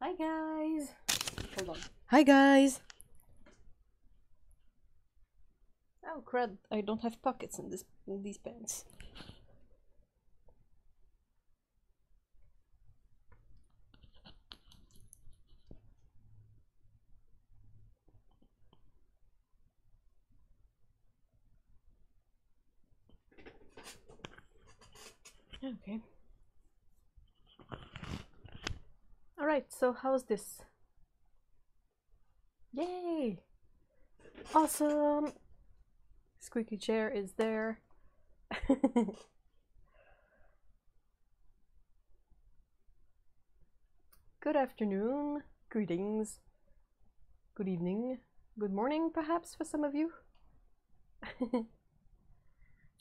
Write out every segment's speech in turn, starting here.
Hi guys. Hold on. Hi guys. Oh crud! I don't have pockets in these pants. Okay. All right. So how's this? Yay! Awesome. Squeaky chair is there. Good afternoon, greetings, good evening, good morning perhaps for some of you.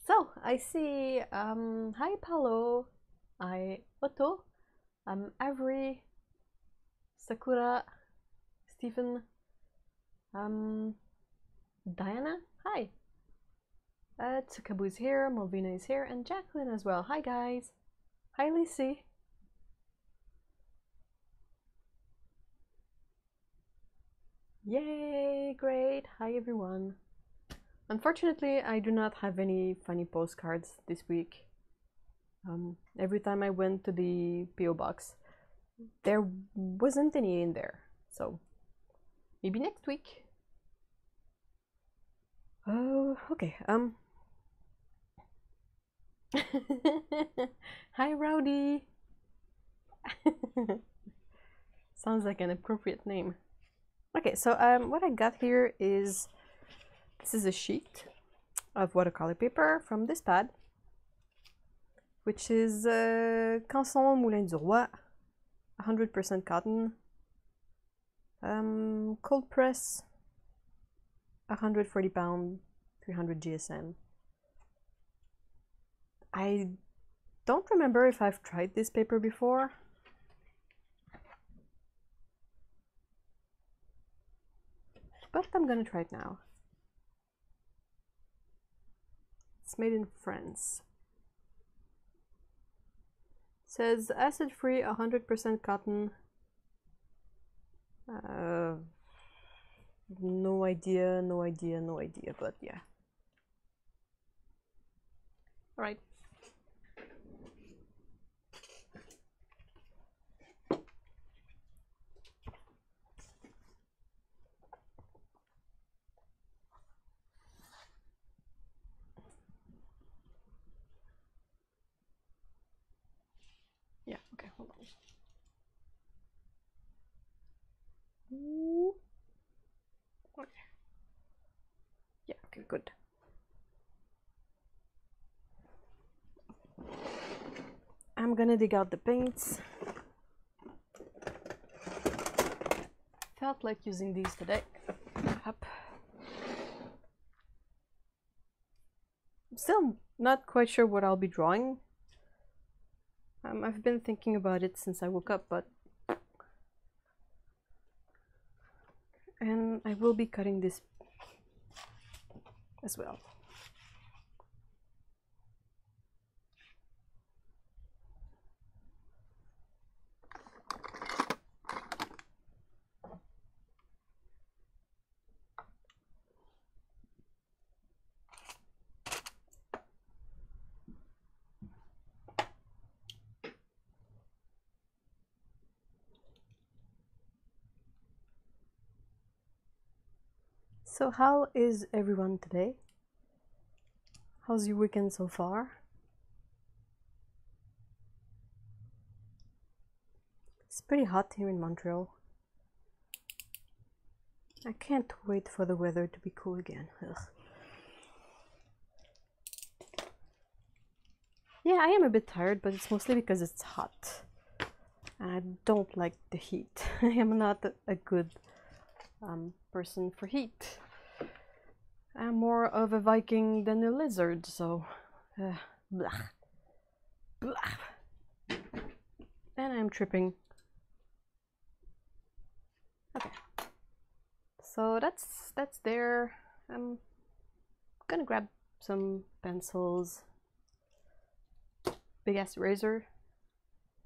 So, I see, hi Paolo, hi Otto, Avery, Sakura, Stephen, Diana, hi. Tsukabu is here, Malvina is here, and Jacqueline as well. Hi guys. Hi Lissy. Yay, great. Hi everyone. Unfortunately, I do not have any funny postcards this week. Every time I went to the PO box, there wasn't any in there. So maybe next week. Oh, okay. Hi Rowdy. Sounds like an appropriate name. Okay, so what I got here is, this is a sheet of watercolor paper from this pad, which is Canson Moulin du Roi, 100% cotton, cold press, 140 pound, 300 GSM. I don't remember if I've tried this paper before. But I'm gonna try it now. It's made in France. It says acid-free, 100% cotton. No idea, but yeah. All right. Yeah, okay, hold on. Ooh. Okay. Yeah, okay, good. I'm gonna dig out the paints. Felt like using these today. Up. I'm still not quite sure what I'll be drawing. I've been thinking about it since I woke up, and I will be cutting this as well. So how is everyone today? How's your weekend so far? It's pretty hot here in Montreal. I can't wait for the weather to be cool again. Ugh. Yeah, I am a bit tired, but it's mostly because it's hot. And I don't like the heat. I am not a good person for heat. I'm more of a Viking than a lizard, so blah. Blah. And I'm tripping. Okay. So that's there. I'm gonna grab some pencils, big ass eraser,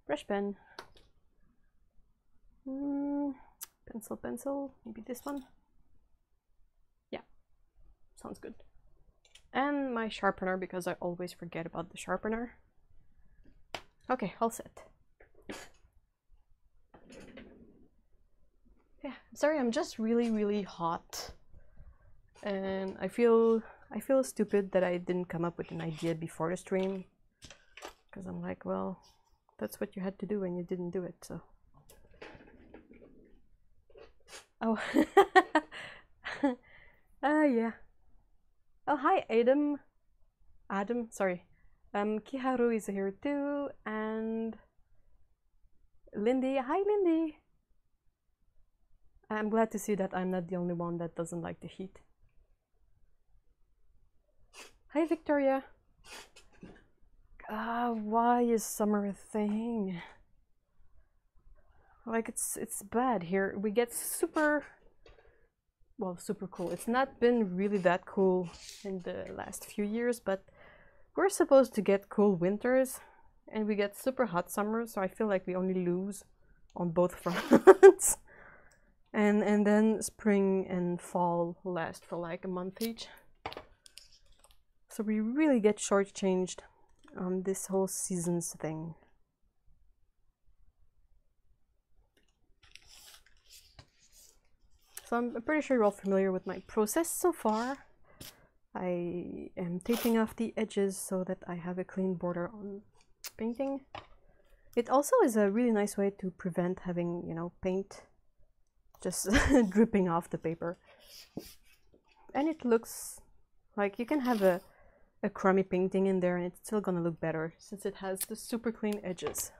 brush pen. pencil, maybe this one. Yeah, sounds good. And my sharpener, because I always forget about the sharpener. Okay, all set. Yeah, sorry, I'm just really hot, and I feel stupid that I didn't come up with an idea before the stream, because I'm like, well, that's what you had to do and you didn't do it, so. Oh. Yeah. Oh, hi, Adam, sorry. Kiharu is here too, and Lindy. Hi, Lindy. I'm glad to see that I'm not the only one that doesn't like the heat. Hi, Victoria. Why is summer a thing? Like, it's bad here. We get super cool. It's not been really that cool in the last few years, but we're supposed to get cool winters, and we get super hot summers, so I feel like we only lose on both fronts. And then spring and fall last for like a month each. So we really get shortchanged on this whole seasons thing. So I'm pretty sure you're all familiar with my process so far. I am taping off the edges so that I have a clean border on painting. It also is a really nice way to prevent having, you know, paint just dripping off the paper. And it looks like you can have a crummy painting in there and it's still gonna look better since it has the super clean edges.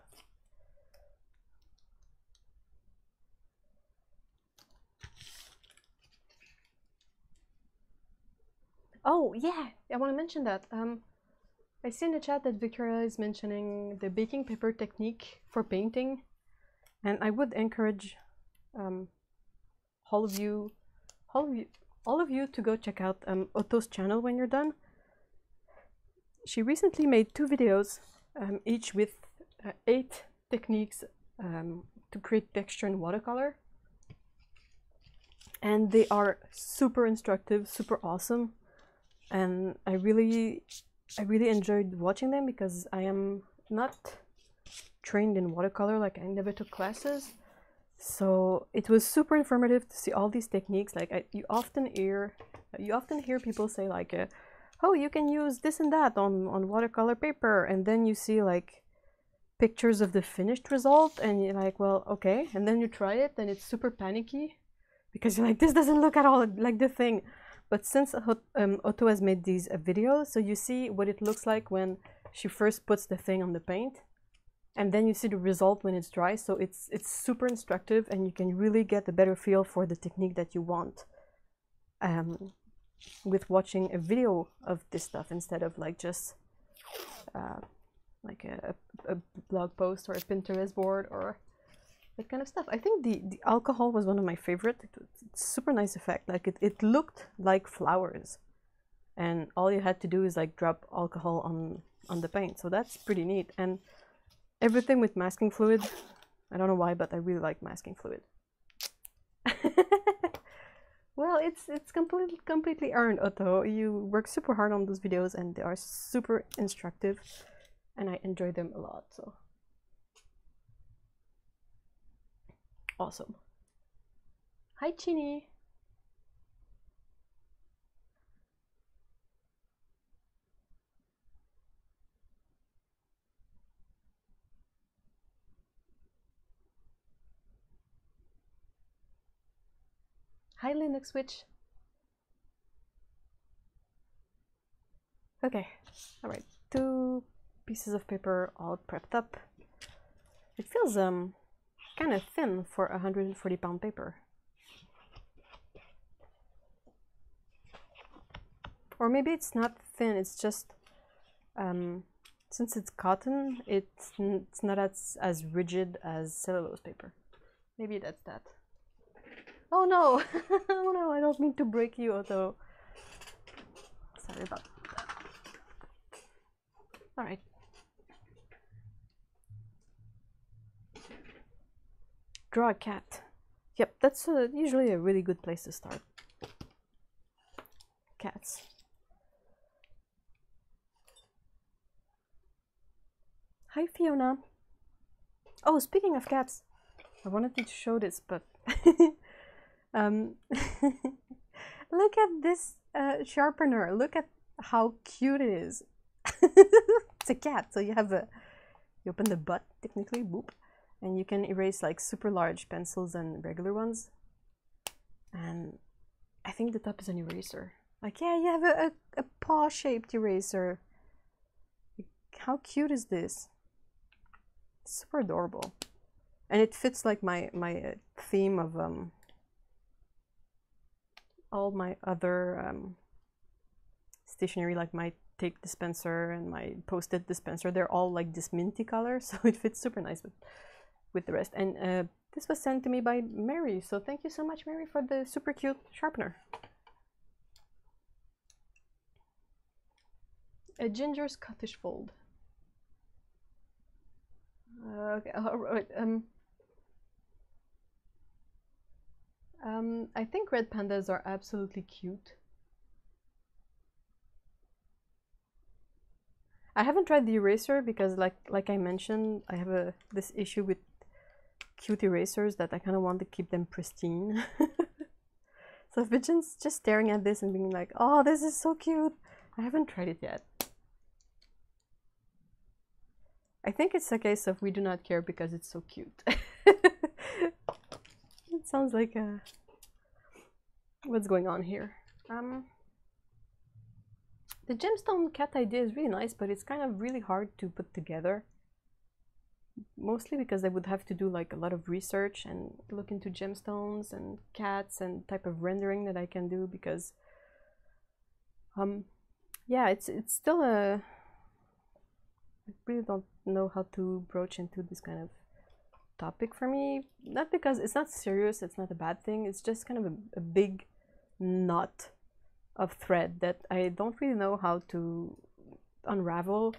Oh yeah, I want to mention that. I see in the chat that Victoria is mentioning the baking paper technique for painting, and I would encourage all of you to go check out Otto's channel when you're done. She recently made 2 videos, each with 8 techniques to create texture in watercolor, and they are super instructive, super awesome, and I really enjoyed watching them because I am not trained in watercolor, like I never took classes. So it was super informative to see all these techniques. Like you often hear people say like, "Oh, you can use this and that on watercolor paper," and then you see like pictures of the finished result, and you're like, "Well, okay." And then you try it, and it's super panicky because you're like, "This doesn't look at all like the thing." But since Otto has made these videos, so you see what it looks like when she first puts the thing on the paint. And then you see the result when it's dry, so it's super instructive, and you can really get a better feel for the technique that you want with watching a video of this stuff instead of like just like a blog post or a Pinterest board or that kind of stuff. I think the alcohol was one of my favorite. It's super nice effect. Like it looked like flowers, and all you had to do is like drop alcohol on the paint, so that's pretty neat. And everything with masking fluid, I don't know why, but I really like masking fluid. Well, it's completely earned, Otto. You work super hard on those videos and they are super instructive and I enjoy them a lot, so awesome. Hi, Chini. Hi, Linux Switch. Okay, all right, 2 pieces of paper all prepped up. It feels kind of thin for a 140-pound paper. Or maybe it's not thin, it's just since it's cotton, it's not as rigid as cellulose paper. Maybe that's that. Oh no! Oh no, I don't mean to break you, Otto. Sorry about that. Alright. Draw a cat. Yep, that's usually a really good place to start. Cats. Hi, Fiona. Oh, speaking of cats, I wanted to show this, but look at this sharpener. Look at how cute it is. It's a cat, so you open the butt technically, boop, and you can erase like super large pencils and regular ones. And I think the top is an eraser. Like, yeah, you have a paw-shaped eraser. How cute is this? It's super adorable, and it fits like my theme of all my other stationery, like my tape dispenser and my post-it dispenser. They're all like this minty color, so it fits super nice with the rest. And this was sent to me by Mary, so thank you so much, Mary, for the super cute sharpener. A ginger Scottish fold. Okay, alright. I think red pandas are absolutely cute. I haven't tried the eraser because, like I mentioned, I have this issue with cute erasers that I kind of want to keep them pristine. So I've been just staring at this and being like, oh, this is so cute. I haven't tried it yet. I think it's a case of we do not care because it's so cute. It sounds like what's going on here. The gemstone cat idea is really nice, but it's kind of really hard to put together. Mostly because I would have to do like a lot of research and look into gemstones and cats and type of rendering that I can do, because yeah, it's still I really don't know how to broach into this kind of topic for me. Not because it's not serious, it's not a bad thing, it's just kind of a big knot of thread that I don't really know how to unravel.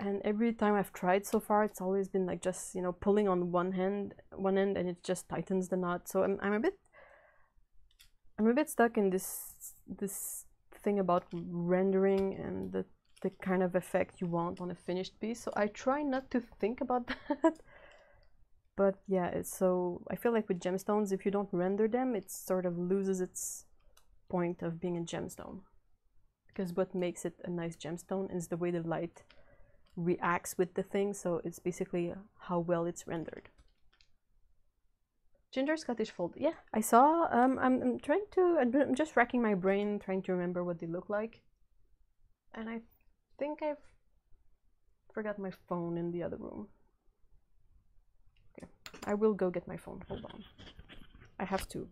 And every time I've tried so far, it's always been like just, you know, pulling on one end and it just tightens the knot. So I'm a bit stuck in this thing about rendering and the kind of effect you want on a finished piece. So I try not to think about that. But yeah, so I feel like with gemstones, if you don't render them, it sort of loses its point of being a gemstone. Because what makes it a nice gemstone is the way the light reacts with the thing, so it's basically how well it's rendered. Ginger Scottish fold, yeah, I saw. I'm just racking my brain, trying to remember what they look like, and I think I've forgot my phone in the other room. Okay, I will go get my phone. Hold on, I have to.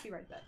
Be right back.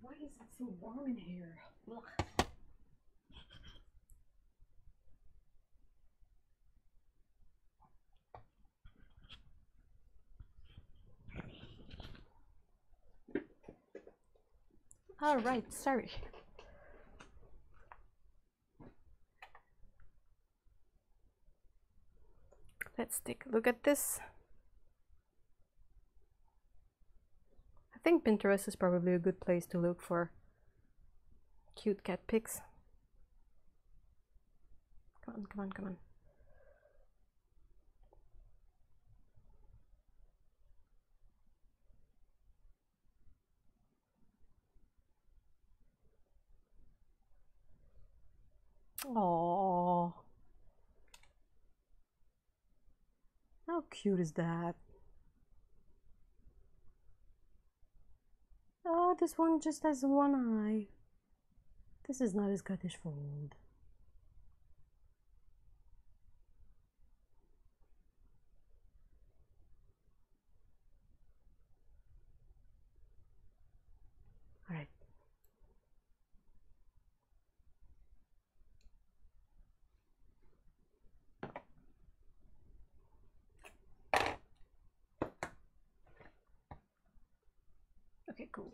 Why is it so warm in here? Ugh. All right, sorry. Let's take a look at this. I think Pinterest is probably a good place to look for cute cat pics. Come on, come on, come on. Aww. How cute is that? Oh, Oh, this one just has one eye. This is not a Scottish fold. All right. Okay, cool.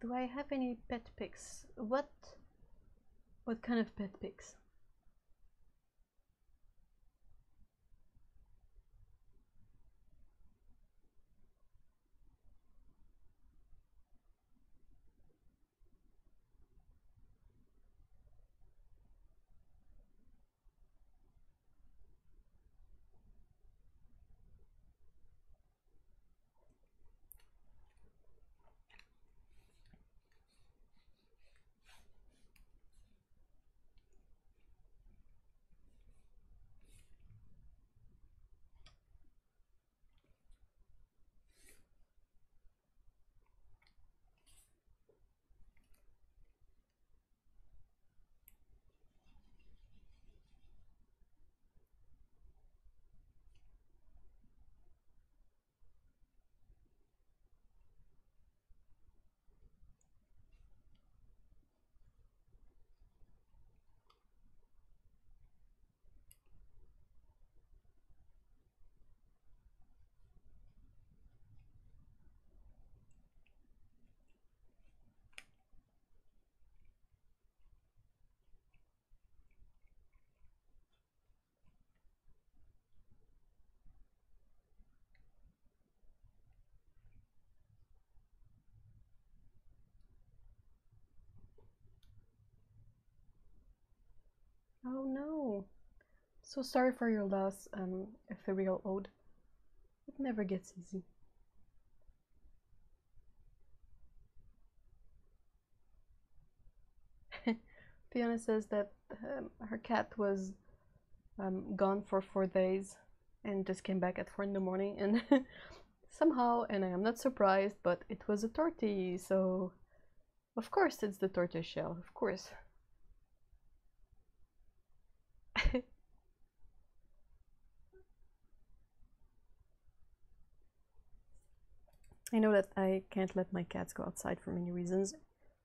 Do I have any pet pics? What kind of pet pics? Oh no. So sorry for your loss, ethereal ode. It never gets easy. Fiona says that her cat was gone for 4 days and just came back at 4 in the morning, and somehow, and I am not surprised, but it was a tortie, so of course it's the tortoise shell, of course. I know that I can't let my cats go outside for many reasons.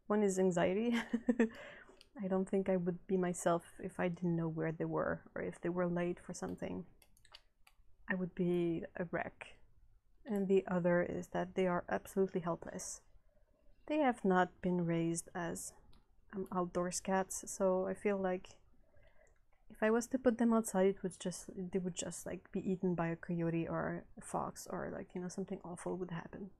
One is anxiety. I don't think I would be myself if I didn't know where they were, or if they were late for something. I would be a wreck. And the other is that they are absolutely helpless. They have not been raised as outdoors cats, so I feel like if I was to put them outside, they would just like be eaten by a coyote or a fox, or like, you know, something awful would happen.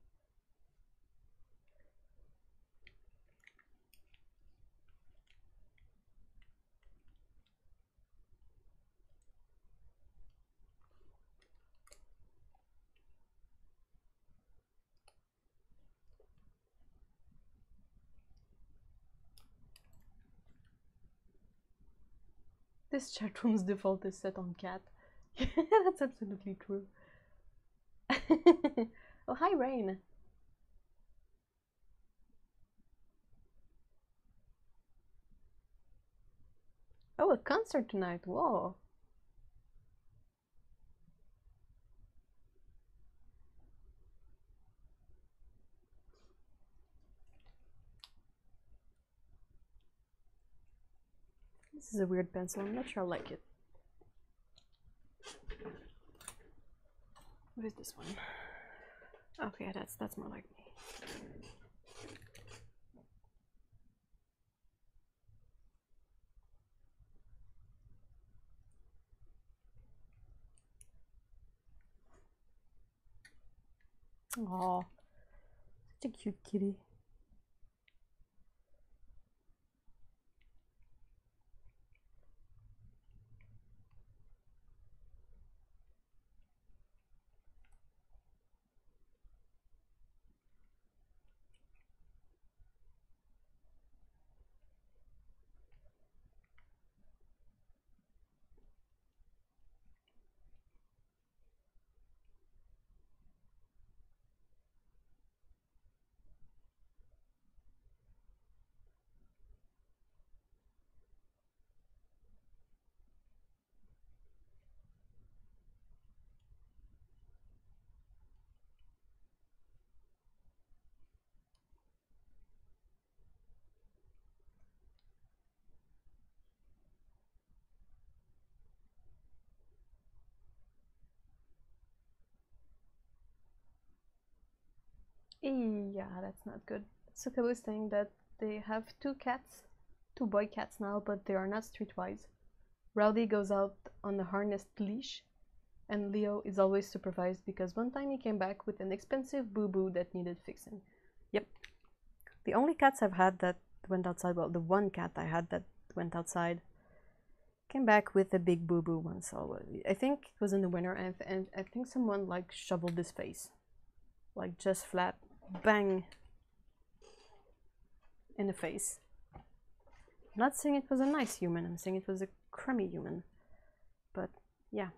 This chat room's default is set on cat. That's absolutely true. Oh, hi, Rain. Oh, a concert tonight. Whoa. This is a weird pencil. I'm not sure I like it. What is this one? Okay, that's more like me. Oh, such a cute kitty. Yeah, that's not good. Suka was saying that they have two cats, two boy cats now, but they are not streetwise. Rowdy goes out on a harnessed leash, and Leo is always supervised because one time he came back with an expensive boo-boo that needed fixing. Yep. The only cats I've had that went outside, well, the one cat I had that went outside came back with a big boo-boo once. So I think it was in the winter, and I think someone like shoveled his face, like just flat, bang, in the face. I'm not saying it was a nice human, I'm saying it was a crummy human. But yeah,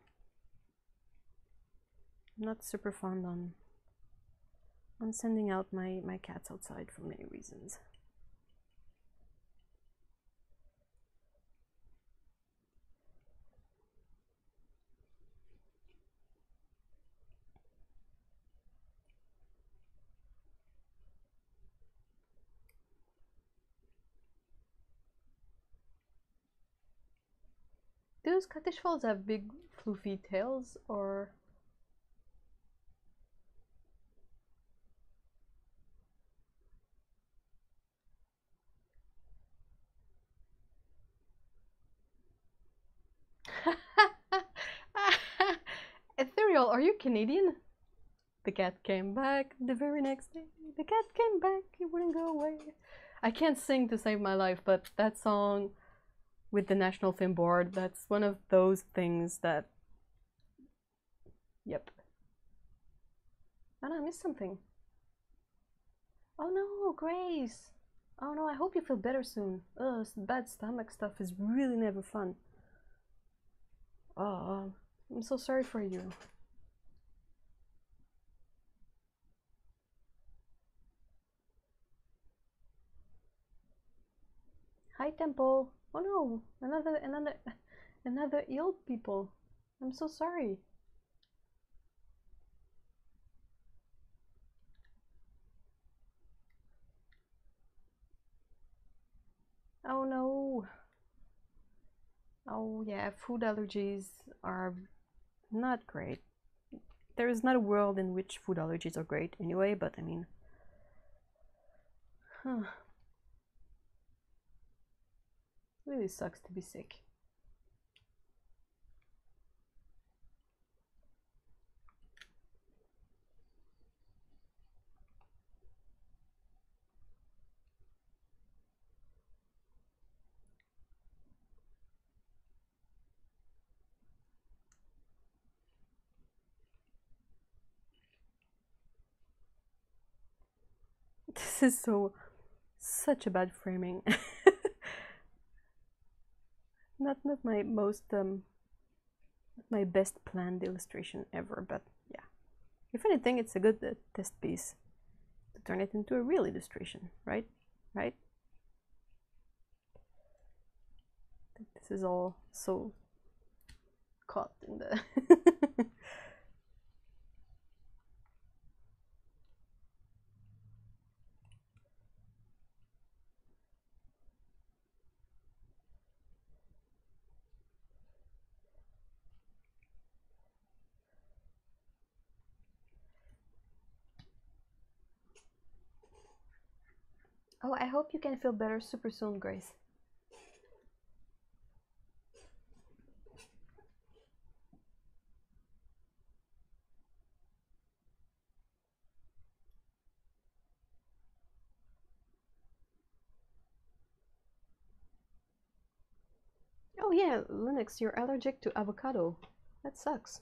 I'm not super fond on sending out my cats outside for many reasons. Do Scottish Folds have big floofy tails, or? Ethereal, are you Canadian? The cat came back the very next day. The cat came back, it wouldn't go away. I can't sing to save my life, but that song with the National Film Board, that's one of those things that... Yep. Oh no, I missed something. Oh no, Grace! Oh no, I hope you feel better soon. Ugh, bad stomach stuff is really never fun. Oh, I'm so sorry for you. Hi, Temple. Oh no, another ill people. I'm so sorry. Oh no. Oh yeah, food allergies are not great. There is not a world in which food allergies are great anyway, but I mean... Really sucks to be sick. This is such a bad framing. not my most my best planned illustration ever, but yeah. If anything, it's a good test piece to turn it into a real illustration, right? Right? This is all so caught in the Oh, I hope you can feel better super soon, Grace. Oh yeah, Linux, you're allergic to avocado. That sucks.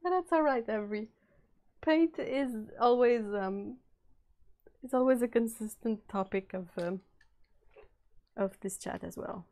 That's all right, Every. Paint is always a consistent topic of this chat as well.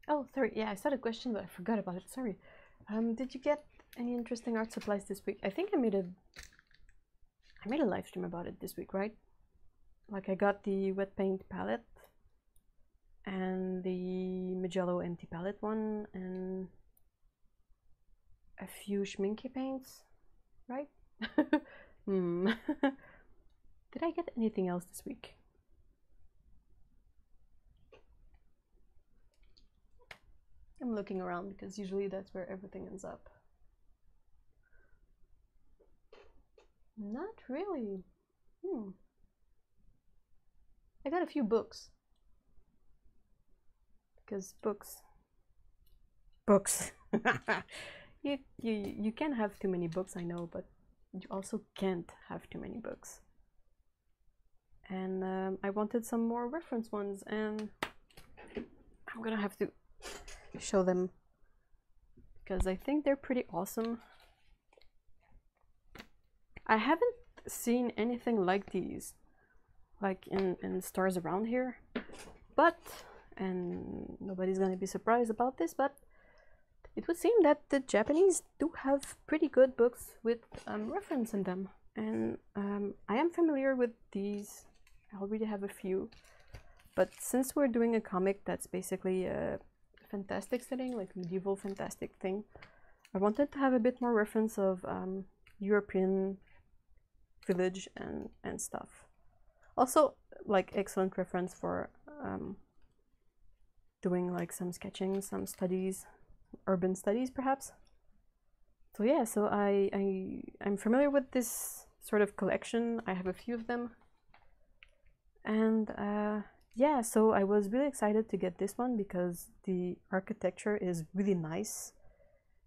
Oh, sorry. Yeah, I saw the question, but I forgot about it. Sorry. Did you get any interesting art supplies this week? I think I made a live stream about it this week, right? Like I got the wet paint palette and the Magello empty palette one and a few schminky paints, right? Did I get anything else this week? I'm looking around because usually that's where everything ends up. Not really. I got a few books. Because books. You can have too many books, I know, but you also can't have too many books. And I wanted some more reference ones, and I'm gonna have to show them because I think they're pretty awesome. I haven't seen anything like these, like in stores around here, but, and nobody's gonna be surprised about this, but it would seem that the Japanese do have pretty good books with reference in them, and I am familiar with these. I already have a few, but since we're doing a comic that's basically a fantastic setting, like medieval fantastic thing, I wanted to have a bit more reference of European village and stuff. Also, like, excellent reference for doing like some sketching, some studies, urban studies perhaps. So yeah, so I'm familiar with this sort of collection. I have a few of them, and yeah, so I was really excited to get this one because the architecture is really nice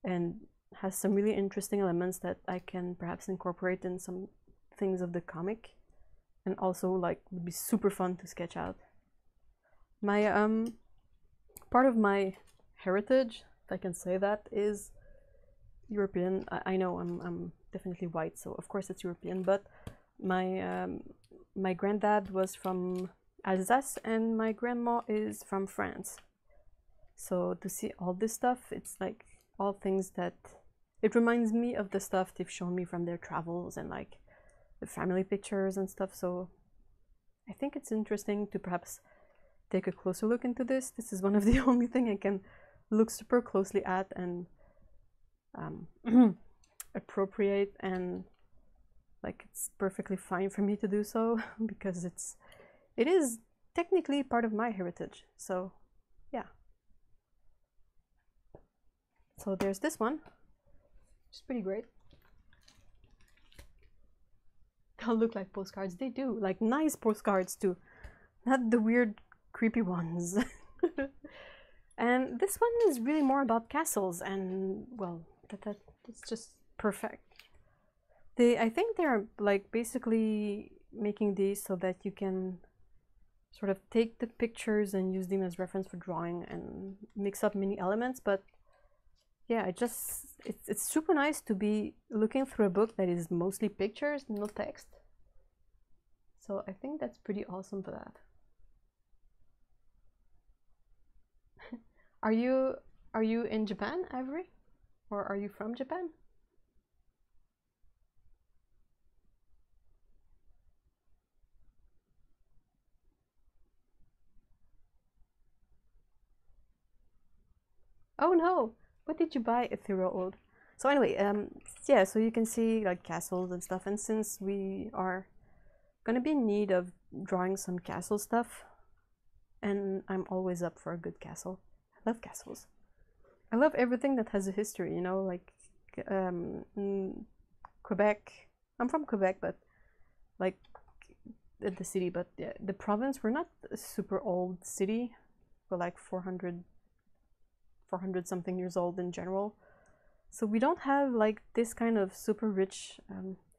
and has some really interesting elements that I can perhaps incorporate in some things of the comic, and also like would be super fun to sketch out. My part of my heritage, if I can say that, is European. I know I'm definitely white, so of course it's European, but my granddad was from Alsace and my grandma is from France. So to see all this stuff, it's like all things that it reminds me of the stuff they've shown me from their travels and like the family pictures and stuff. So I think it's interesting to perhaps take a closer look into this. This is one of the only thing I can look super closely at and appropriate, and like it's perfectly fine for me to do so because it is technically part of my heritage. So yeah. So there's this one, which is pretty great. They'll look like postcards. They do, like nice postcards too, not the weird creepy ones. And this one is really more about castles, and well, it's just perfect. I think they're like basically making these so that you can sort of take the pictures and use them as reference for drawing and mix up many elements. But yeah, it's super nice to be looking through a book that is mostly pictures, no text. So I think that's pretty awesome for that. Are you in Japan, Avery? Or are you from Japan? Oh no! What did you buy, Ethereal Old? So anyway, yeah, so you can see like castles and stuff, and since we are gonna be in need of drawing some castle stuff, and I'm always up for a good castle. I love castles. I love everything that has a history, you know, like Quebec. I'm from Quebec, but like the city, but yeah, the province, we're not a super old city. We're like 400 something years old in general. So we don't have like this kind of super rich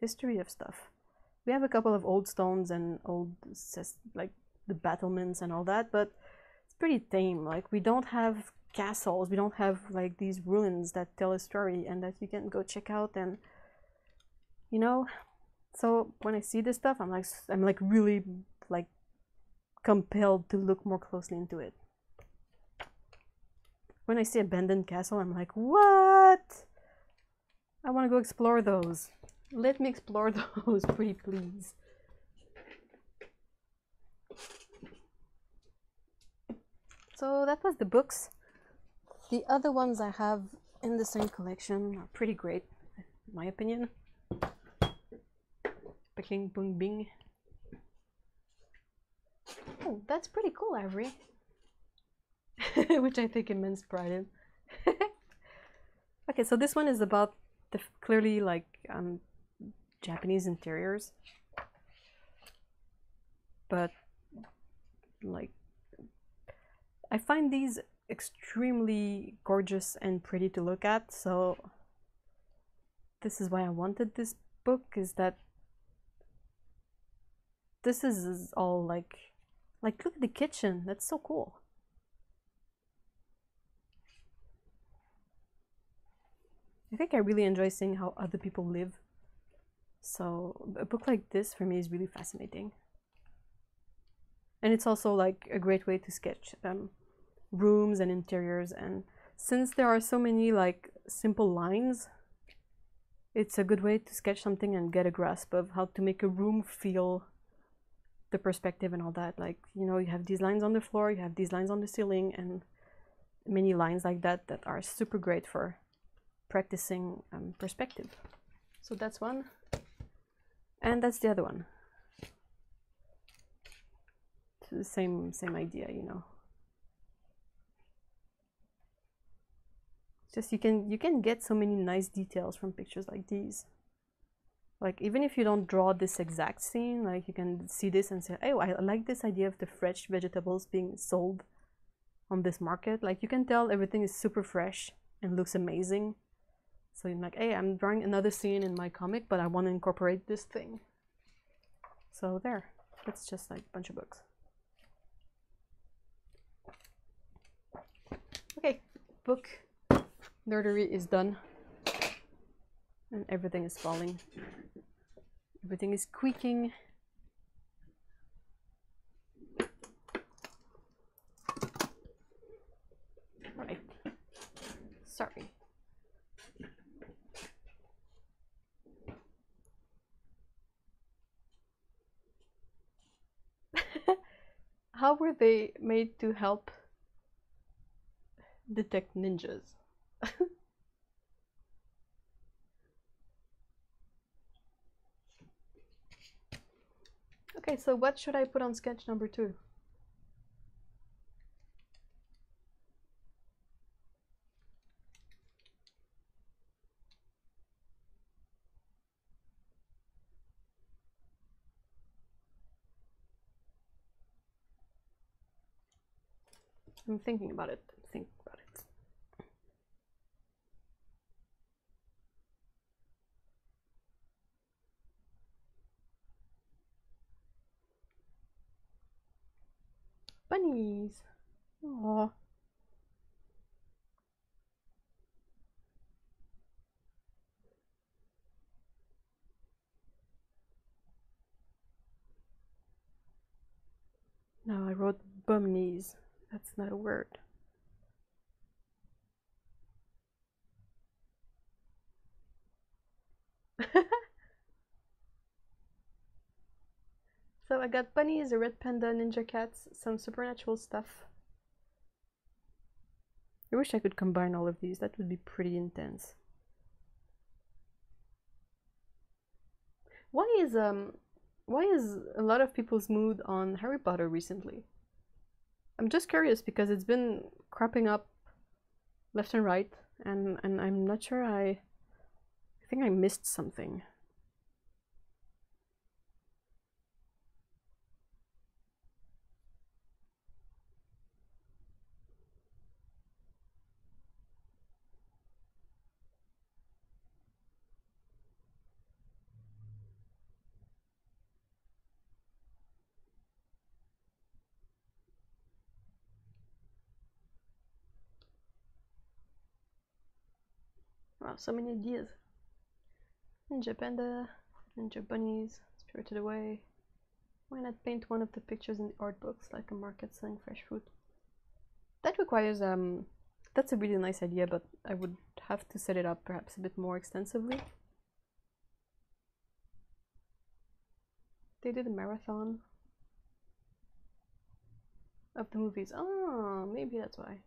history of stuff. We have a couple of old stones and old, like the battlements and all that, but it's pretty tame. Like we don't have castles, we don't have like these ruins that tell a story and that you can go check out, and you know. So when I see this stuff, I'm like really like compelled to look more closely into it. When I see abandoned castle, I'm like, what? I want to go explore those. Let me explore those, pretty please. So that was the books. The other ones I have in the same collection are pretty great, in my opinion. Picking Bung Bing. Oh, that's pretty cool, Avery. Which I take immense pride in. Okay, so this one is about the clearly like Japanese interiors, but like I find these extremely gorgeous and pretty to look at. So this is why I wanted this book, is that this is all like look at the kitchen. That's so cool. I think I really enjoy seeing how other people live. So a book like this for me is really fascinating. And it's also like a great way to sketch rooms and interiors. And since there are so many like simple lines, it's a good way to sketch something and get a grasp of how to make a room feel the perspective and all that. Like, you know, you have these lines on the floor, you have these lines on the ceiling, and many lines like that that are super great for practicing perspective. So that's one, and that's the other one. It's the same idea, you know. Just you can get so many nice details from pictures like these. Like even if you don't draw this exact scene, like you can see this and say, oh, I like this idea of the fresh vegetables being sold on this market. Like you can tell everything is super fresh and looks amazing. So you're like, hey, I'm drawing another scene in my comic, but I want to incorporate this thing. So there, it's just like a bunch of books. Okay, book nerdery is done. And everything is falling. Everything is squeaking. Right. Sorry. How were they made to help detect ninjas? Okay, so what should I put on sketch number 2? I'm thinking about it. Think about it. Bunnies. Aww. No, I wrote bumnies. That's not a word. So I got bunnies, a red panda, ninja cats, some supernatural stuff. I wish I could combine all of these. That would be pretty intense. Why is a lot of people's mood on Harry Potter recently? I'm just curious because it's been cropping up left and right, and I'm not sure. I think I missed something. Wow, so many ideas. Ninja panda, ninja bunnies, spirited away. Why not paint one of the pictures in the art books like a market selling fresh fruit? That requires that's a really nice idea, but I would have to set it up perhaps a bit more extensively. They did a marathon of the movies. Oh, maybe that's why.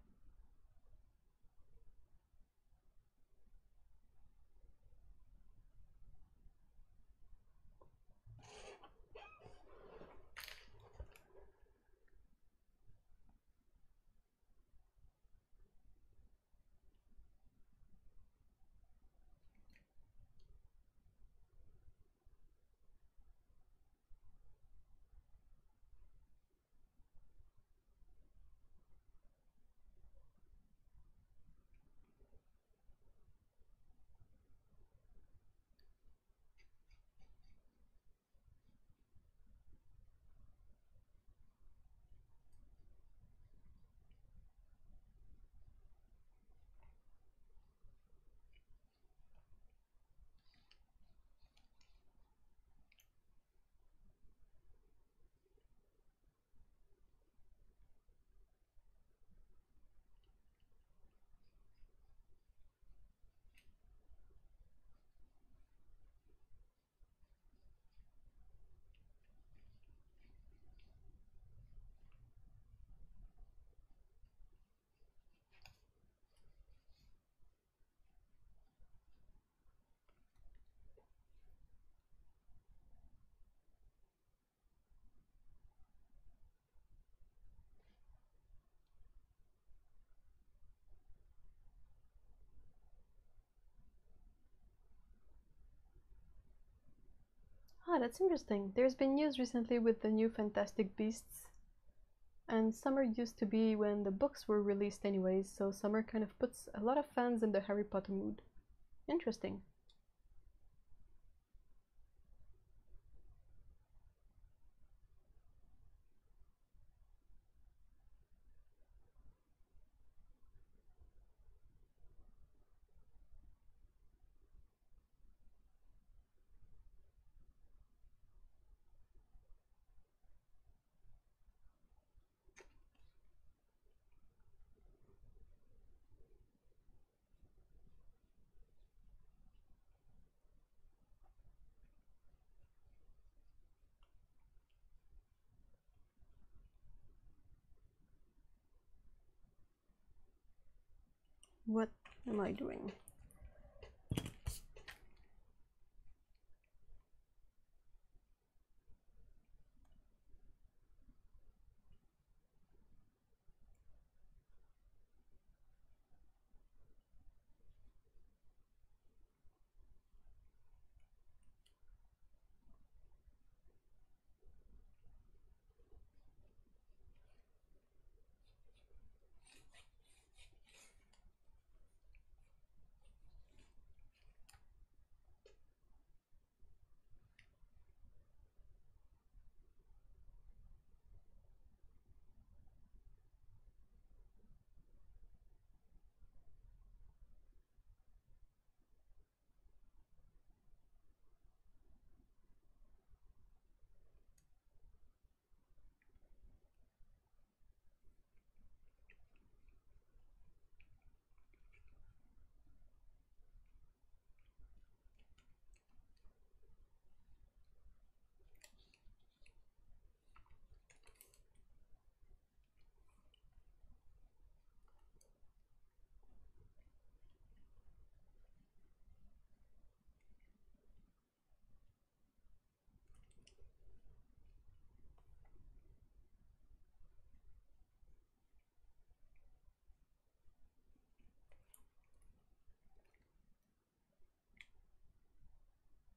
that's interesting. There's been news recently with the new Fantastic Beasts, and summer used to be when the books were released anyways, so summer kind of puts a lot of fans in the Harry Potter mood. Interesting. What am I doing?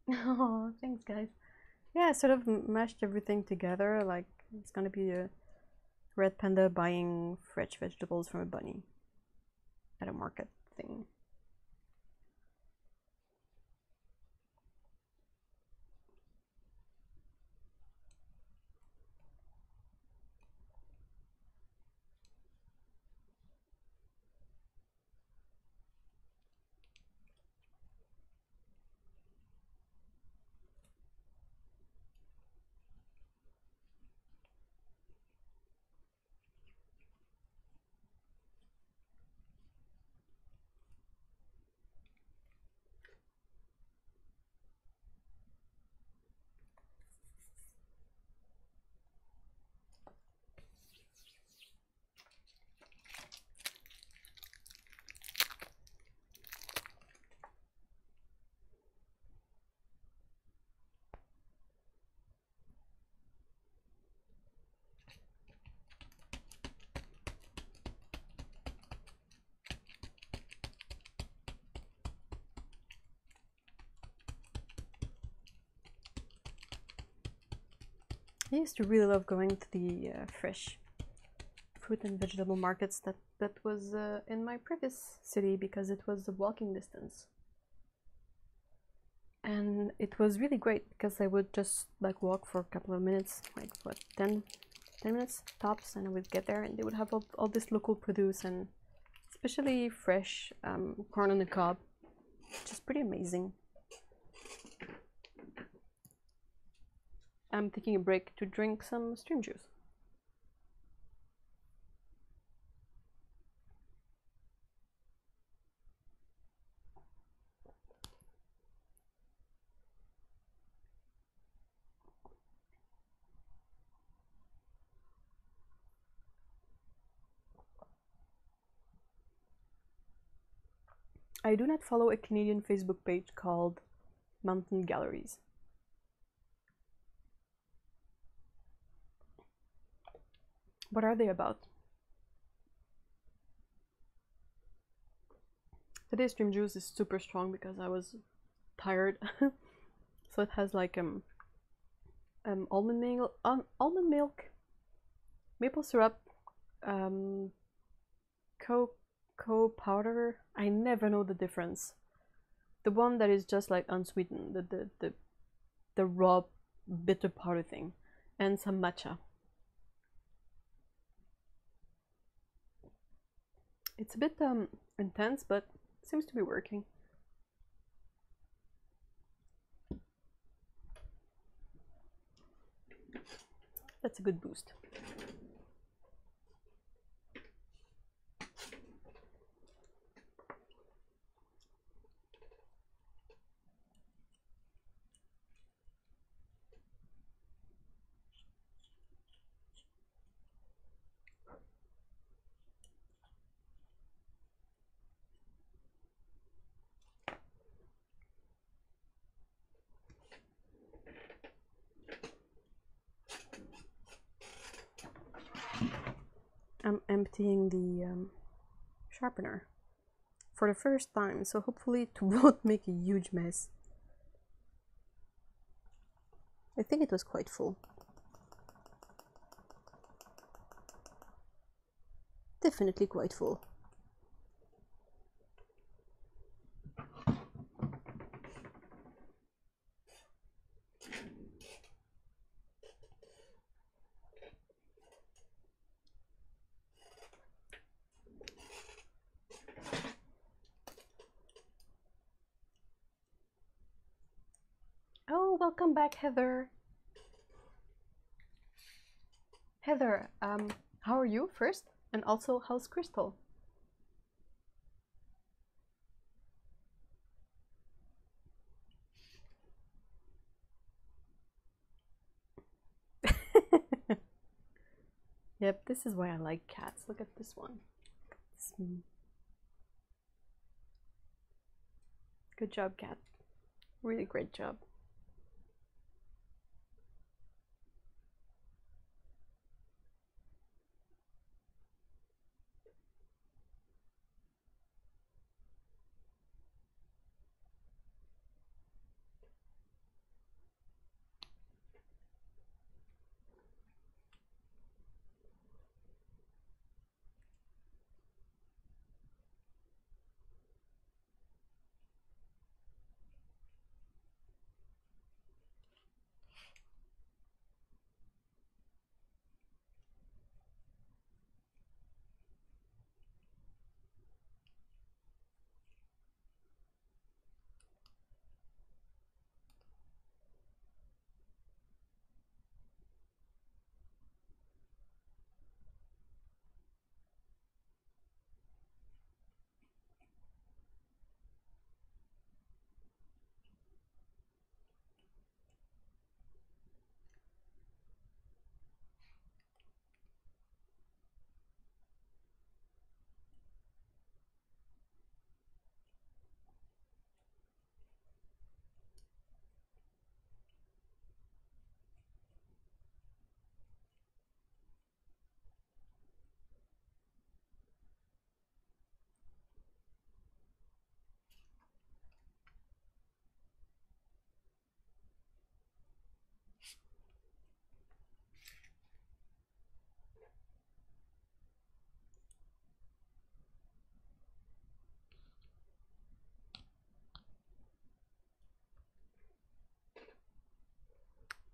Oh, thanks, guys. Yeah, I sort of mashed everything together. Like, it's gonna be a red panda buying fresh vegetables from a bunny at a market thing. I used to really love going to the fresh fruit and vegetable markets that was in my previous city because it was a walking distance. And it was really great because I would just like walk for a couple of minutes, like what, 10 minutes tops, and I would get there and they would have all this local produce and especially fresh corn on the cob, which is pretty amazing. I'm taking a break to drink some stream juice. I do not follow a Canadian Facebook page called Mountain Galleries. What are they about? Today's stream juice is super strong because I was tired. So it has like almond milk, maple syrup, cocoa powder. I never know the difference. The one that is just like unsweetened, the raw bitter powder thing, and some matcha. It's a bit intense, but seems to be working. That's a good boost. I'm emptying the sharpener for the first time, so hopefully it won't make a huge mess. I think it was quite full. Definitely quite full. Oh, welcome back, Heather. Heather, how are you first? And also, how's Crystal? Yep, this is why I like cats. Look at this one. Good job, cat. Really great job.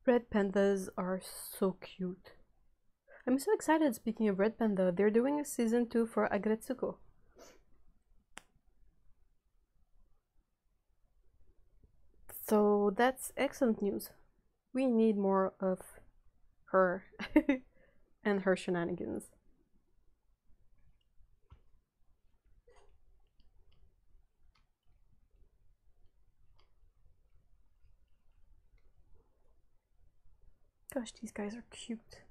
Red pandas are so cute. I'm so excited. Speaking of red panda, they're doing a season 2 for Agretsuko. So that's excellent news. We need more of her and her shenanigans. Gosh, these guys are cute.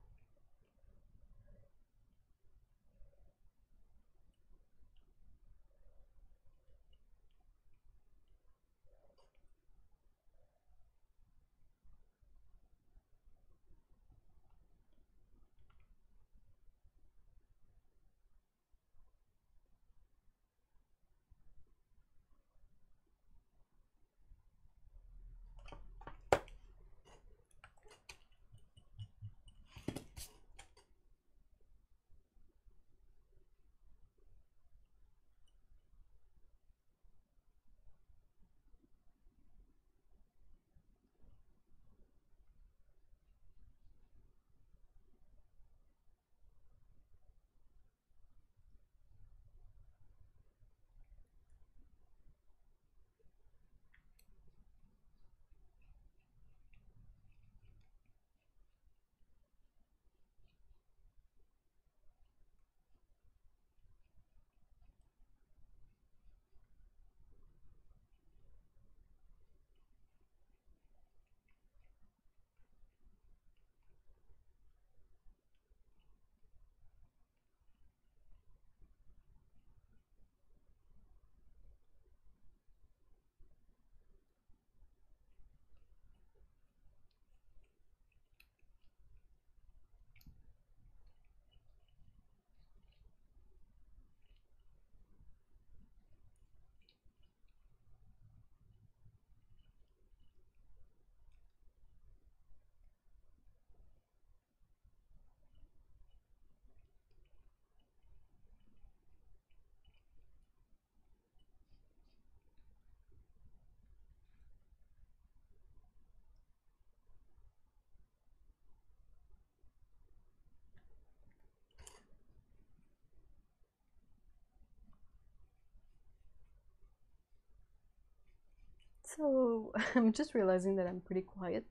So I'm just realizing that I'm pretty quiet.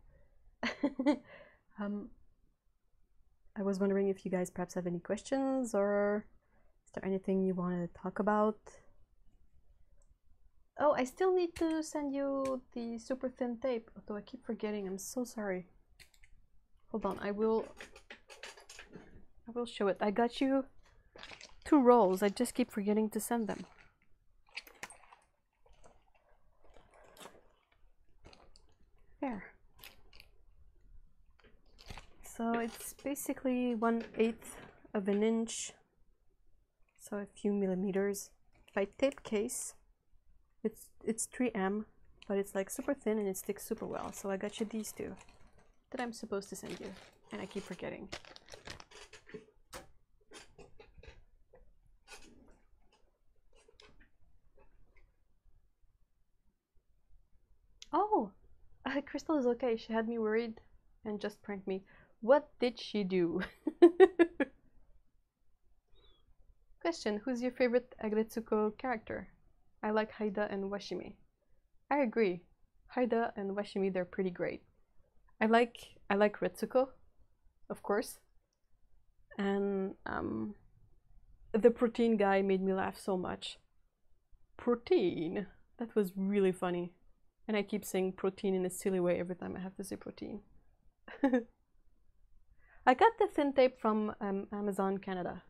um, I was wondering if you guys perhaps have any questions, or is there anything you want to talk about? Oh, I still need to send you the super thin tape, although I keep forgetting. I'm so sorry. Hold on, I will show it. I got you 2 rolls. I just keep forgetting to send them. There. So it's basically 1/8 of an inch, so a few millimeters. By tape case, it's 3M, but it's like super thin and it sticks super well. So I got you these 2 that I'm supposed to send you, and I keep forgetting. Oh, Crystal is okay. She had me worried and just pranked me. What did she do? Question, who's your favorite Agretsuko character? I like Haida and Washimi. I agree. Haida and Washimi, they're pretty great. I like Retsuko, of course. And the protein guy made me laugh so much. Protein. That was really funny. And I keep saying protein in a silly way every time I have to say protein. I got the thin tape from Amazon Canada.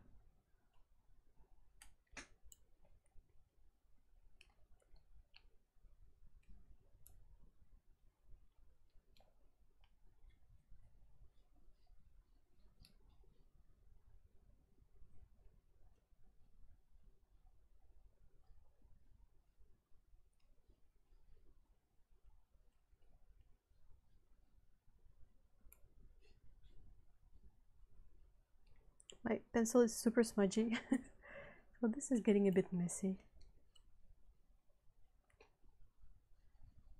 My pencil is super smudgy, so this is getting a bit messy.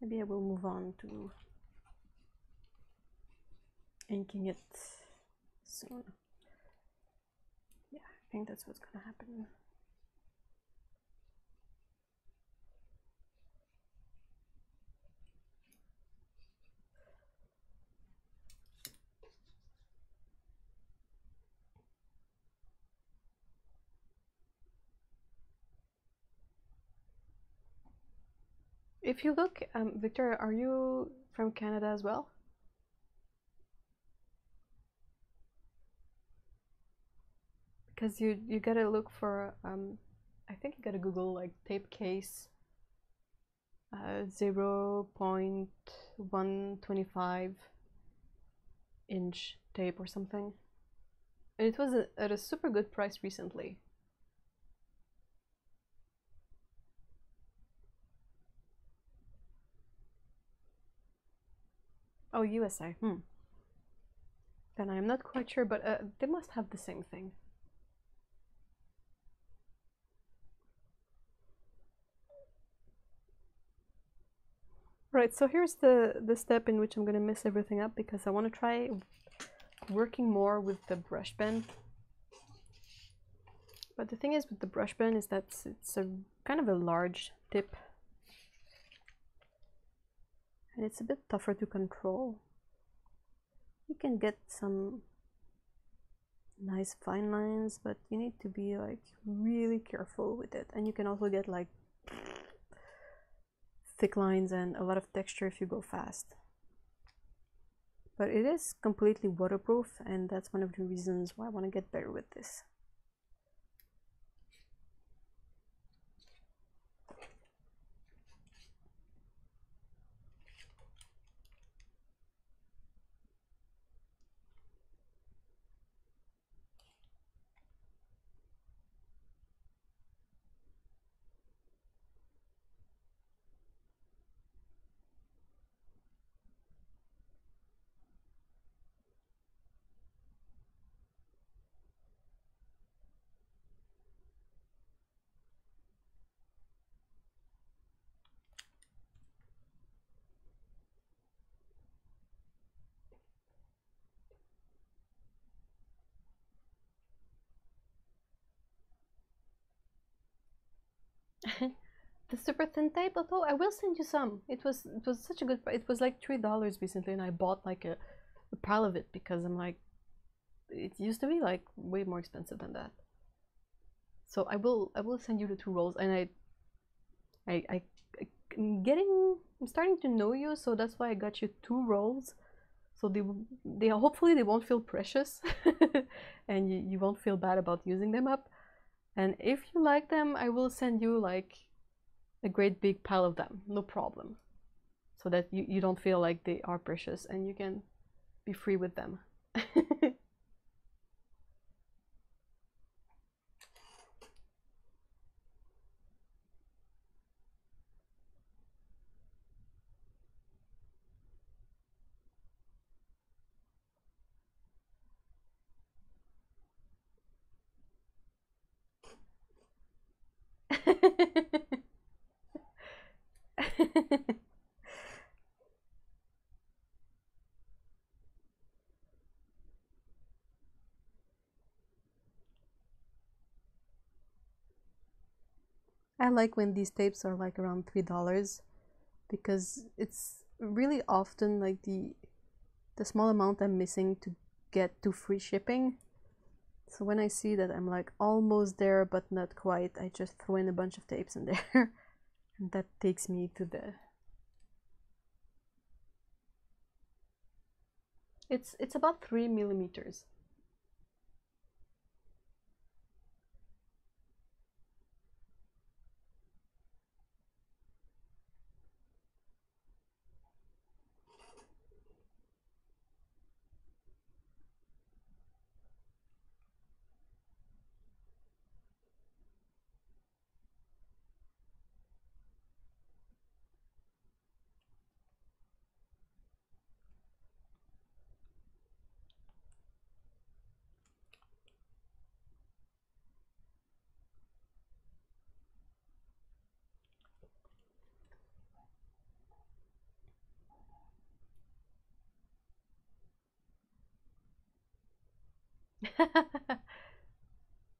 Maybe I will move on to inking it soon. Yeah, I think that's what's gonna happen. If you look, Victor, are you from Canada as well? Because you gotta look for, I think you gotta Google like tape case 0.125 inch tape or something. And it was at a super good price recently. Oh, USA. Then I am not quite sure, but they must have the same thing. Right, so here's the step in which I'm gonna mess everything up, because I want to try working more with the brush pen. But the thing is with the brush pen is that it's a kind of a large tip, and it's a bit tougher to control. You can get some nice fine lines, but you need to be like really careful with it. And you can also get like thick lines and a lot of texture if you go fast. But it is completely waterproof, and that's one of the reasons why I want to get better with this. the super thin tape, although I will send you some. It was such a good price. It was like $3 recently, and I bought like a pile of it because I'm like, it used to be like way more expensive than that. So I will send you the 2 rolls, and I'm starting to know you, so that's why I got you 2 rolls. So they hopefully they won't feel precious, and you won't feel bad about using them up. And if you like them, I will send you like a great big pile of them, no problem, so that you don't feel like they are precious and you can be free with them. I like when these tapes are like around $3 because it's really often like the small amount I'm missing to get to free shipping. So when I see that I'm like almost there but not quite, I just throw in a bunch of tapes in there and that takes me to the... It's about 3 millimeters.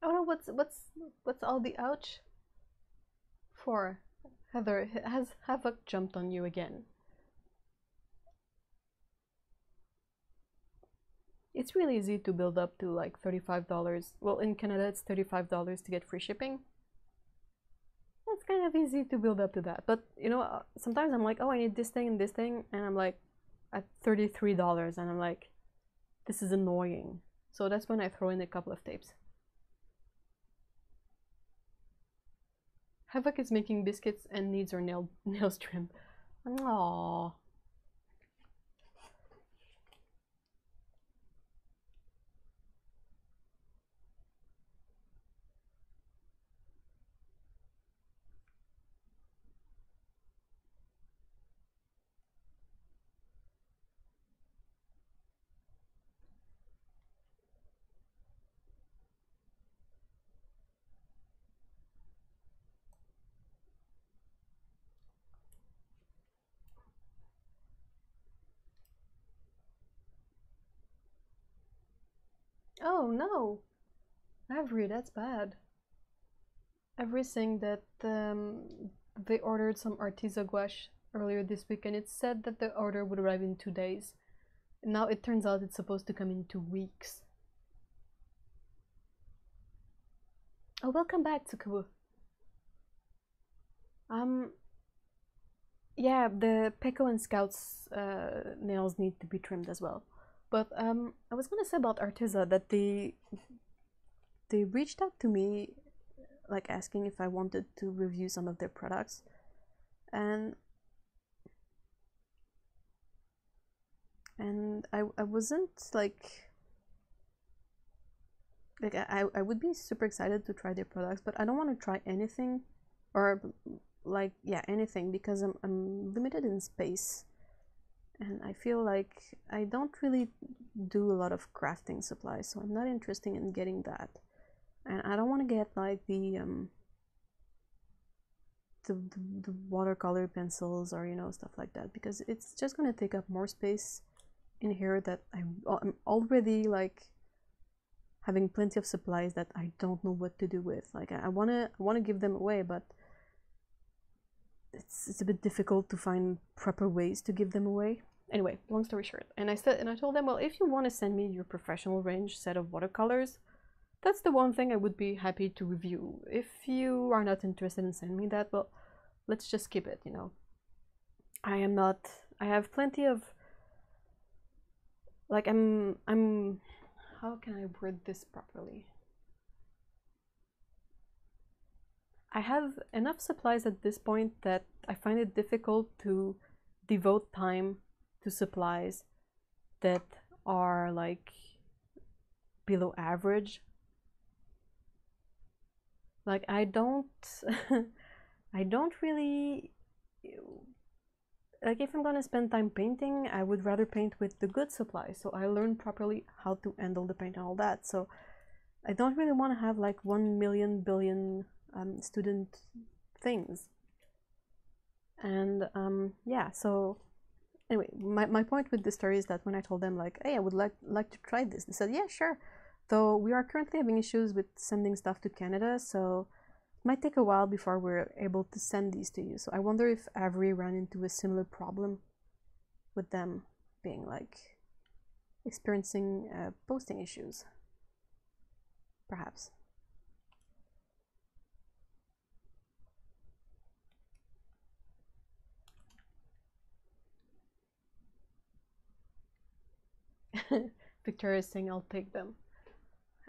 Oh no, what's all the ouch for? Heather, has Havoc jumped on you again? It's really easy to build up to like $35. Well, in Canada it's $35 to get free shipping. It's kind of easy to build up to that. But you know, sometimes I'm like, oh, I need this thing and this thing, and I'm like at $33, and I'm like, this is annoying. So that's when I throw in a couple of tapes. Havoc is making biscuits and needs her nails trimmed. Aww. Oh no, Avery, that's bad. Everything that they ordered some Arteza gouache earlier this week, and it said that the order would arrive in 2 days. Now it turns out it's supposed to come in 2 weeks. Oh, welcome back, Tsukubu. Yeah, the Peko and Scout's nails need to be trimmed as well. But I was gonna say about Arteza that they reached out to me, like asking if I wanted to review some of their products, and I wasn't like I would be super excited to try their products, but I don't want to try anything, or like, yeah, anything, because I'm limited in space, and I feel like I don't really do a lot of crafting supplies, so I'm not interested in getting that. And I don't want to get like the watercolor pencils, or you know, stuff like that, because it's just going to take up more space in here that I'm already like having plenty of supplies that I don't know what to do with. Like I want to give them away, but it's a bit difficult to find proper ways to give them away. Anyway, long story short, and I told them, well, if you want to send me your professional range set of watercolors, that's the one thing I would be happy to review. If you are not interested in sending me that, well, let's just skip it, you know. I have plenty of, like, how can I word this properly? I have enough supplies at this point that I find it difficult to devote time to supplies that are like below average. Like I don't I don't really, like if I'm gonna spend time painting, I would rather paint with the good supplies, so I learn properly how to handle the paint and all that. So I don't really want to have like 1 million billion student things. And yeah, so anyway, my point with this story is that when I told them like, hey, I would like to try this, they said, yeah, sure. Though we are currently having issues with sending stuff to Canada, so it might take a while before we're able to send these to you. So I wonder if Avery ran into a similar problem with them being like experiencing posting issues. Perhaps. Victoria is saying I'll take them.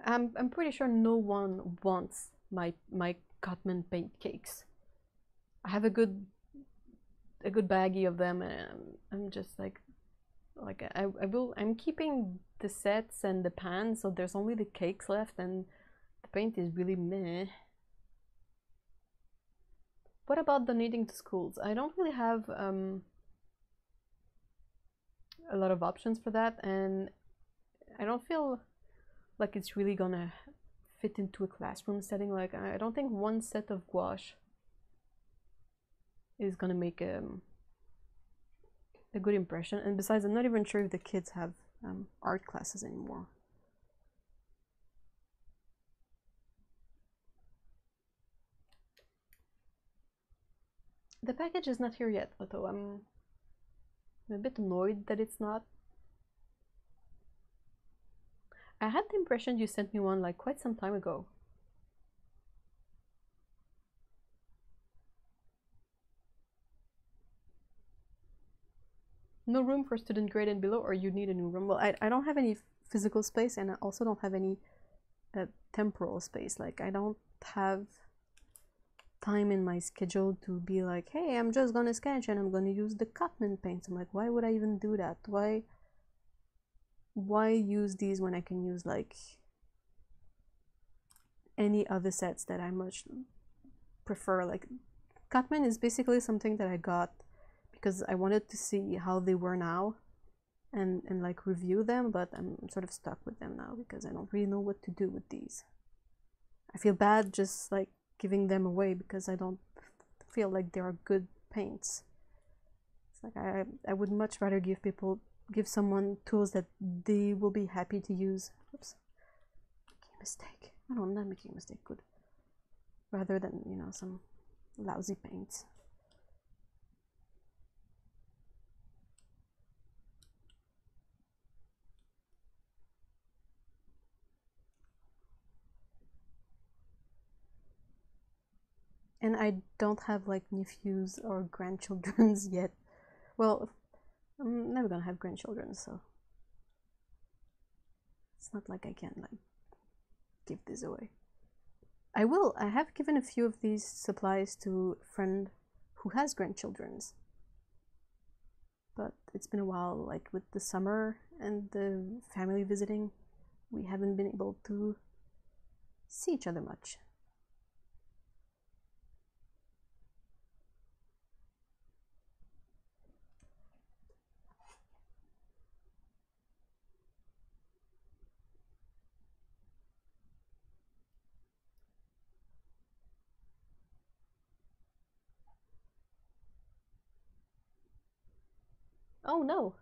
I'm pretty sure no one wants my Cotman paint cakes. I have a good baggie of them, and I'm just like I'm keeping the sets and the pans, so there's only the cakes left, and the paint is really meh. What about donating to schools? I don't really have a lot of options for that, and I don't feel like it's really gonna fit into a classroom setting. Like I don't think one set of gouache is gonna make a good impression. And besides, I'm not even sure if the kids have art classes anymore. The package is not here yet, although I'm a bit annoyed that it's not. I had the impression you sent me one like quite some time ago. No room for student grade and below, or you need a new room? Well, I don't have any physical space, and I also don't have any temporal space. Like I don't have time in my schedule to be like, hey, I'm just gonna sketch and I'm gonna use the Cotman paints. I'm like, why would I even do that? Why use these when I can use like any other sets that I much prefer? Like Cotman is basically something that I got because I wanted to see how they were now and like review them, but I'm sort of stuck with them now because I don't really know what to do with these. I feel bad just like giving them away because I don't feel like they are good paints. It's like I would much rather give someone tools that they will be happy to use. Oops, making a mistake. No, I'm not making a mistake. Good. Rather than, you know, some lousy paints. And I don't have like nephews or grandchildrens yet. Well, I'm never gonna have grandchildren, so it's not like I can like give this away. I have given a few of these supplies to a friend who has grandchildrens, but it's been a while. Like with the summer and the family visiting, we haven't been able to see each other much. Oh no!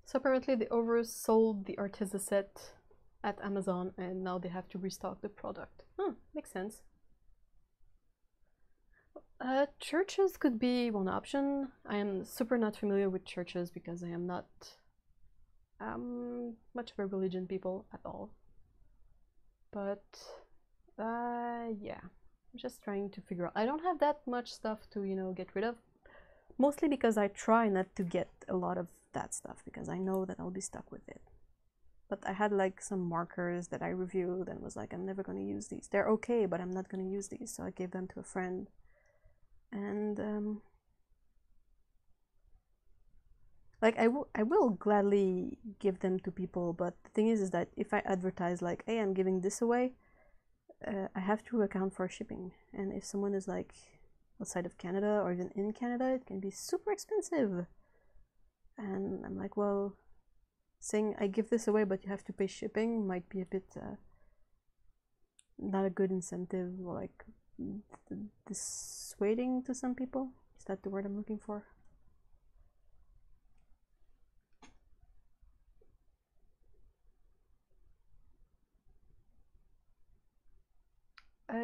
So apparently they oversold the Arteza set at Amazon and now they have to restock the product. Makes sense. Churches could be one option. I am super not familiar with churches because I am not much of a religion people at all. But yeah, I'm just trying to figure out. I don't have that much stuff to, you know, get rid of. Mostly because I try not to get a lot of that stuff because I know that I'll be stuck with it. But I had like some markers that I reviewed and was like, I'm never going to use these. They're okay, but I'm not going to use these. So I gave them to a friend. And like I will gladly give them to people, but the thing is that if I advertise like, hey, I'm giving this away, I have to account for shipping. And if someone is like outside of Canada or even in Canada, it can be super expensive. And I'm like, well, saying I give this away but you have to pay shipping might be a bit not a good incentive, or like dissuading to some people. Is that the word I'm looking for?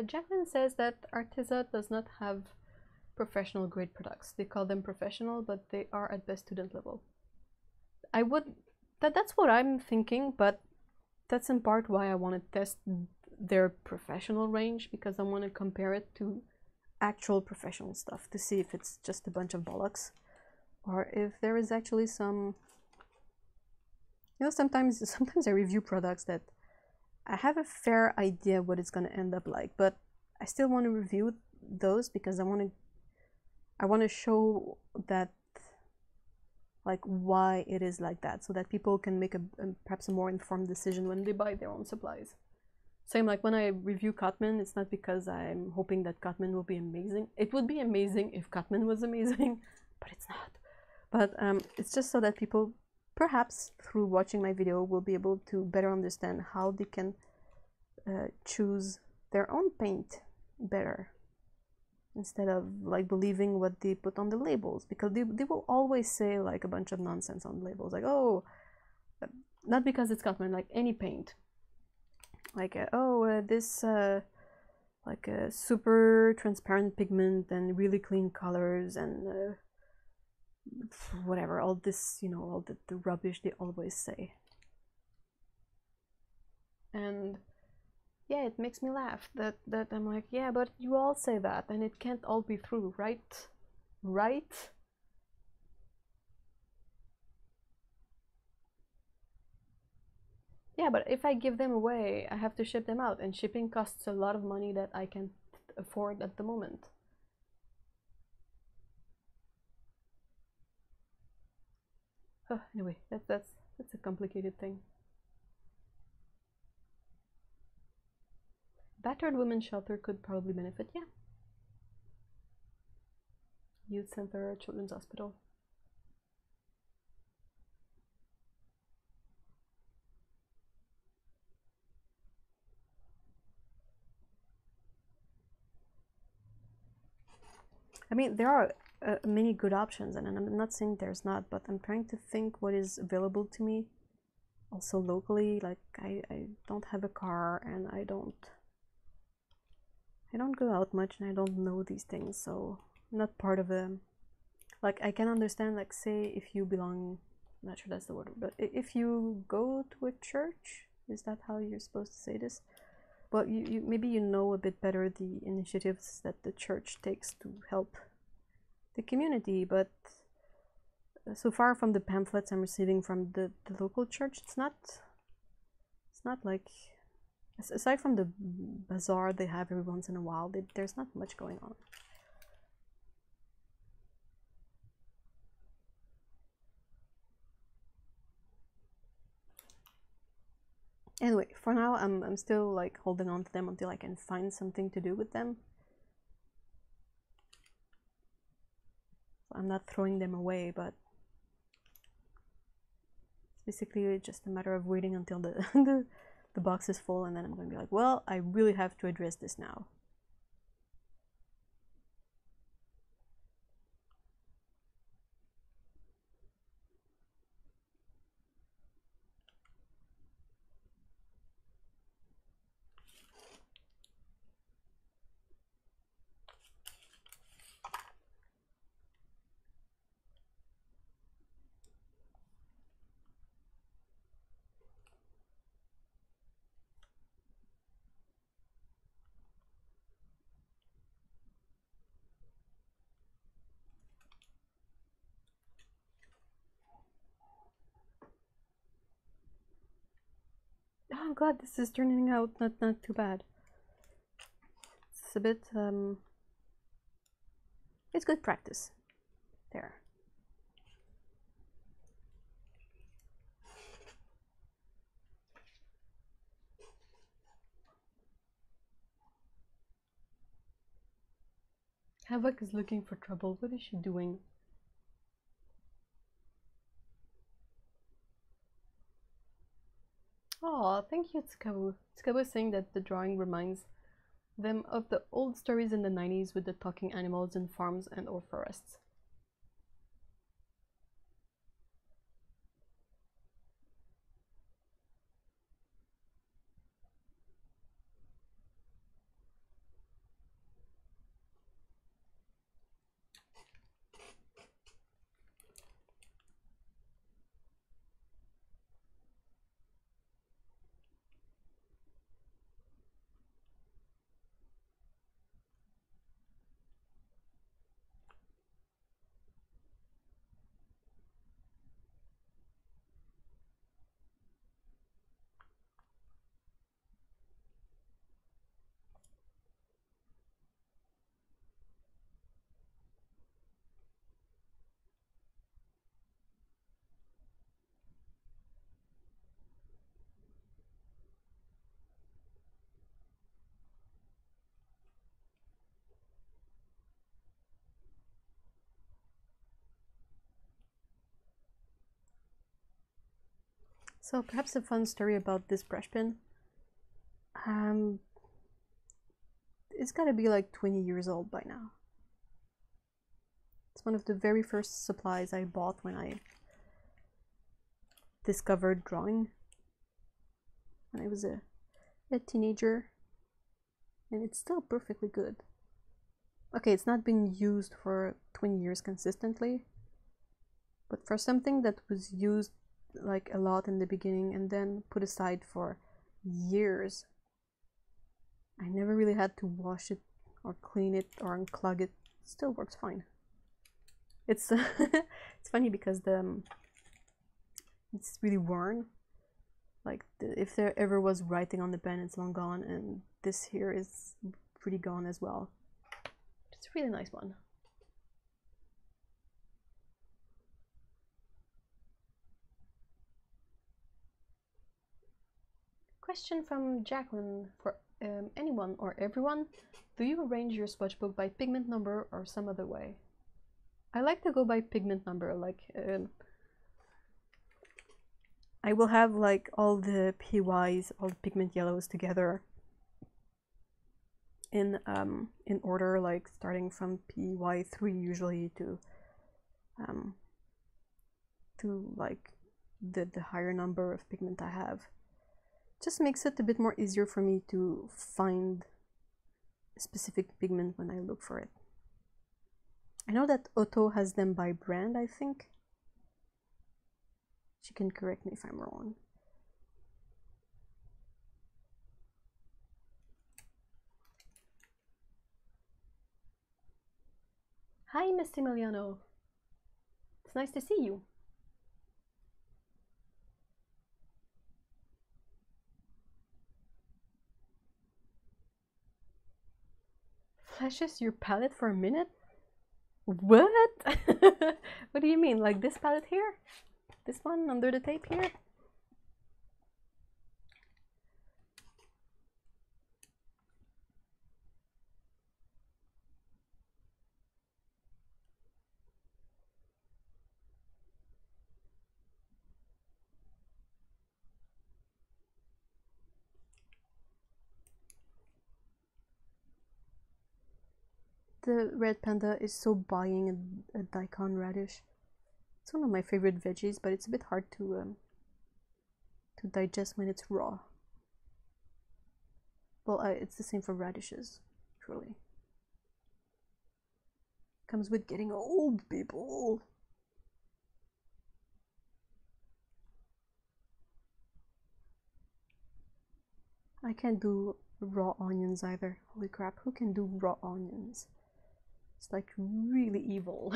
Jacqueline says that Arteza does not have professional grade products. They call them professional, but they are at best student level. I would that's what I'm thinking, but that's in part why I want to test their professional range, because I want to compare it to actual professional stuff to see if it's just a bunch of bollocks or if there is actually some, you know, sometimes I review products that I have a fair idea what it's going to end up like, but I still want to review those because I want to show that, like, why it is like that, so that people can make a perhaps a more informed decision when they buy their own supplies. Same like when I review Cotman, it's not because I'm hoping that Cotman will be amazing. It would be amazing if Cotman was amazing, but it's not. But it's just so that people, perhaps through watching my video, will be able to better understand how they can choose their own paint better, instead of like believing what they put on the labels, because they will always say like a bunch of nonsense on labels, like, oh, not because it's Cotman, like any paint, like this like a super transparent pigment and really clean colors and whatever, all this, you know, all the rubbish they always say. And yeah, it makes me laugh that I'm like, yeah, but you all say that and it can't all be true, right? Right? Yeah, but if I give them away, I have to ship them out, and shipping costs a lot of money that I can't afford at the moment. Anyway, that's a complicated thing. Battered women's shelter could probably benefit, yeah. Youth center, children's hospital. I mean, there are many good options, and I'm not saying there's not, but I'm trying to think what is available to me also locally. Like I don't have a car, and I don't go out much, and I don't know these things, so I'm not part of a, like, I can understand, like, say if you belong, I'm not sure that's the word, but if you go to a church, is that how you're supposed to say this? Well, you maybe you know a bit better the initiatives that the church takes to help the community, but so far from the pamphlets I'm receiving from the local church, it's not like, aside from the bazaar they have every once in a while, there's not much going on. Anyway, for now I'm still like holding on to them until I can find something to do with them. I'm not throwing them away, but it's basically just a matter of waiting until the box is full, and then I'm going to be like, well, I really have to address this now. Oh god, this is turning out not too bad. It's a bit it's good practice. There. Havoc is looking for trouble. What is she doing? Oh, thank you, Tsukabu. Tsukabu is saying that the drawing reminds them of the old stories in the 90s with the talking animals in farms and or forests. So perhaps a fun story about this brush pen. It's gotta be like 20 years old by now. It's one of the very first supplies I bought when I discovered drawing. When I was a teenager. And it's still perfectly good. Okay, it's not been used for 20 years consistently. But for something that was used like a lot in the beginning and then put aside for years, I never really had to wash it or clean it or unclog it. It still works fine. It's it's funny because it's really worn. Like if there ever was writing on the pen, it's long gone, and this here is pretty gone as well. It's a really nice one. Question from Jacqueline for anyone or everyone. Do you arrange your sketchbook by pigment number or some other way? I like to go by pigment number. Like I will have like all the PYs, all the pigment yellows together in order, like starting from PY3 usually to like the higher number of pigment I have. Just makes it a bit more easier for me to find a specific pigment when I look for it. I know that Otto has them by brand, I think. She can correct me if I'm wrong. Hi, Mr. Emiliano. It's nice to see you. Flashes your palette for a minute? What? What do you mean? Like this palette here? This one under the tape here? The red panda is so buying a daikon radish. It's one of my favorite veggies, but it's a bit hard to digest when it's raw. Well, it's the same for radishes, truly. Comes with getting old, people. I can't do raw onions either. Holy crap, who can do raw onions? It's like really evil.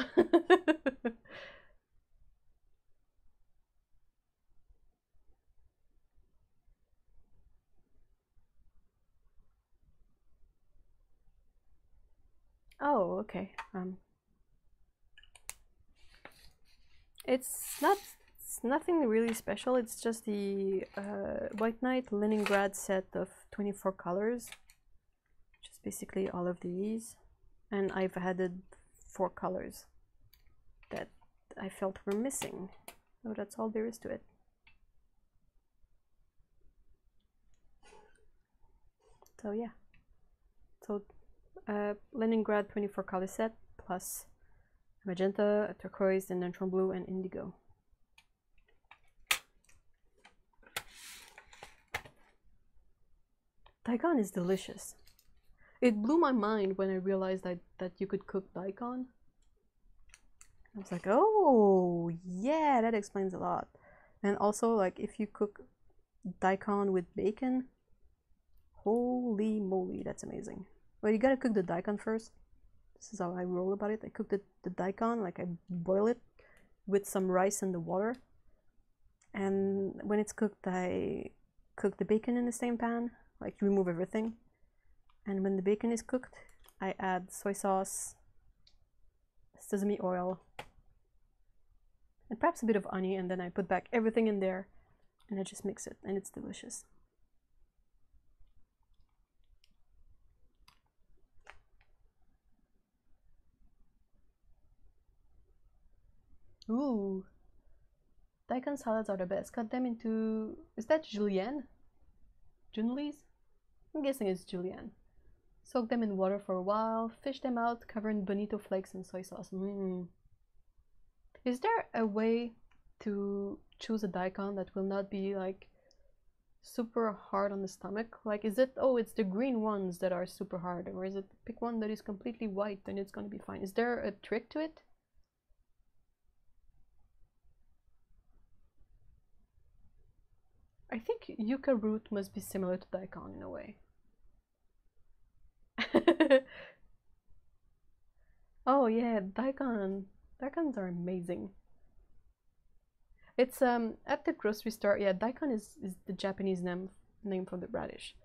Oh, okay. It's nothing really special. It's just the White Knight Leningrad set of 24 colors, which is basically all of these. And I've added 4 colors that I felt were missing. So that's all there is to it. So yeah. So Leningrad 24 color set plus magenta, turquoise, and neutral blue and indigo. Daikon is delicious. It blew my mind when I realized that you could cook daikon. I was like, oh yeah, that explains a lot. And also, like, if you cook daikon with bacon, holy moly, that's amazing. Well, you gotta cook the daikon first. This is how I roll about it. I cook the daikon, like I boil it with some rice in the water. And when it's cooked, I cook the bacon in the same pan, like remove everything. And when the bacon is cooked, I add soy sauce, sesame oil, and perhaps a bit of honey, and then I put back everything in there and I just mix it, and it's delicious. Ooh, daikon salads are the best. Cut them into, is that julienne? Junlees? I'm guessing it's julienne. Soak them in water for a while, fish them out, cover in bonito flakes and soy sauce. Is there a way to choose a daikon that will not be like super hard on the stomach? Like, is it, oh, it's the green ones that are super hard, or is it pick one that is completely white and it's gonna be fine? Is there a trick to it? I think yucca root must be similar to daikon in a way. Oh yeah, daikons are amazing. It's at the grocery store. Yeah, daikon is the Japanese name for the radish,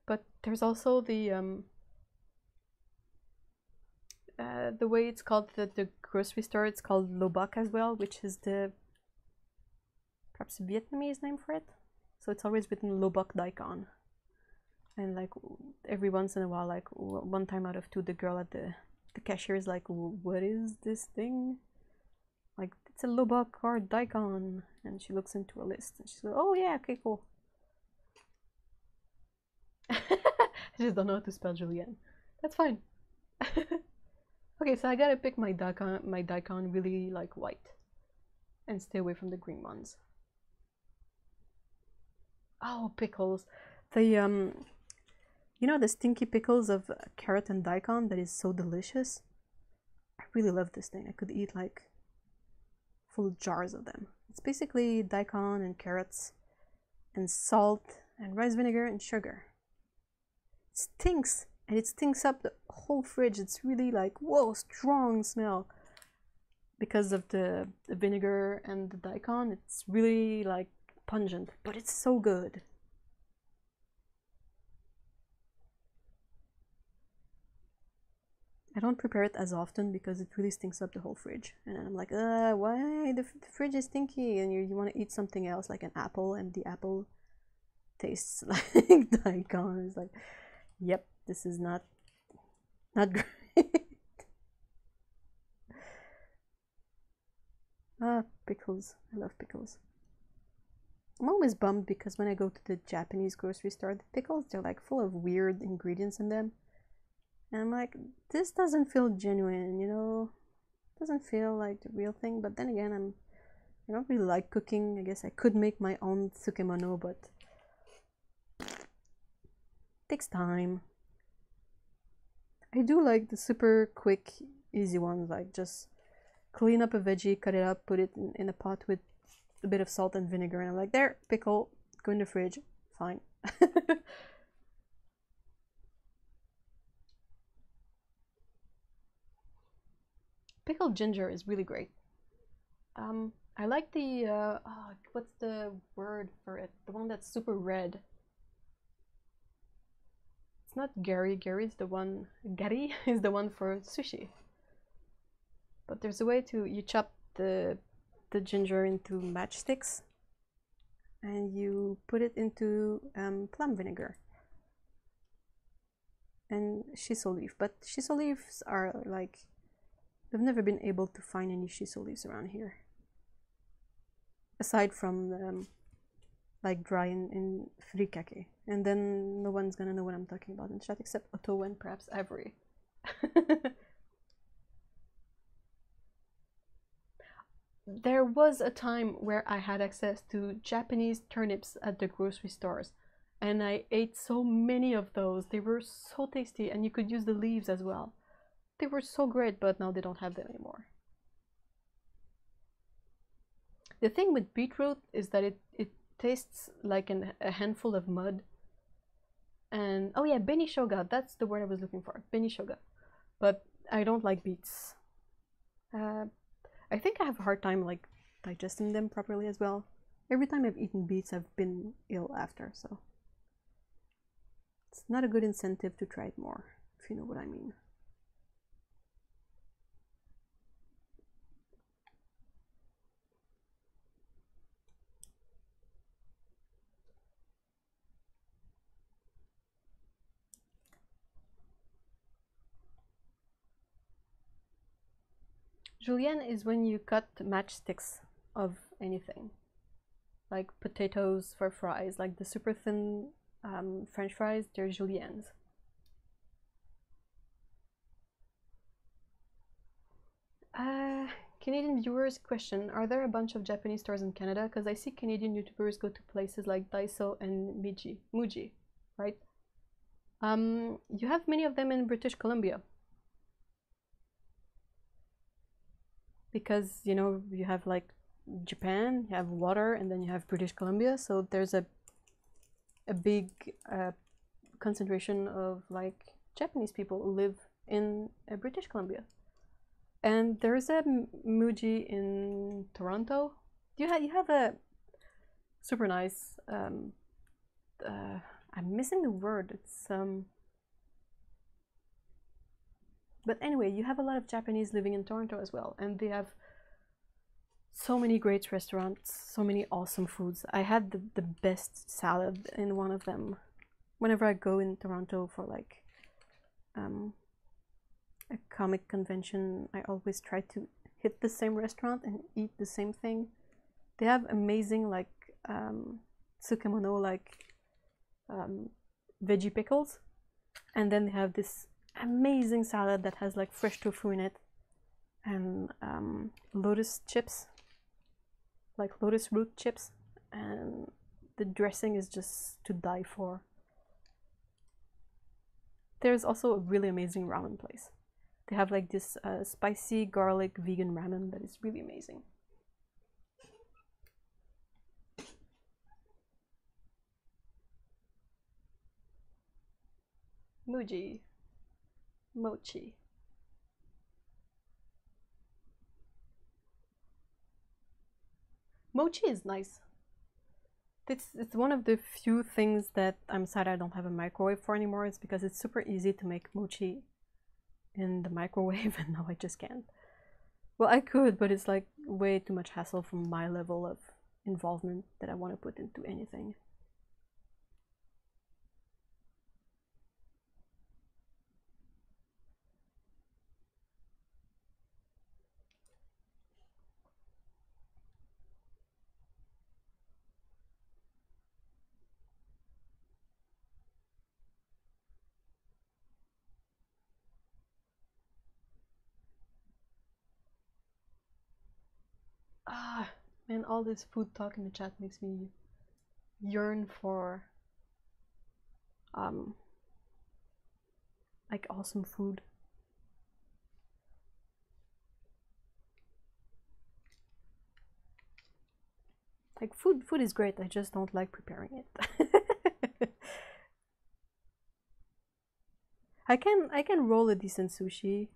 but there's also the way it's called at the grocery store. It's called lobak as well, which is the perhaps Vietnamese name for it. So it's always written lobak daikon, and like every once in a while, like one time out of two, the girl at the cashier is like, "What is this thing?" Like, it's a lobak or daikon, and she looks into a list and she's like, oh yeah, okay, cool. I just don't know how to spell julienne. That's fine. Okay, so I gotta pick my daikon really like white and stay away from the green ones. Oh, pickles. The you know the stinky pickles of carrot and daikon that is so delicious? I really love this thing. I could eat like full jars of them. It's basically daikon and carrots and salt and rice vinegar and sugar. It stinks, and it stinks up the whole fridge. It's really like, whoa, strong smell. Because of the vinegar and the daikon, it's really like pungent, but it's so good. I don't prepare it as often because it really stinks up the whole fridge. And I'm like, why? The fridge is stinky, and you want to eat something else like an apple, and the apple tastes like daikon. It's like, yep, this is not great. Pickles. I love pickles. I'm always bummed because when I go to the Japanese grocery store, the pickles, they're like full of weird ingredients in them. And I'm like, this doesn't feel genuine, you know? It doesn't feel like the real thing. But then again, I don't really like cooking. I guess I could make my own tsukemono, but it takes time. I do like the super quick, easy ones, like just clean up a veggie, cut it up, put it in a pot with a bit of salt and vinegar, and I'm like, there, pickle, go in the fridge, fine. Pickled ginger is really great. I like the what's the word for it? The one that's super red. it's not Gary. Gary is the one for sushi. But there's a way to, you chop the ginger into matchsticks and you put it into plum vinegar and shiso leaf. But shiso leaves are like, I've never been able to find any shiso leaves around here. Aside from like dry in furikake. And then no one's gonna know what I'm talking about in chat except Otto and perhaps Avery. There was a time where I had access to Japanese turnips at the grocery stores, and I ate so many of those. They were so tasty, and you could use the leaves as well. They were so great, but now they don't have them anymore. The thing with beetroot is that it tastes like a handful of mud. And oh yeah, benishoga, that's the word I was looking for, benishoga. But I don't like beets. I think I have a hard time like digesting them properly as well. Every time I've eaten beets, I've been ill after, so it's not a good incentive to try it more, if you know what I mean. Julienne is when you cut matchsticks of anything, like potatoes for fries, like the super thin French fries, they're juliennes. Canadian viewers question, are there a bunch of Japanese stores in Canada? Because I see Canadian YouTubers go to places like Daiso and Muji, right? You have many of them in British Columbia. Because, you know, you have like Japan, you have water, and then you have British Columbia, so there's a big concentration of like Japanese people who live in British Columbia. And there's a Muji in Toronto. You have a super nice I'm missing the word. It's but anyway, you have a lot of Japanese living in Toronto as well, and they have so many great restaurants, so many awesome foods. I had the best salad in one of them. Whenever I go in Toronto for like a comic convention, I always try to hit the same restaurant and eat the same thing. They have amazing like tsukemono, like veggie pickles, and then they have this amazing salad that has like fresh tofu in it and lotus chips, like lotus root chips, and the dressing is just to die for. There's also a really amazing ramen place. They have like this spicy garlic vegan ramen that is really amazing. Muji. Mochi. Mochi is nice. It's one of the few things that I'm sad I don't have a microwave for anymore. It's because it's super easy to make mochi in the microwave, and now I just can't. Well, I could, but it's like way too much hassle from my level of involvement that I want to put into anything. Ah, man, all this food talk in the chat makes me yearn for like awesome food. Like food is great, I just don't like preparing it. I can roll a decent sushi.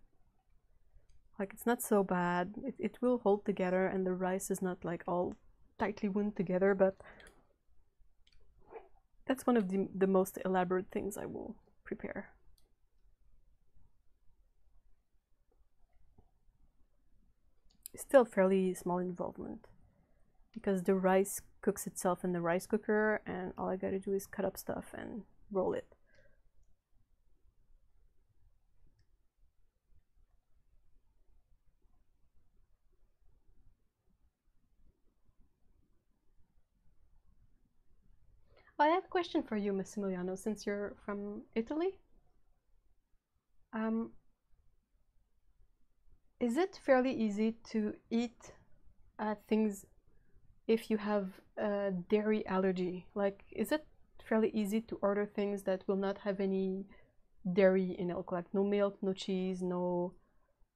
Like, it's not so bad. It will hold together, and the rice is not like all tightly wound together, but that's one of the most elaborate things I will prepare. Still fairly small involvement because the rice cooks itself in the rice cooker and all I gotta do is cut up stuff and roll it. I have a question for you, Massimiliano, since you're from Italy. Is it fairly easy to eat things if you have a dairy allergy? Like, is it fairly easy to order things that will not have any dairy in it? Like no milk, no cheese, no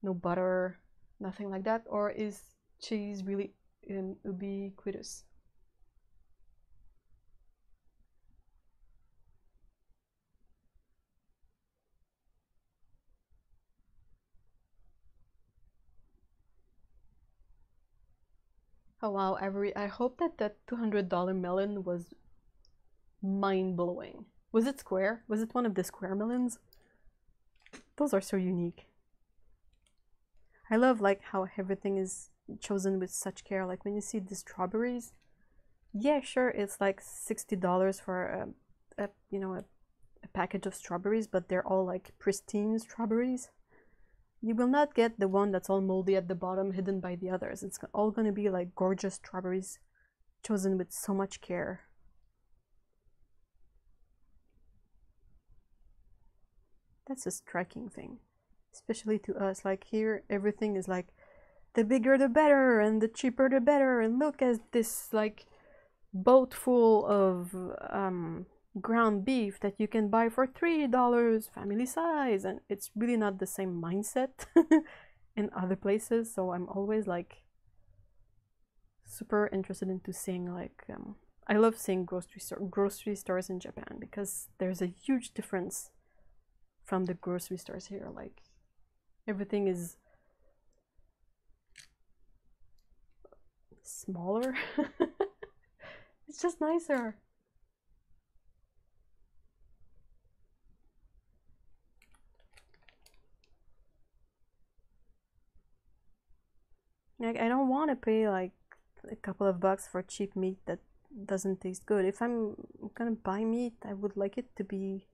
butter, nothing like that? Or is cheese really ubiquitous? Oh wow, I hope that $200 melon was mind-blowing. Was it square? Was it one of the square melons? Those are so unique. I love like how everything is chosen with such care. Like when you see the strawberries, yeah, sure, it's like $60 for a you know a package of strawberries, but they're all like pristine strawberries. You will not get the one that's all moldy at the bottom hidden by the others. It's all going to be like gorgeous strawberries chosen with so much care. That's a striking thing, especially to us. Like here, everything is like the bigger the better and the cheaper the better. And look at this like boat full of ground beef that you can buy for $3 family size, and it's really not the same mindset in other places. So I'm always like super interested into seeing like I love seeing grocery stores in Japan because there's a huge difference from the grocery stores here. Like everything is smaller. It's just nicer. Like I don't want to pay like a couple of bucks for cheap meat that doesn't taste good. If I'm gonna buy meat, I would like it to be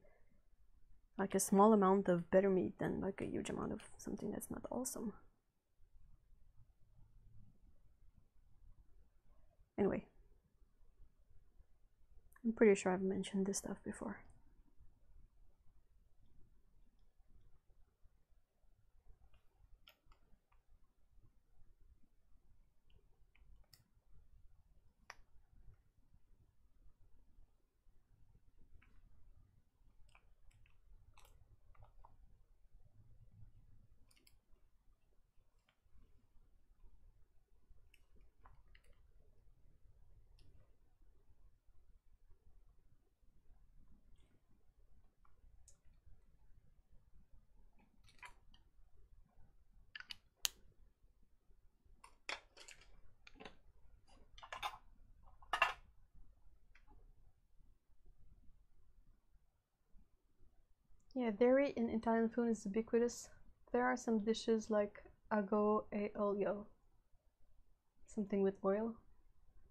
like a small amount of better meat than like a huge amount of something that's not awesome. Anyway, I'm pretty sure I've mentioned this stuff before. Yeah, dairy in Italian food is ubiquitous. There are some dishes like ago e olio, something with oil.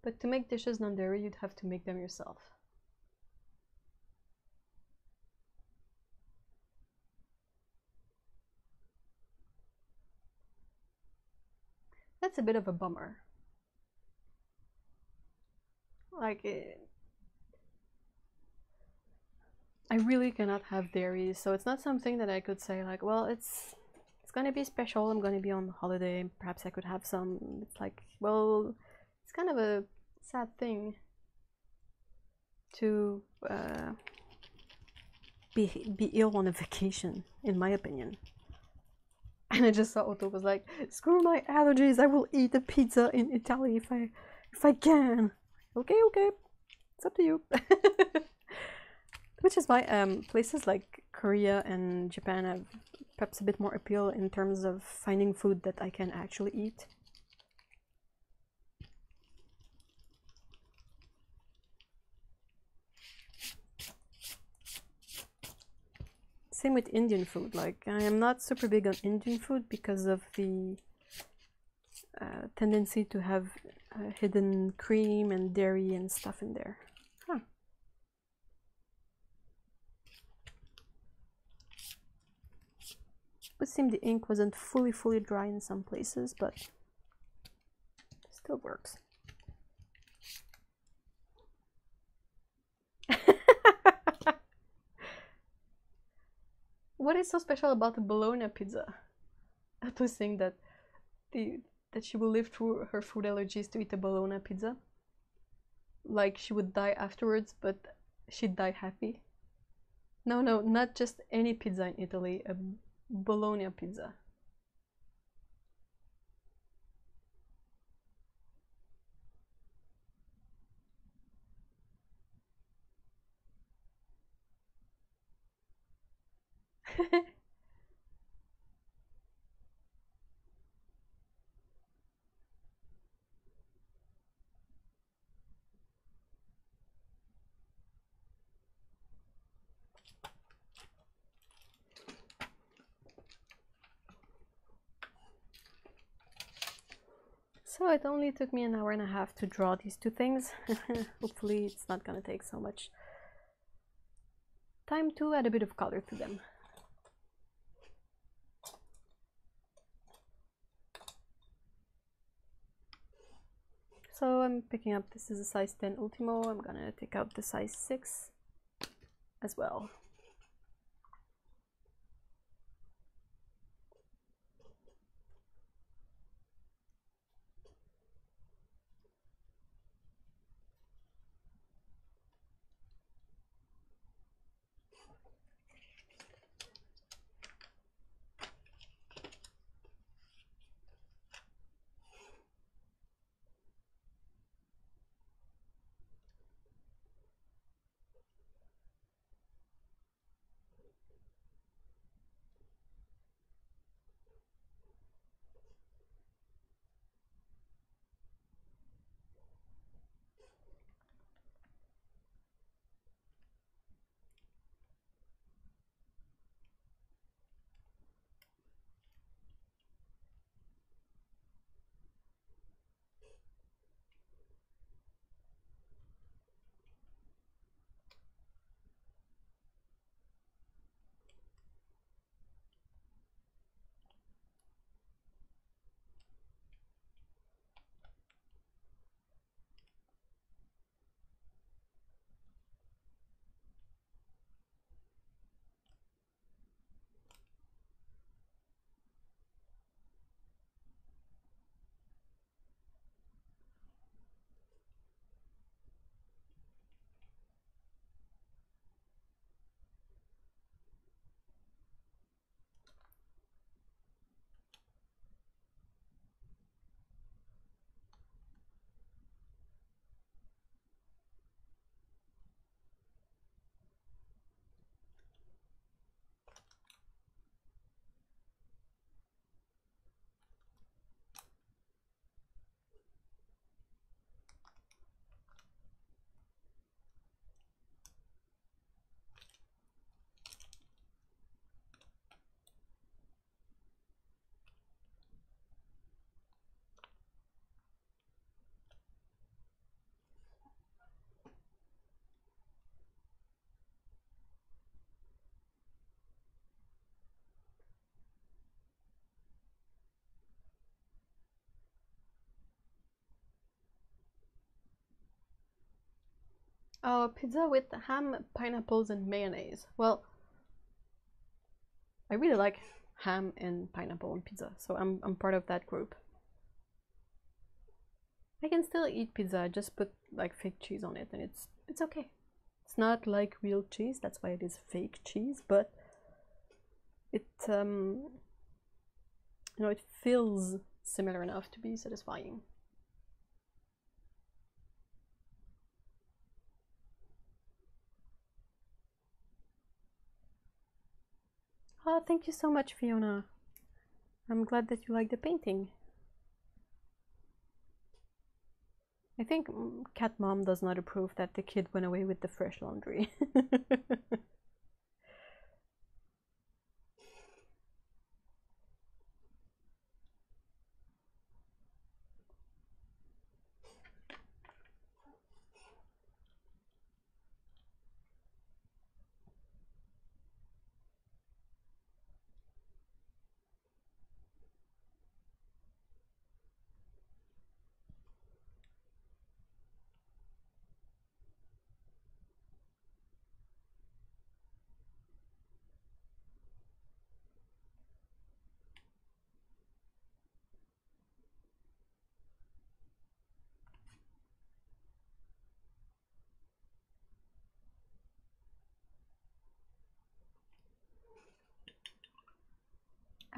But to make dishes non-dairy, you'd have to make them yourself. That's a bit of a bummer. Like, I really cannot have dairy, so it's not something that I could say like, well, it's gonna be special. I'm gonna be on holiday. Perhaps I could have some. It's like, well, it's kind of a sad thing to be ill on a vacation, in my opinion. And I just saw Otto was like, screw my allergies. I will eat a pizza in Italy if I can. Okay, it's up to you. Which is why places like Korea and Japan have perhaps a bit more appeal in terms of finding food that I can actually eat. Same with Indian food. Like, I am not super big on Indian food because of the tendency to have hidden cream and dairy and stuff in there. Huh. It would seem the ink wasn't fully dry in some places, but it still works. What is so special about the bologna pizza? I was saying that that she will live through her food allergies to eat a bologna pizza. Like she would die afterwards, but she'd die happy. No, not just any pizza in Italy, a bologna pizza. So it only took me an hour and a half to draw these two things. Hopefully it's not gonna take so much time to add a bit of color to them. So I'm picking up, this is a size 10 Ultimo, I'm gonna take out the size 6 as well. Pizza with ham, pineapples, and mayonnaise. Well, I really like ham and pineapple on pizza, so I'm part of that group. I can still eat pizza, just put like fake cheese on it, and it's okay. It's not like real cheese, that's why it is fake cheese, but it you know, it feels similar enough to be satisfying. Oh, thank you so much, Fiona. I'm glad that you like the painting. I think Cat Mom does not approve that the kid went away with the fresh laundry.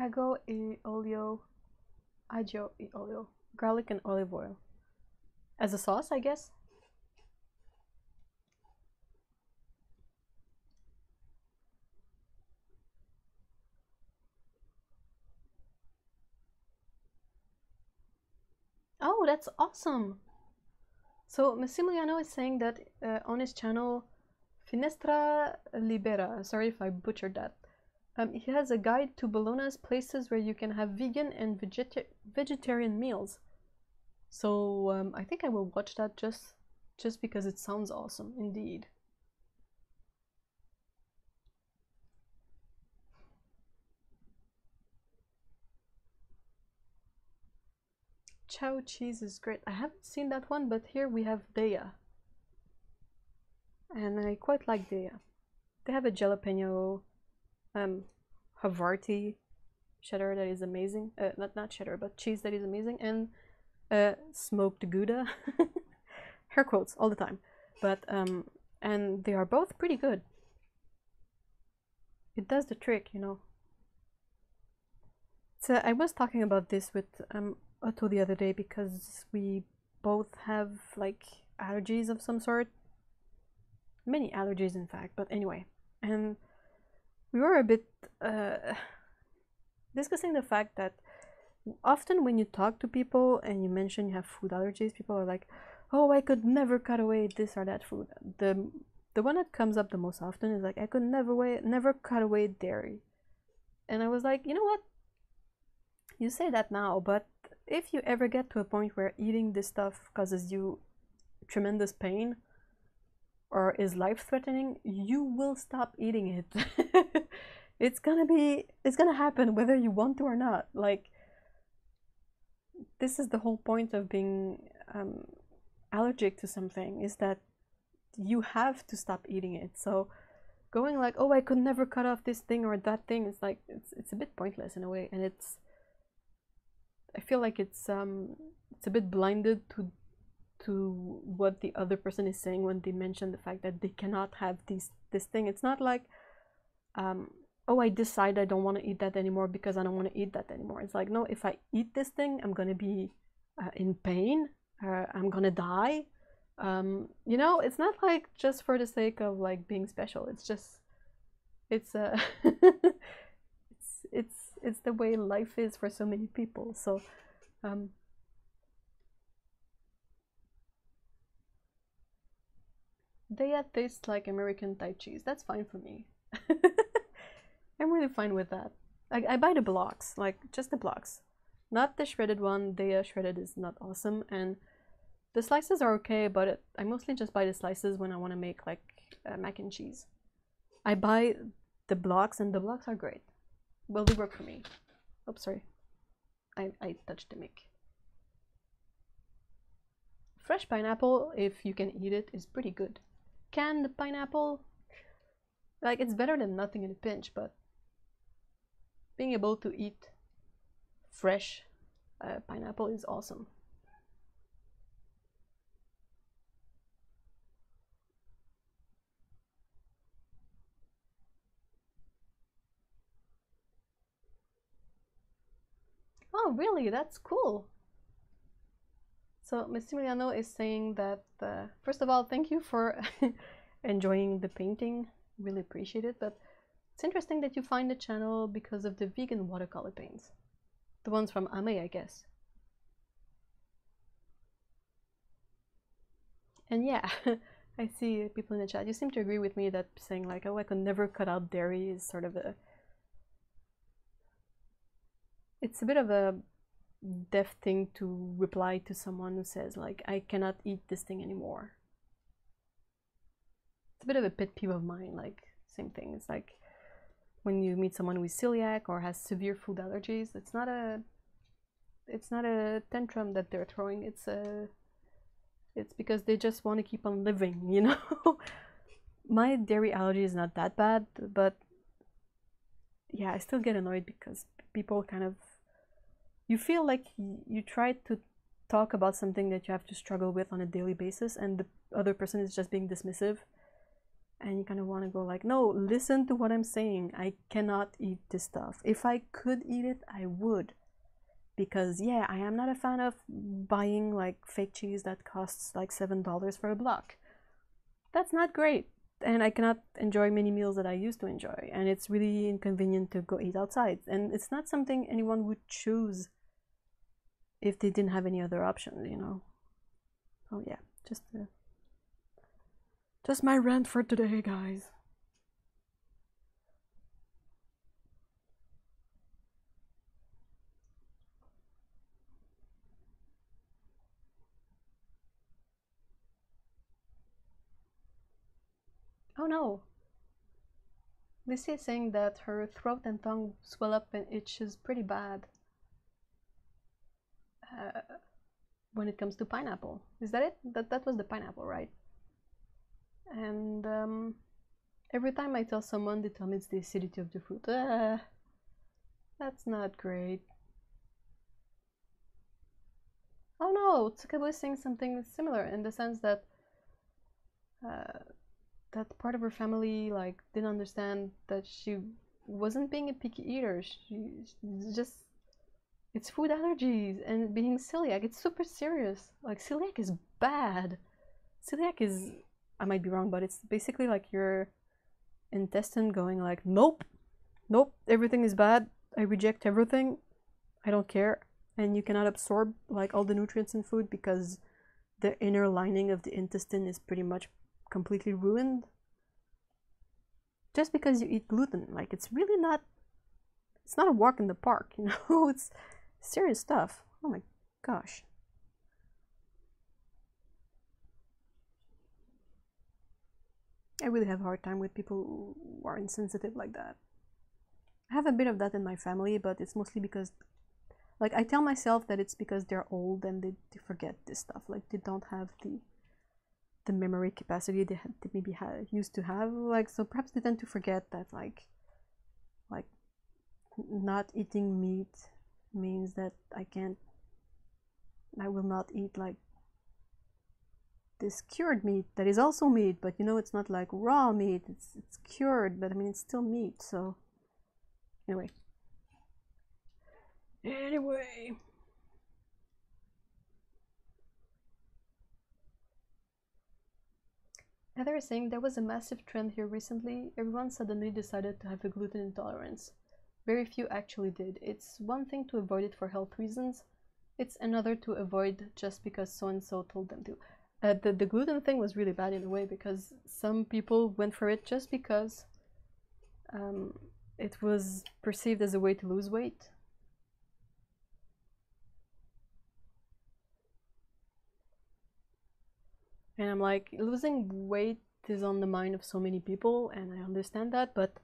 Ago e olio, aglio e olio, garlic and olive oil. As a sauce, I guess. Oh, that's awesome! So Massimiliano is saying that on his channel, Finestra Libera, sorry if I butchered that, he has a guide to Bologna's places where you can have vegan and vegetarian meals. So I think I will watch that just because it sounds awesome, indeed. Chow cheese is great. I haven't seen that one, but here we have Dea. And I quite like Dea. They have a jalapeno Havarti cheddar that is amazing. Not cheddar, but cheese that is amazing. And smoked Gouda. Hair quotes all the time. But and they are both pretty good. It does the trick, you know. So I was talking about this with Otto the other day because we both have like allergies of some sort. Many allergies, in fact, but anyway. And we were a bit discussing the fact that often when you talk to people and you mention you have food allergies, people are like, oh, I could never cut away this or that food. The one that comes up the most often is like, I could never cut away dairy. And I was like, you know what? You say that now, but if you ever get to a point where eating this stuff causes you tremendous pain or is life-threatening, you will stop eating it. It's gonna happen whether you want to or not. Like, this is the whole point of being allergic to something, is that you have to stop eating it. So going like, oh, I could never cut off this thing or that thing, it's like it's a bit pointless in a way, and I feel like it's a bit blinded to what the other person is saying when they mention the fact that they cannot have this thing. It's not like oh, I decide I don't want to eat that anymore because I don't want to eat that anymore. It's like, no, if I eat this thing, I'm gonna be in pain, I'm gonna die. You know, it's not like just for the sake of like being special. It's just it's it's the way life is for so many people. So they taste like American type cheese. That's fine for me. I'm really fine with that. I buy the blocks, like just the blocks, not the shredded one. The shredded is not awesome, and the slices are okay, but I mostly just buy the slices when I want to make like mac and cheese. I buy the blocks, and the blocks are great. Well, they work for me. Oops, sorry. I touched the mic. Fresh pineapple, if you can eat it, is pretty good. Canned pineapple, like, it's better than nothing in a pinch, but being able to eat fresh pineapple is awesome. Oh, really? That's cool. So Massimiliano is saying that, first of all, thank you for enjoying the painting. Really appreciate it. But it's interesting that you find the channel because of the vegan watercolor paints. The ones from Ame, I guess. And yeah, I see people in the chat. You seem to agree with me that saying like, oh, I could never cut out dairy is sort of a... It's a bit of a deaf thing to reply to someone who says like, I cannot eat this thing anymore. It's a bit of a pet peeve of mine, like, same thing. It's like when you meet someone with celiac or has severe food allergies, it's not a tantrum that they're throwing. It's because they just want to keep on living, you know. My dairy allergy is not that bad, but yeah, I still get annoyed because people kind of, you feel like you try to talk about something that you have to struggle with on a daily basis, and the other person is just being dismissive. and you kind of want to go like, no, listen to what I'm saying. I cannot eat this stuff. If I could eat it, I would. Because yeah, I am not a fan of buying like fake cheese that costs like $7 for a block. That's not great. And I cannot enjoy many meals that I used to enjoy. And it's really inconvenient to go eat outside. And it's not something anyone would choose if they didn't have any other options, you know. Oh yeah, just my rant for today, guys. Oh no. Lucy is saying that her throat and tongue swell up and itches pretty bad when it comes to pineapple. Is that it? That was the pineapple, right? And every time I tell someone, they tell me it's the acidity of the fruit. That's not great. Oh no, Tsukabo is saying something similar in the sense that that part of her family like didn't understand that she wasn't being a picky eater. She's just, it's food allergies and being celiac. It's super serious. Like celiac is bad. Celiac is, I might be wrong, but it's basically like your intestine going like, nope, nope, everything is bad. I reject everything. I don't care. And you cannot absorb like all the nutrients in food because the inner lining of the intestine is pretty much completely ruined. Just because you eat gluten, like it's really not, it's not a walk in the park, you know. It's serious stuff. Oh my gosh. I really have a hard time with people who are insensitive like that. I have a bit of that in my family, but it's mostly because, like, I tell myself that it's because they're old and they forget this stuff. Like, they don't have the memory capacity they maybe used to have. Like, so perhaps they tend to forget that, like not eating meat means that I will not eat like this cured meat that is also meat, but you know, it's not like raw meat, it's cured, but I mean, it's still meat. So anyway. Heather is saying there was a massive trend here recently. Everyone suddenly decided to have a gluten intolerance. Very few actually did. It's one thing to avoid it for health reasons. It's another to avoid just because so-and-so told them to. The gluten thing was really bad in a way because some people went for it just because it was perceived as a way to lose weight. And I'm like, losing weight is on the mind of so many people, and I understand that, but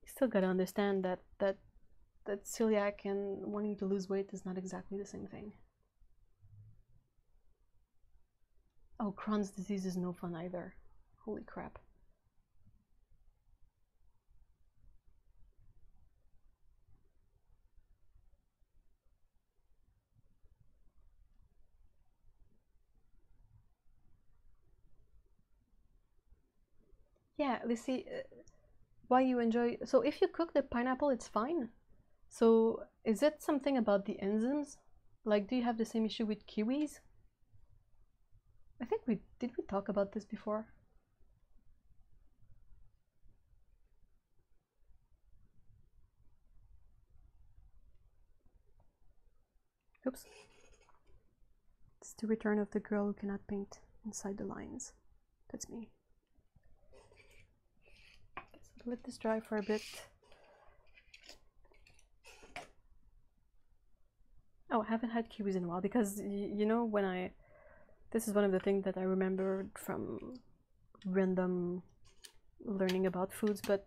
you still gotta understand that celiac and wanting to lose weight is not exactly the same thing. Oh, Crohn's disease is no fun either. Holy crap. Yeah, let's see why you enjoy. So if you cook the pineapple, it's fine. So is it something about the enzymes? Like, do you have the same issue with kiwis? I think did we talk about this before? Oops. It's the return of the girl who cannot paint inside the lines. That's me. So let this dry for a bit. Oh, I haven't had kiwis in a while because, you know, this is one of the things that I remembered from random learning about foods, but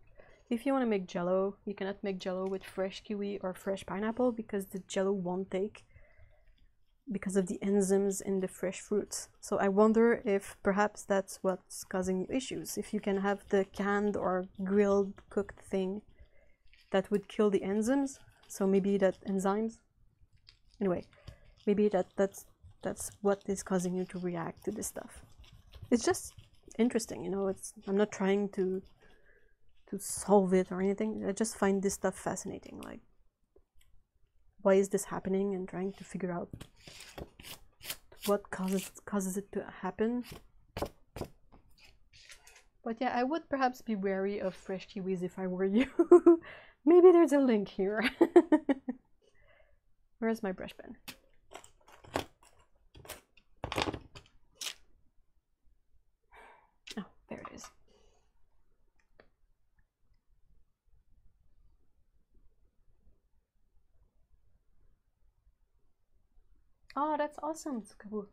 if you want to make jello, you cannot make jello with fresh kiwi or fresh pineapple because the jello won't take because of the enzymes in the fresh fruits. So I wonder if perhaps that's what's causing you issues. If you can have the canned or grilled cooked thing that would kill the enzymes, so maybe that enzymes, anyway, maybe that's what is causing you to react to this stuff. It's just interesting, you know. I'm not trying to solve it or anything. I just find this stuff fascinating. Like, why is this happening, and trying to figure out what causes it to happen. But yeah, I would perhaps be wary of fresh kiwis if I were you. Maybe there's a link here. Where's my brush pen? Oh, there it is. Oh, that's awesome, Tsukabu.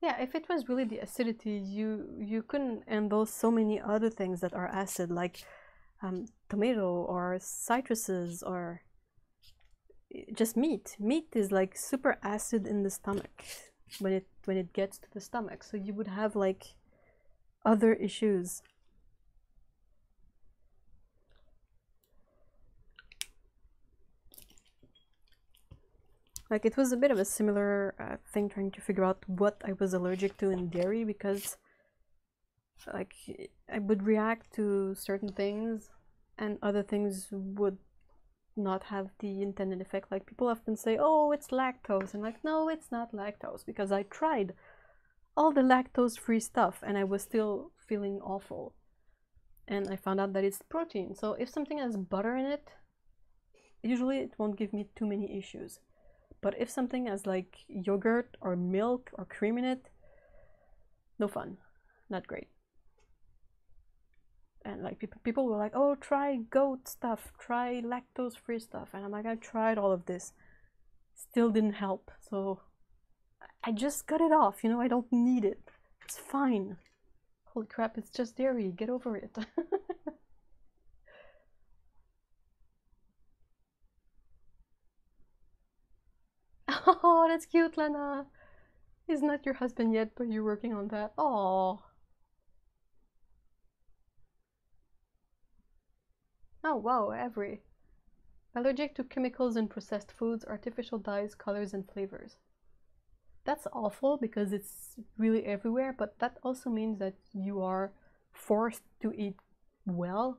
Yeah, if it was really the acidity, you couldn't handle so many other things that are acid, like tomato or citruses or just meat. Meat is like super acid in the stomach when it gets to the stomach. So you would have like other issues. Like, it was a bit of a similar thing trying to figure out what I was allergic to in dairy, because like I would react to certain things and other things would not have the intended effect. Like, people often say, oh, it's lactose. And like, no, it's not lactose, because I tried all the lactose-free stuff and I was still feeling awful. And I found out that it's protein. So if something has butter in it, usually it won't give me too many issues. But if something has like yogurt or milk or cream in it, no fun, not great. And like people were like, oh, try goat stuff, try lactose-free stuff. And I'm like, I tried all of this, still didn't help. So I just cut it off, you know, I don't need it. It's fine. Holy crap, it's just dairy, get over it. Oh, that's cute, Lena. He's not your husband yet, but you're working on that. Oh. Oh, wow, every. Allergic to chemicals in processed foods, artificial dyes, colors, and flavors. That's awful because it's really everywhere, but that also means that you are forced to eat well.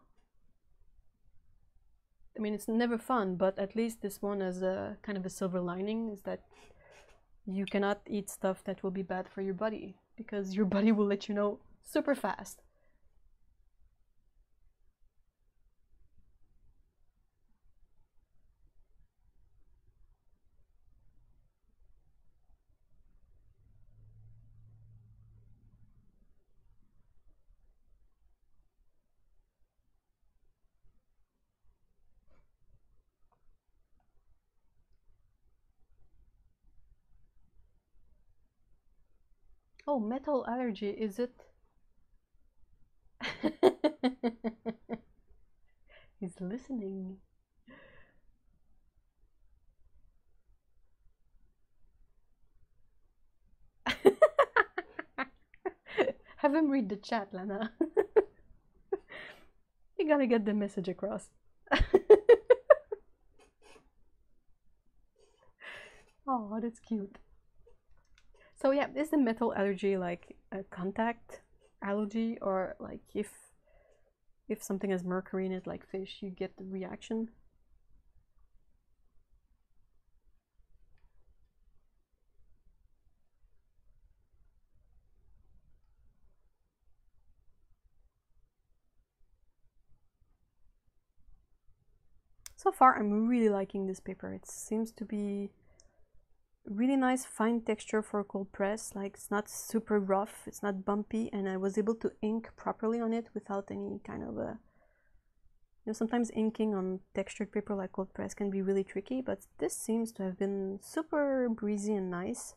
I mean, it's never fun, but at least this one has a kind of a silver lining, is that you cannot eat stuff that will be bad for your body, because your body will let you know super fast. Oh, metal allergy, is it? He's listening. Have him read the chat, Lana. You gotta get the message across. Oh, that's cute. So yeah, is the metal allergy like a contact allergy, or like if something has mercury in it, like fish, you get the reaction? So far, I'm really liking this paper. It seems to be really nice, fine texture for a cold press. Like, it's not super rough, it's not bumpy, and I was able to ink properly on it without any kind of a... You know, sometimes inking on textured paper like cold press can be really tricky, but this seems to have been super breezy and nice.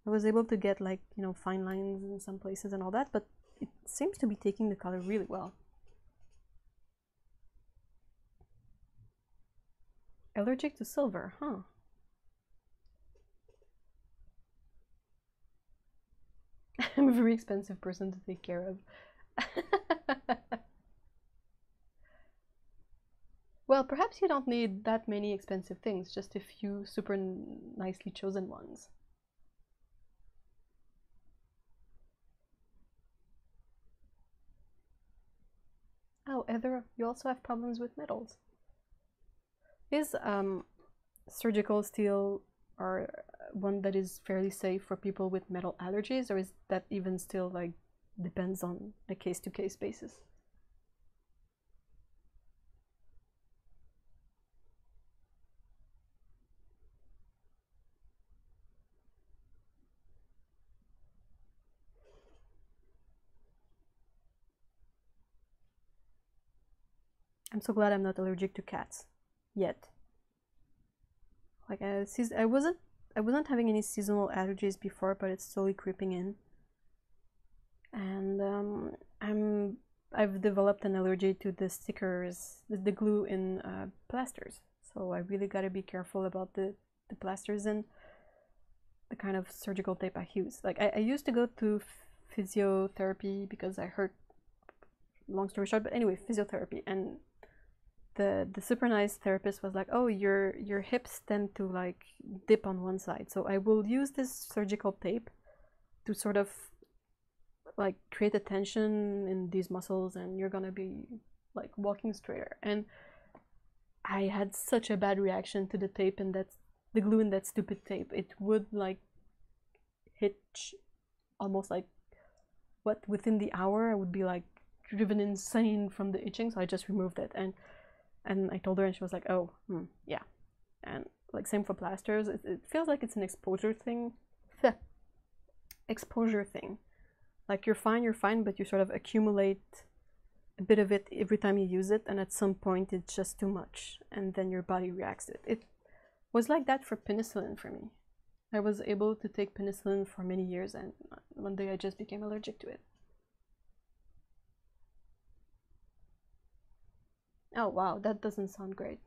I was able to get, like, you know, fine lines in some places and all that, but it seems to be taking the color really well. Allergic to silver, huh? I'm a very expensive person to take care of. Well, perhaps you don't need that many expensive things, just a few super nicely chosen ones. Oh, Heather, you also have problems with metals. Is surgical steel or one that is fairly safe for people with metal allergies, or is that even still like depends on a case-to-case basis? I'm so glad I'm not allergic to cats yet. Like I wasn't having any seasonal allergies before, but it's slowly creeping in, and I've developed an allergy to the stickers, the glue in plasters. So I really gotta be careful about the plasters and the kind of surgical tape I use. Like I used to go to physiotherapy because I hurt. Long story short, but anyway, physiotherapy, and the super nice therapist was like, oh, your hips tend to like dip on one side, so I will use this surgical tape to sort of like create a tension in these muscles, and you're gonna be like walking straighter. And I had such a bad reaction to the tape, and that's the glue in that stupid tape. It would like hitch almost like what within the hour I would be like driven insane from the itching, so I just removed it. And I told her, and she was like, oh, yeah. And like same for plasters. It feels like it's an exposure thing. Exposure thing. Like you're fine, but you sort of accumulate a bit of it every time you use it, and at some point it's just too much, and then your body reacts to it. It was like that for penicillin for me. I was able to take penicillin for many years, and one day I just became allergic to it. Oh wow, that doesn't sound great.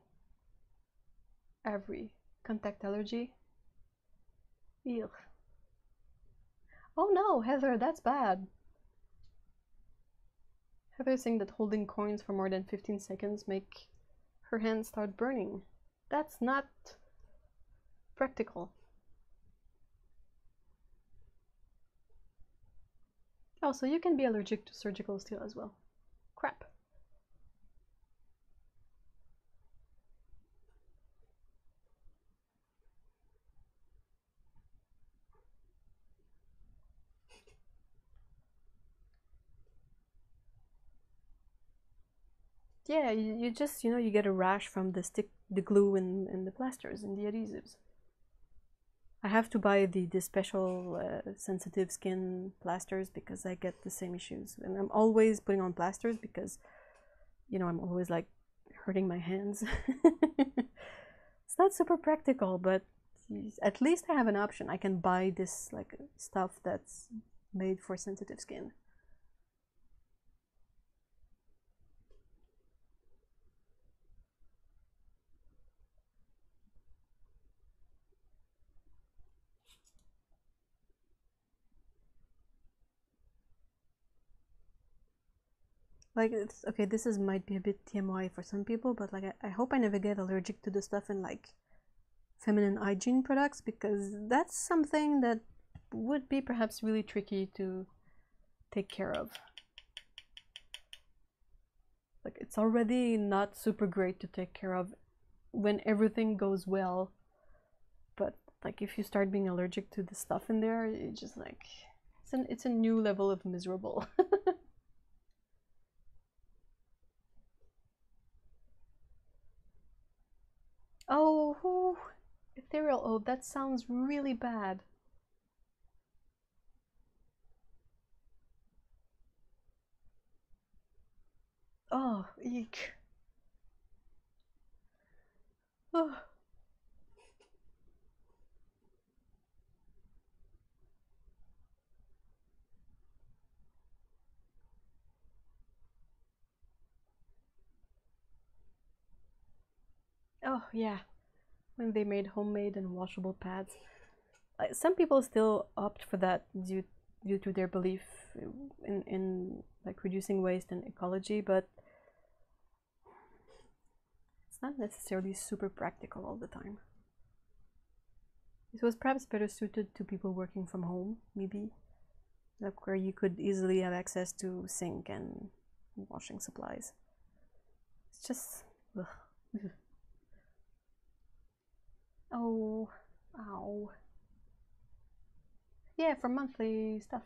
Every contact allergy. Ew. Oh no, Heather, that's bad. Heather saying that holding coins for more than 15 seconds make her hands start burning. That's not practical. Oh, so you can be allergic to surgical steel as well. Crap. Yeah, you just, you get a rash from the glue in the plasters and the adhesives. I have to buy the special sensitive skin plasters because I get the same issues. And I'm always putting on plasters because, I'm always like hurting my hands. It's not super practical, but at least I have an option. I can buy this like stuff that's made for sensitive skin. Like, it's okay, this is might be a bit TMI for some people, but like I hope I never get allergic to the stuff in like feminine hygiene products, because that's something that would be perhaps really tricky to take care of. Like, it's already not super great to take care of when everything goes well, but like if you start being allergic to the stuff in there, it's just like it's a new level of miserable. Oh, ethereal. Oh, that sounds really bad. Oh, eek. Oh. Oh, yeah. When they made homemade and washable pads. Some people still opt for that due to their belief in like reducing waste and ecology, but not necessarily super practical all the time. It was perhaps better suited to people working from home, maybe, like where you could easily have access to sink and washing supplies. It's just, ugh. Oh, ow. Yeah, for monthly stuff.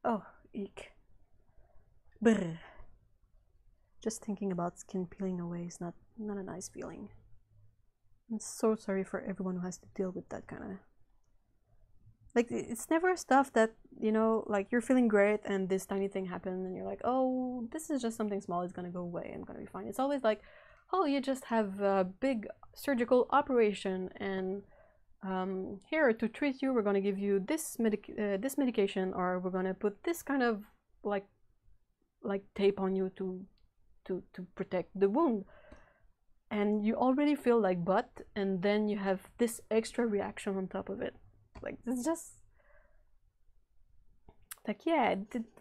Oh, eek. Brr. Just thinking about skin peeling away is not a nice feeling. I'm so sorry for everyone who has to deal with that kind of... Like, it's never stuff that, you know, like you're feeling great and this tiny thing happened and you're like, oh, this is just something small, it's gonna go away, I'm gonna be fine. It's always like, oh, you just have a big surgical operation and here to treat you, we're gonna give you this medication, or we're gonna put this kind of like tape on you to protect the wound. And you already feel like butt, and then you have this extra reaction on top of it. Like, it's just like, yeah,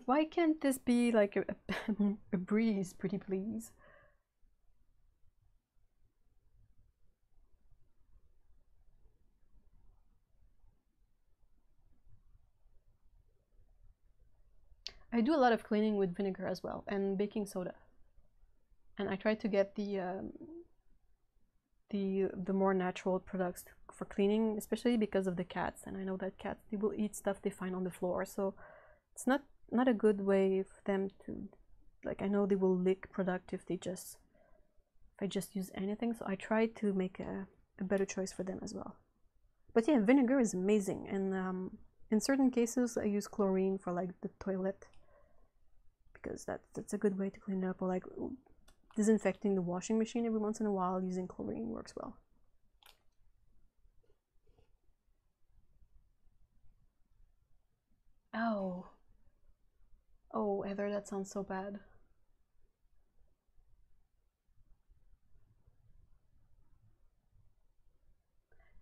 why can't this be like a breeze, pretty please? I do a lot of cleaning with vinegar as well, and baking soda. And I try to get the more natural products for cleaning, especially because of the cats. And I know that cats, they will eat stuff they find on the floor, so it's not a good way for them to, like, I know they will lick product if I just use anything. So I try to make a better choice for them as well. But yeah, vinegar is amazing, and in certain cases I use chlorine for like the toilet, because that's a good way to clean it up, or like disinfecting the washing machine every once in a while using chlorine works well. Oh, Heather, that sounds so bad.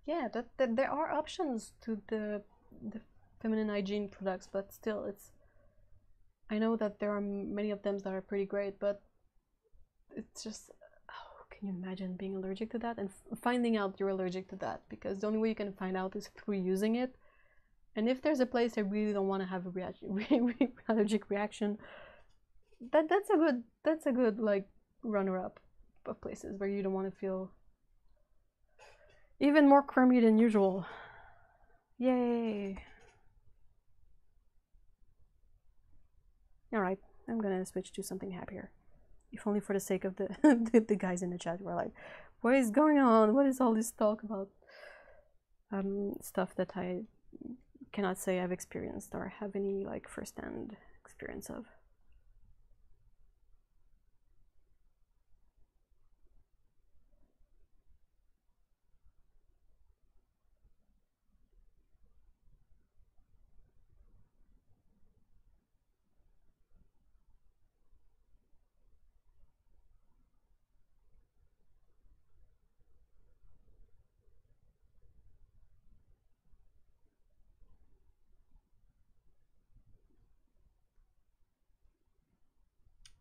Yeah, that there are options to the feminine hygiene products, but still, I know that there are many of them that are pretty great, but it's just, oh, can you imagine being allergic to that and finding out you're allergic to that? Because the only way you can find out is through using it. And if there's a place I really don't want to have a allergic reaction, that's a good like runner-up of places where you don't want to feel even more crummy than usual. Yay! Alright, I'm gonna switch to something happier. If only for the sake of the the guys in the chat who are like, what is going on? What is all this talk about? Stuff that I cannot say I've experienced or have any like first-hand experience of.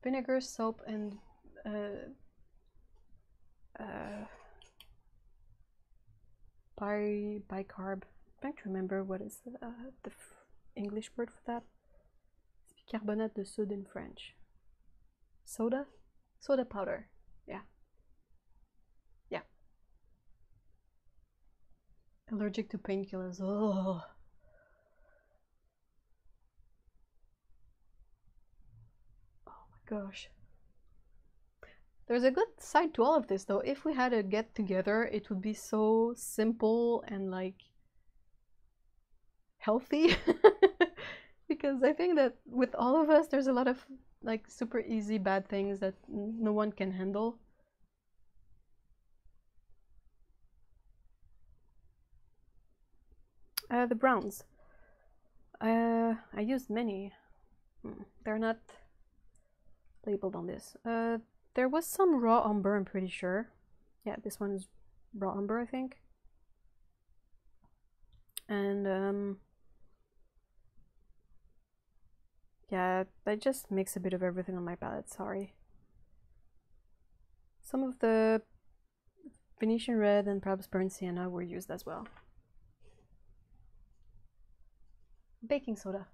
Vinegar, soap, and bicarb. I don't remember what is the English word for that. Bicarbonate de soude in French. Soda? Soda powder. Yeah. Yeah. Allergic to painkillers. Oh. Gosh. There's a good side to all of this though. If we had a get together, it would be so simple and like healthy. Because I think that with all of us, there's a lot of like super easy bad things that no one can handle. The browns. I used many. They're not labeled on this. There was some raw umber, I'm pretty sure. Yeah, this one is raw umber, I think. And Yeah, I just mix a bit of everything on my palette, sorry. Some of the Venetian red and perhaps burnt sienna were used as well. Baking soda.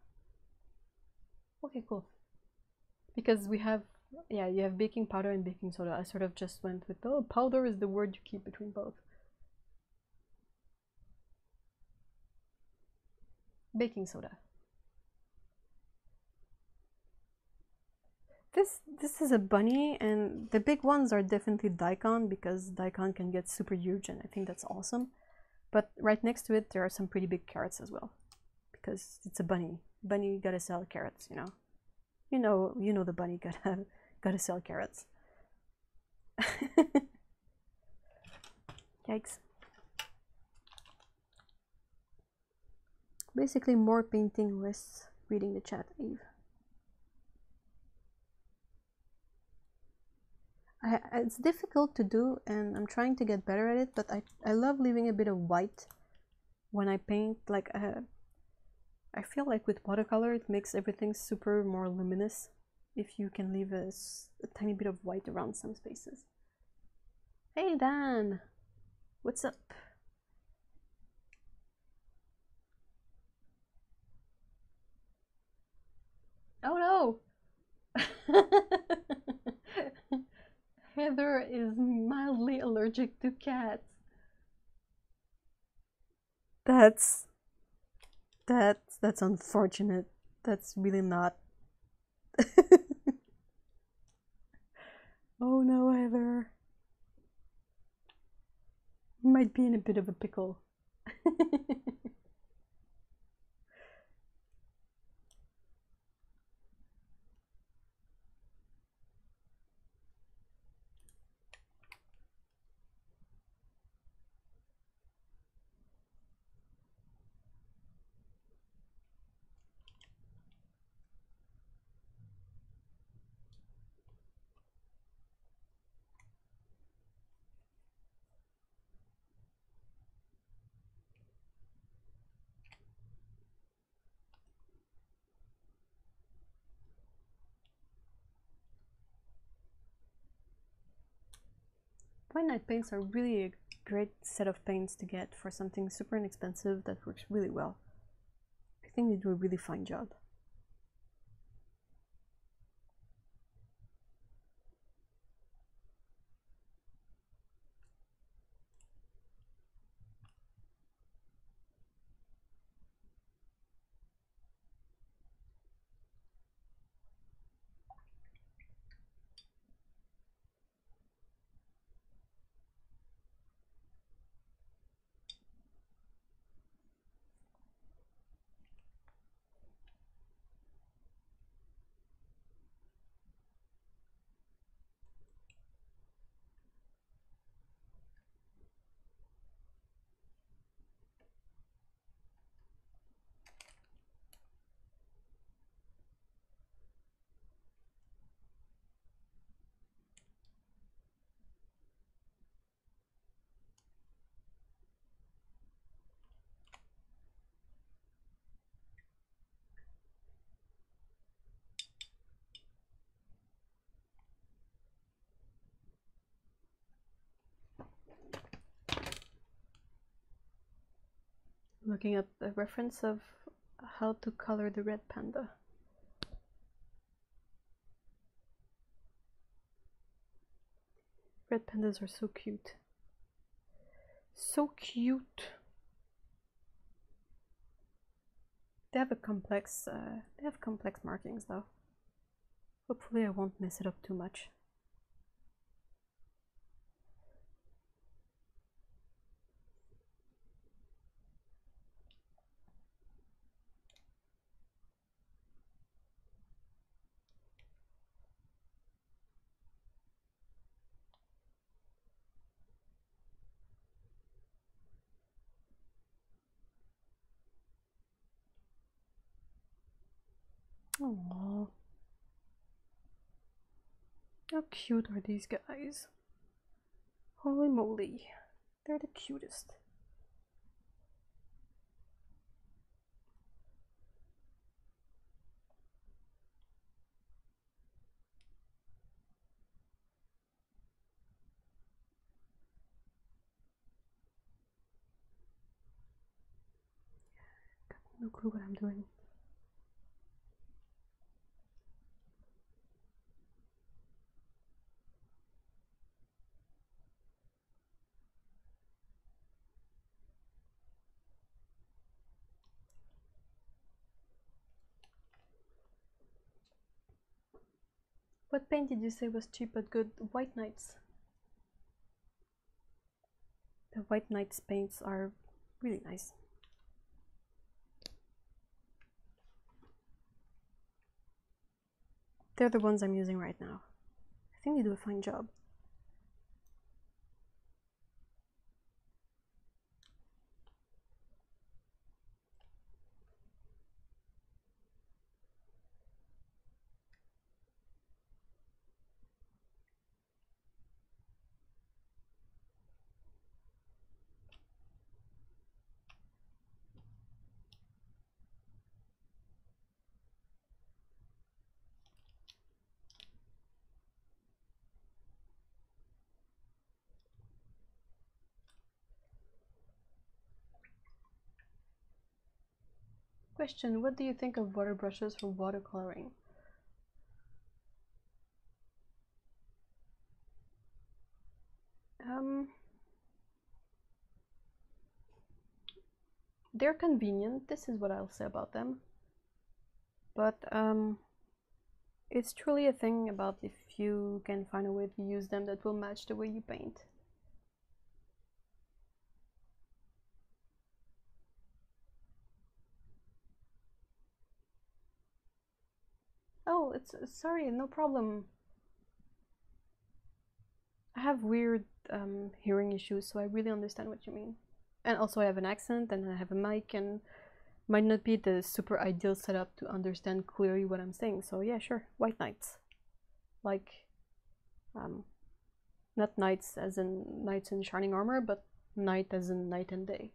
Okay, cool. Because we have, yeah, you have baking powder and baking soda. I sort of just went with, oh, powder is the word you keep between both. Baking soda. This is a bunny, and the big ones are definitely daikon because daikon can get super huge, and I think that's awesome. But right next to it, there are some pretty big carrots as well, because it's a bunny. Bunny gotta sell carrots, you know. You know the bunny gotta sell carrots. Yikes. Basically, more painting, less reading the chat, Eve. It's difficult to do, and I'm trying to get better at it, but I love leaving a bit of white when I paint. Like, I feel like with watercolor, it makes everything super more luminous if you can leave a tiny bit of white around some spaces. Hey, Dan! What's up? Oh no! Heather is mildly allergic to cats. That's unfortunate. That's really not. Oh no, Heather. You might be in a bit of a pickle. White night paints are really a great set of paints to get for something super inexpensive that works really well. I think they do a really fine job. Looking at the reference of how to color the red panda. Red pandas are so cute. So cute. They have complex markings though. Hopefully I won't mess it up too much. Aww. How cute are these guys? Holy moly. They're the cutest. No clue what I'm doing. What paint did you say was cheap but good? White Knights. The White Knights paints are really nice. They're the ones I'm using right now. I think they do a fine job. Question, what do you think of water brushes for watercoloring? They're convenient, this is what I'll say about them. But it's truly a thing about if you can find a way to use them that will match the way you paint. Oh, it's sorry, no problem. I have weird hearing issues, so I really understand what you mean. And also I have an accent and I have a mic and might not be the super ideal setup to understand clearly what I'm saying. So yeah, sure, White Knights. Like, not knights as in knights in shining armor, but night as in night and day.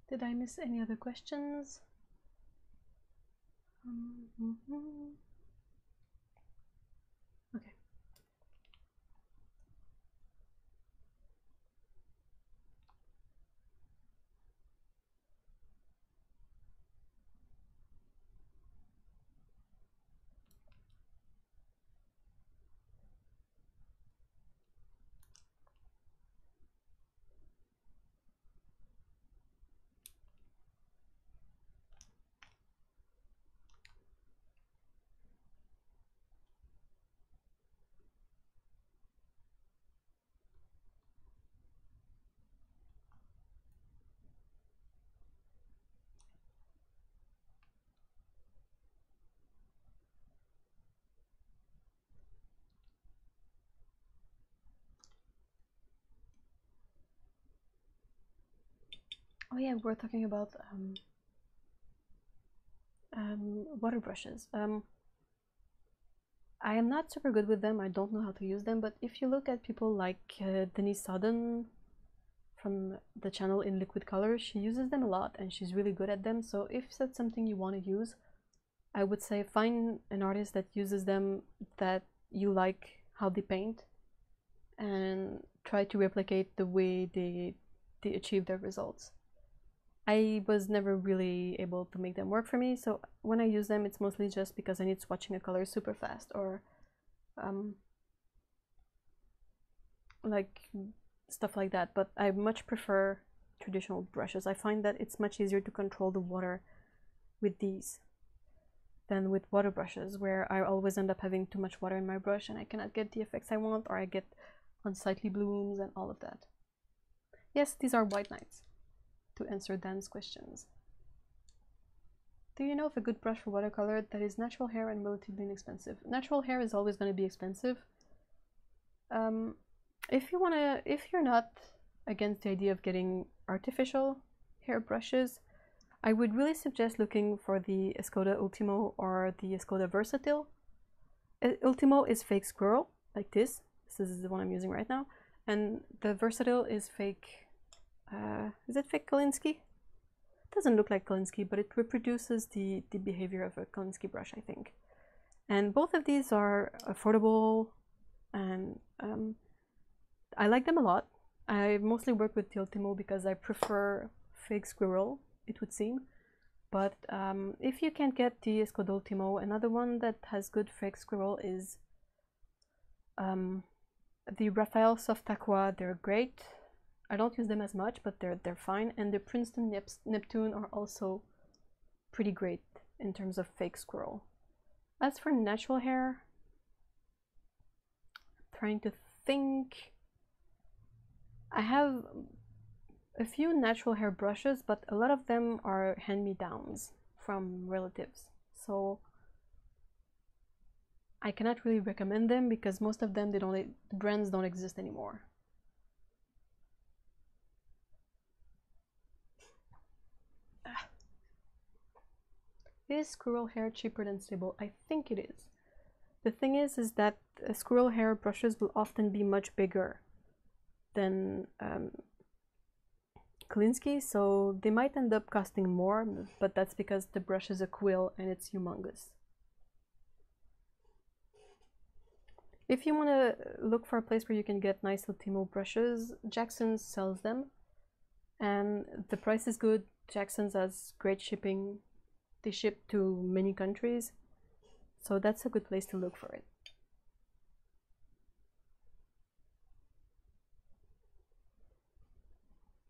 Did I miss any other questions? Okay. Oh yeah, we're talking about water brushes. I am not super good with them. I don't know how to use them, but if you look at people like Denise Sodden from the channel In Liquid Color, she uses them a lot and she's really good at them. So if that's something you want to use, I would say find an artist that uses them, that you like how they paint, and try to replicate the way they achieve their results. I was never really able to make them work for me, so when I use them, it's mostly just because I need swatching a color super fast, or like stuff like that. But I much prefer traditional brushes. I find that it's much easier to control the water with these than with water brushes, where I always end up having too much water in my brush and I cannot get the effects I want, or I get unsightly blooms and all of that. Yes, these are White Knights, to answer Dan's questions. Do you know of a good brush for watercolor that is natural hair and relatively inexpensive? Natural hair is always going to be expensive. If you're not against the idea of getting artificial hair brushes, I would really suggest looking for the Escoda Ultimo or the Escoda Versatile. Ultimo is fake squirrel, like this. This is the one I'm using right now. And the Versatile is fake, is it fake Kolinsky? Doesn't look like Kolinsky, but it reproduces the behavior of a Kolinsky brush, I think. And both of these are affordable, and I like them a lot. I mostly work with the Ultimo because I prefer fake squirrel, it would seem. But if you can't get the Escoda Ultimo, another one that has good fake squirrel is the Raphael Soft Aqua. They're great. I don't use them as much, but they're fine. And the Princeton Neptune are also pretty great in terms of fake squirrel. As for natural hair, I'm trying to think. I have a few natural hair brushes, but a lot of them are hand-me-downs from relatives. So I cannot really recommend them because most of them, the brands don't exist anymore. Is squirrel hair cheaper than sable? I think it is. The thing is that squirrel hair brushes will often be much bigger than Kolinsky, so they might end up costing more, but that's because the brush is a quill and it's humongous. If you want to look for a place where you can get nice Ultimo brushes, Jackson's sells them, and the price is good. Jackson's has great shipping. They ship to many countries, so that's a good place to look for it.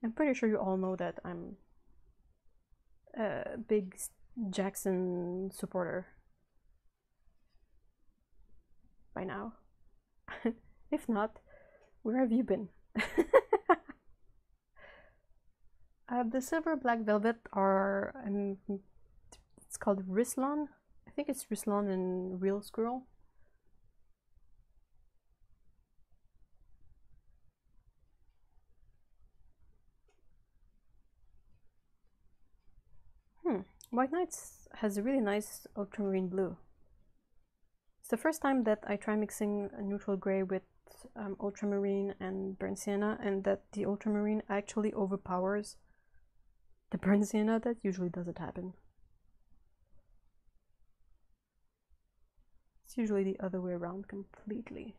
I'm pretty sure you all know that I'm a big Jackson supporter by now. If not, where have you been? The silver black velvet are it's called Risslon. I think it's Risslon and Real Squirrel. White Nights has a really nice ultramarine blue. It's the first time that I try mixing a neutral gray with ultramarine and burnt sienna, and that the ultramarine actually overpowers the burnt sienna. That usually doesn't happen. It's usually the other way around completely.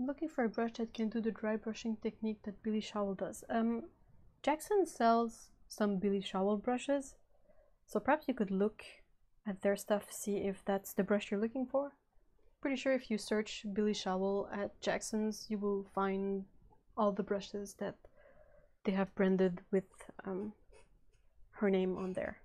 I'm looking for a brush that can do the dry brushing technique that Billy Showell does. Jackson sells some Billy Showell brushes, so perhaps you could look at their stuff, see if that's the brush you're looking for. Pretty sure if you search Billy Showell at Jackson's, you will find all the brushes that they have branded with her name on there.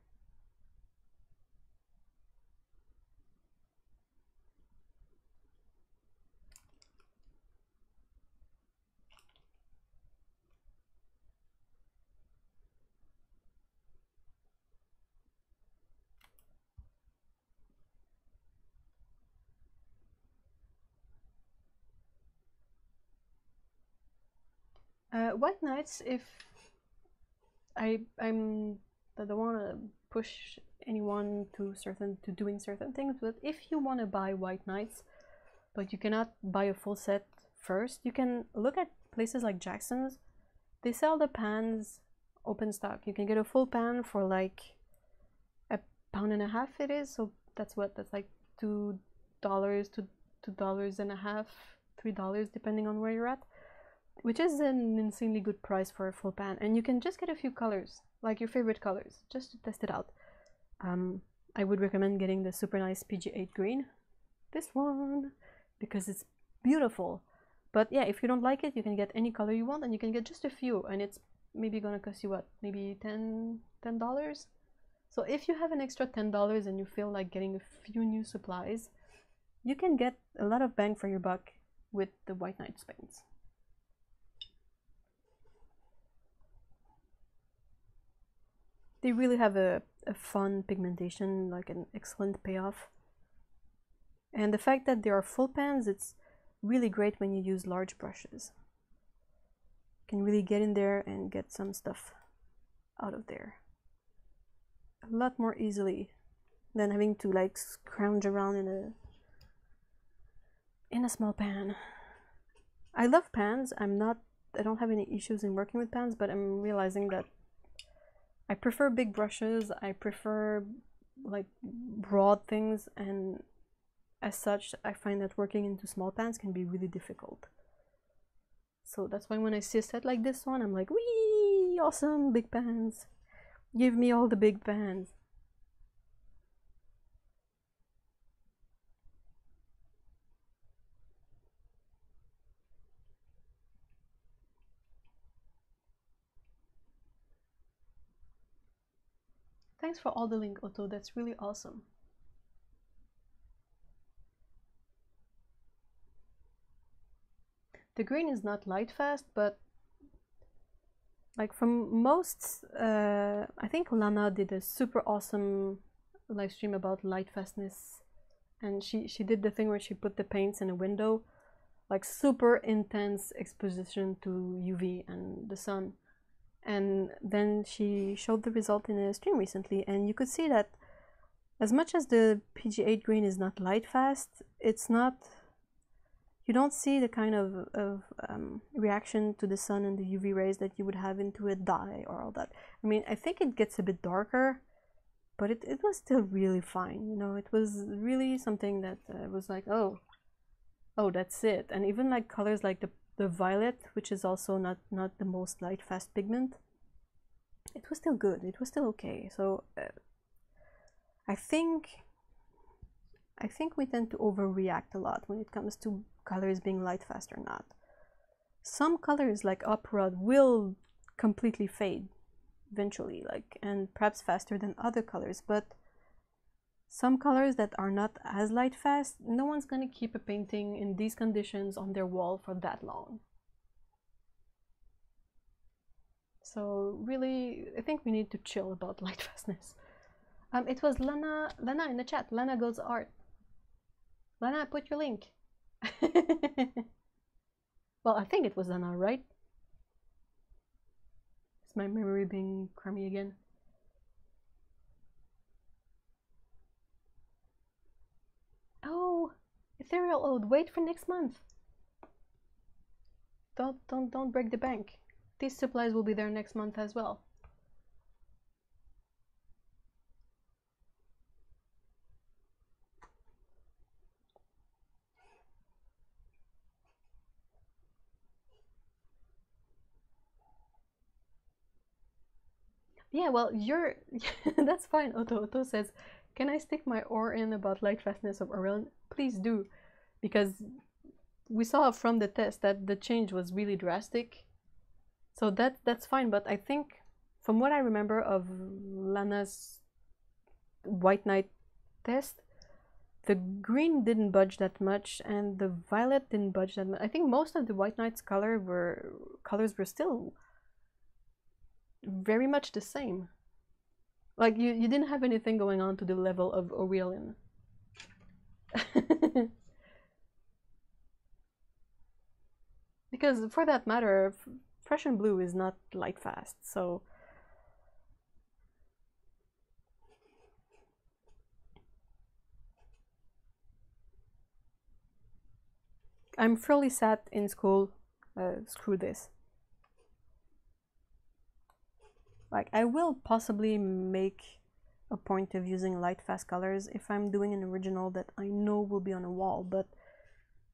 White Nights, if I don't want to push anyone to doing certain things, but if you want to buy White Nights, but you cannot buy a full set first, you can look at places like Jackson's. They sell the pans open stock. You can get a full pan for like £1.50 it is, so that's like $2 to $2.50 $3 depending on where you're at, which is an insanely good price for a full pan. And you can just get a few colors, like your favorite colors, just to test it out. I would recommend getting the super nice PG8 green, this one, because it's beautiful. But yeah, if you don't like it, you can get any color you want, and you can get just a few, and it's maybe gonna cost you what, maybe $10? So if you have an extra $10 and you feel like getting a few new supplies, you can get a lot of bang for your buck with the White Nights paints. They really have a fun pigmentation, like an excellent payoff. And the fact that they are full pans, it's really great when you use large brushes. You can really get in there and get some stuff out of there a lot more easily than having to like scrounge around in a small pan. I love pans. I don't have any issues in working with pans, but I'm realizing that I prefer big brushes. I prefer like broad things, and as such, I find that working into small pans can be really difficult. So that's why when I see a set like this one, I'm like, wee, awesome, big pans. Give me all the big pans. Thanks for all the link, Otto. That's really awesome. The green is not light fast, but like from most, I think Lana did a super awesome live stream about Lightfastness, and she did the thing where she put the paints in a window, like super intense exposition to UV and the sun, and then she showed the result in a stream recently, and you could see that as much as the PG8 green is not light fast, it's not, you don't see the kind of reaction to the sun and the UV rays that you would have into a dye or all that. I mean, I think it gets a bit darker, but it was still really fine. You know, it was really something that was like, oh, that's it. And even like colors like the violet, which is also not the most light fast pigment, it was still good. It was still okay. So I think we tend to overreact a lot when it comes to colors being light fast or not. Some colors like Opera will completely fade eventually, like, and perhaps faster than other colors, but some colors that are not as light fast, no one's gonna keep a painting in these conditions on their wall for that long. So really, I think we need to chill about light fastness. It was Lana in the chat. Lana Goes Art. Lana, put your link. Well, I think it was Lana, right? Is my memory being crummy again? Oh, Ethereal Ode, wait for next month. Don't break the bank. These supplies will be there next month as well. Yeah, well, you're that's fine. Otto says, can I stick my oar in about light fastness of Aurelian? Please do, because we saw from the test that the change was really drastic. So that's fine, but I think from what I remember of Lana's White Knight test, the green didn't budge that much and the violet didn't budge that much. I think most of the White Knight's colors were still very much the same. Like you didn't have anything going on to the level of Aurelian. Because for that matter, Prussian blue is not light fast, so I'm fairly sat in school. Screw this. Like, I will possibly make a point of using light fast colors if I'm doing an original that I know will be on a wall, but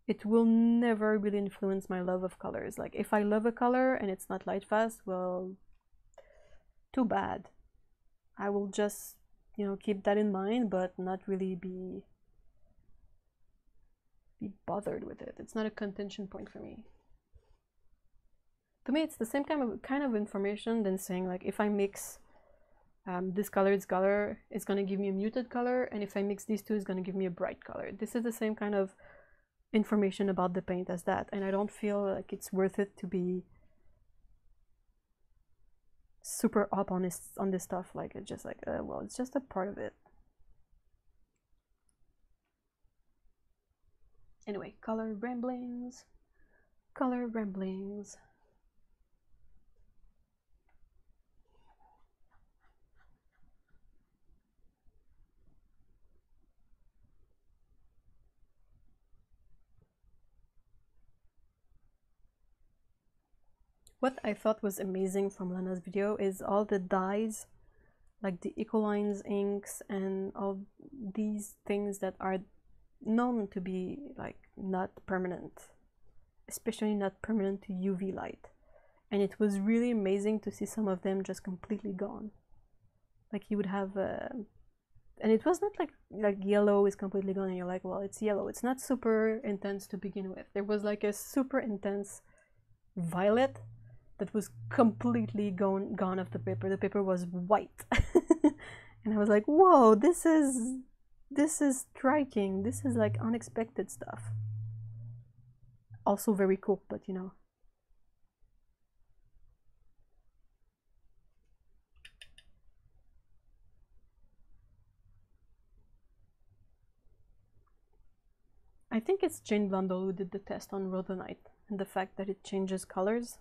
it will never really influence my love of colors. Like if I love a color and it's not light fast, well, too bad. I will just, you know, keep that in mind, but not really be bothered with it. It's not a contention point for me. To me, it's the same kind of information than saying like if I mix this color, it's gonna give me a muted color, and if I mix these two, it's gonna give me a bright color. This is the same kind of information about the paint as that, and I don't feel like it's worth it to be super up on this stuff. Like it's just like well, it's just a part of it. Anyway, color ramblings. What I thought was amazing from Lana's video is all the dyes, like the Ecolines inks and all these things that are known to be like not permanent, especially not permanent to UV light. And it was really amazing to see some of them just completely gone. Like you would have and it was not like yellow is completely gone and you're like, well, it's yellow, it's not super intense to begin with. There was like a super intense violet that was completely gone off the paper. The paper was white. And I was like, whoa, this is striking. This is like unexpected stuff. Also very cool, but you know. I think it's Jane Blundell who did the test on rhodonite, and the fact that it changes colors.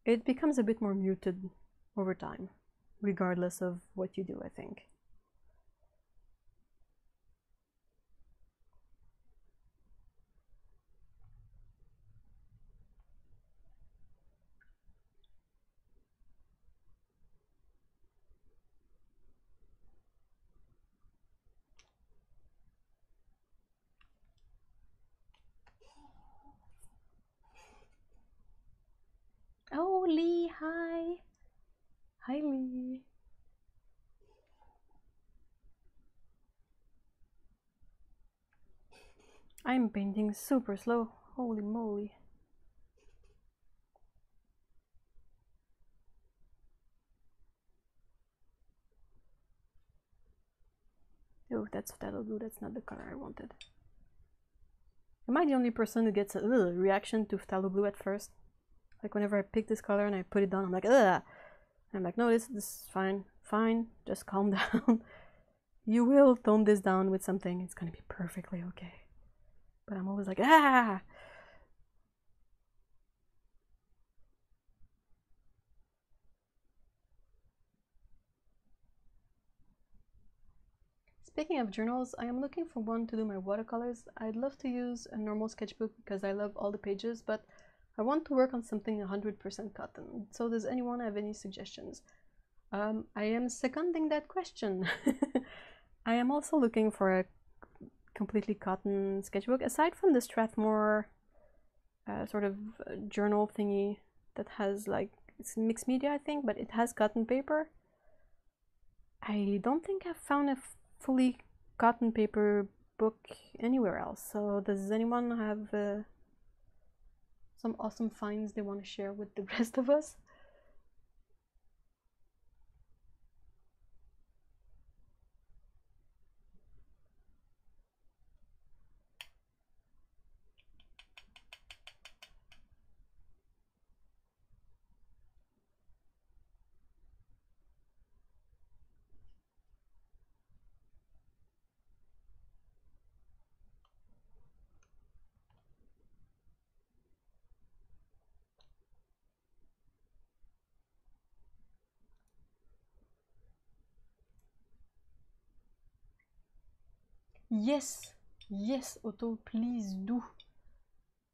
It becomes a bit more muted over time, regardless of what you do, I think. Oh, Lee, hi. Hi, Lee. I'm painting super slow. Holy moly. Oh, that's phthalo blue. That's not the color I wanted. Am I the only person who gets a reaction to phthalo blue at first? Like whenever I pick this color and I put it down, I'm like, ugh. I'm like, no, this is fine. Fine. Just calm down. You will tone this down with something. It's gonna be perfectly okay. But I'm always like, ah! Speaking of journals, I am looking for one to do my watercolors. I'd love to use a normal sketchbook because I love all the pages, but I want to work on something 100% cotton. So does anyone have any suggestions? I am seconding that question. I am also looking for a completely cotton sketchbook, aside from the Strathmore sort of journal thingy that has like, it's mixed media I think, but it has cotton paper. I don't think I've found a fully cotton paper book anywhere else. So does anyone have some awesome finds they want to share with the rest of us? Yes, yes, Otto, please do.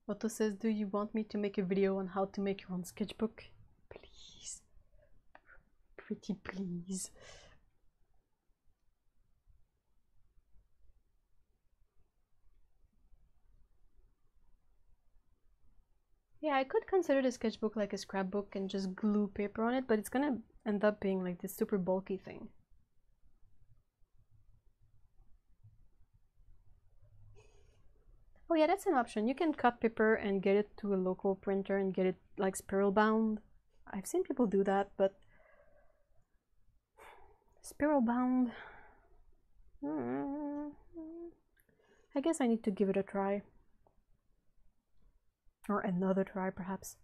Otto says, do you want me to make a video on how to make your own sketchbook? Please. Pretty please. Yeah, I could consider the sketchbook like a scrapbook and just glue paper on it, but it's gonna end up being like this super bulky thing. Oh yeah, that's an option. You can cut paper and get it to a local printer and get it like spiral bound. I've seen people do that, but spiral bound, I guess I need to give it a try. Or another try, perhaps.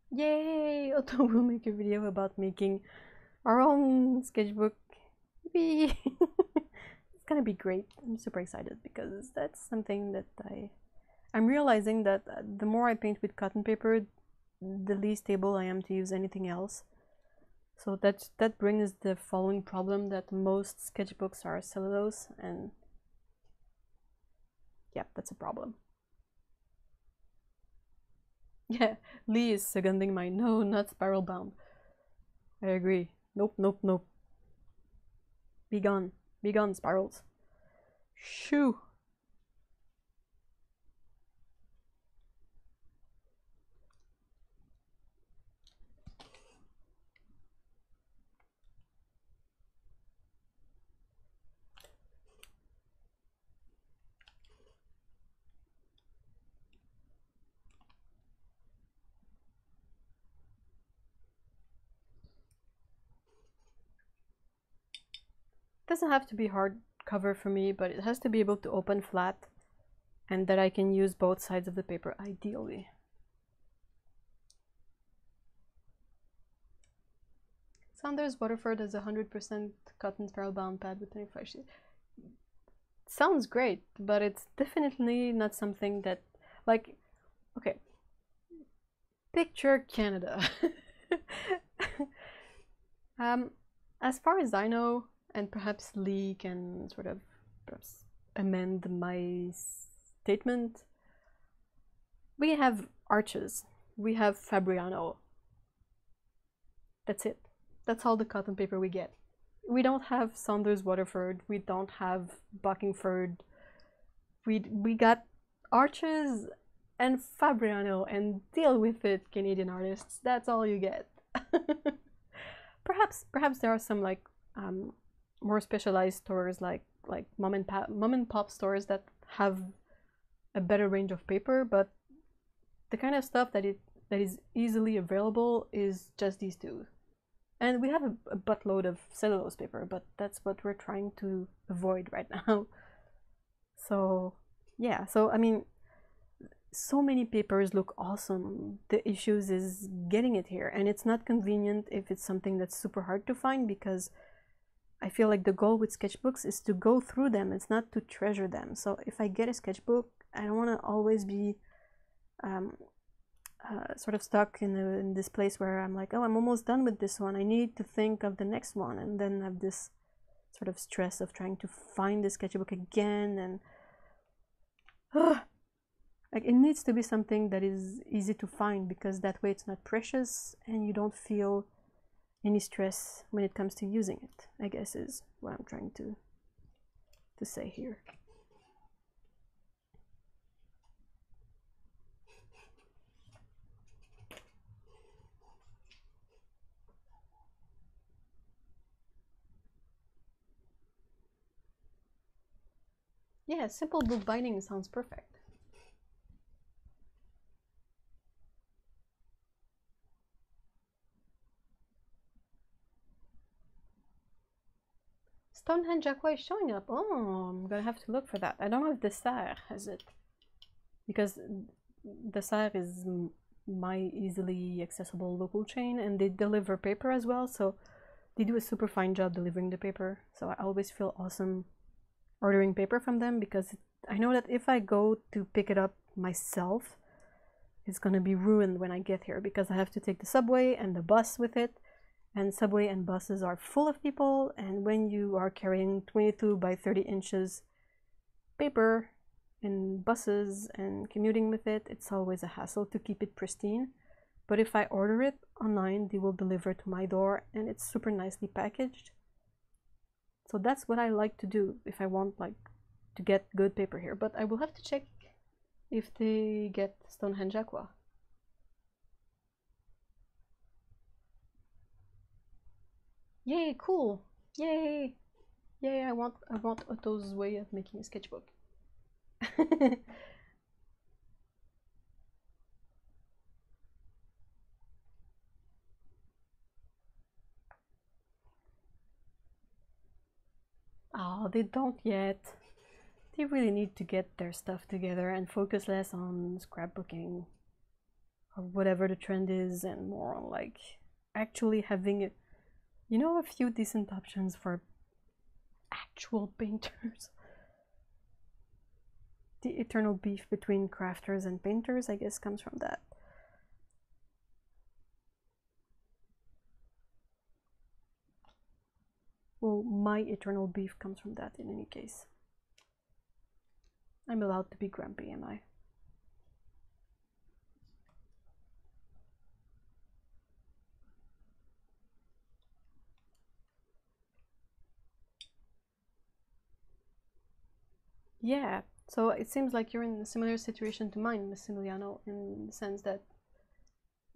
Yay! Otto will make a video about making our own sketchbook. Yippee! It's gonna be great. I'm super excited because that's something that I'm realizing that the more I paint with cotton paper, the least able I am to use anything else. So that brings the following problem that most sketchbooks are cellulose, and yeah, that's a problem. Yeah, Lee is seconding my no, not spiral bound. I agree. Nope, nope, nope. Be gone. Be gone, spirals. Shoo! It doesn't have to be hardcover for me, but it has to be able to open flat and that I can use both sides of the paper ideally. Saunders Waterford has 100% cotton spiral bound pad with 25 sheets. Sounds great, but it's definitely not something that, like, okay, picture Canada. As far as I know, and perhaps Lee can sort of perhaps amend my statement, we have arches, we have Fabriano. That's it. That's all the cotton paper we get. We don't have Saunders Waterford, we don't have Buckingford. We got arches and Fabriano, and deal with it, Canadian artists. That's all you get. perhaps there are some like more specialized stores like mom and pop stores that have a better range of paper, but the kind of stuff that is easily available is just these two. And we have a buttload of cellulose paper, but that's what we're trying to avoid right now. So yeah, so I mean, so many papers look awesome. The issues is getting it here, and it's not convenient if it's something that's super hard to find, because I feel like the goal with sketchbooks is to go through them. It's not to treasure them. So if I get a sketchbook, I don't want to always be sort of stuck in this place where I'm like, oh, I'm almost done with this one. I need to think of the next one, and then have this sort of stress of trying to find the sketchbook again. And like, it needs to be something that is easy to find, because that way it's not precious and you don't feel any stress when it comes to using it, I guess is what I'm trying to say here. Yeah, simple book binding sounds perfect. Stonehenge Aqua is showing up. Oh, I'm gonna have to look for that. I don't know if Dessert has it, because Dessert is my easily accessible local chain, and they deliver paper as well, so they do a super fine job delivering the paper. So I always feel awesome ordering paper from them, because I know that if I go to pick it up myself, it's gonna be ruined when I get here, because I have to take the subway and the bus with it, and subway and buses are full of people, and when you are carrying 22 by 30 inches paper in buses and commuting with it, it's always a hassle to keep it pristine. But if I order it online, they will deliver to my door, and it's super nicely packaged. So that's what I like to do if I want like to get good paper here. But I will have to check if they get Stonehenge Aqua. Yay, cool! Yay! Yay, I want Otto's way of making a sketchbook. Oh, they don't yet. They really need to get their stuff together and focus less on scrapbooking or whatever the trend is, and more on like actually having a, you know, a few decent options for actual painters. The eternal beef between crafters and painters, I guess, comes from that. Well, my eternal beef comes from that in any case. I'm allowed to be grumpy, am I? Yeah, so it seems like you're in a similar situation to mine, Miss Emiliano, in the sense that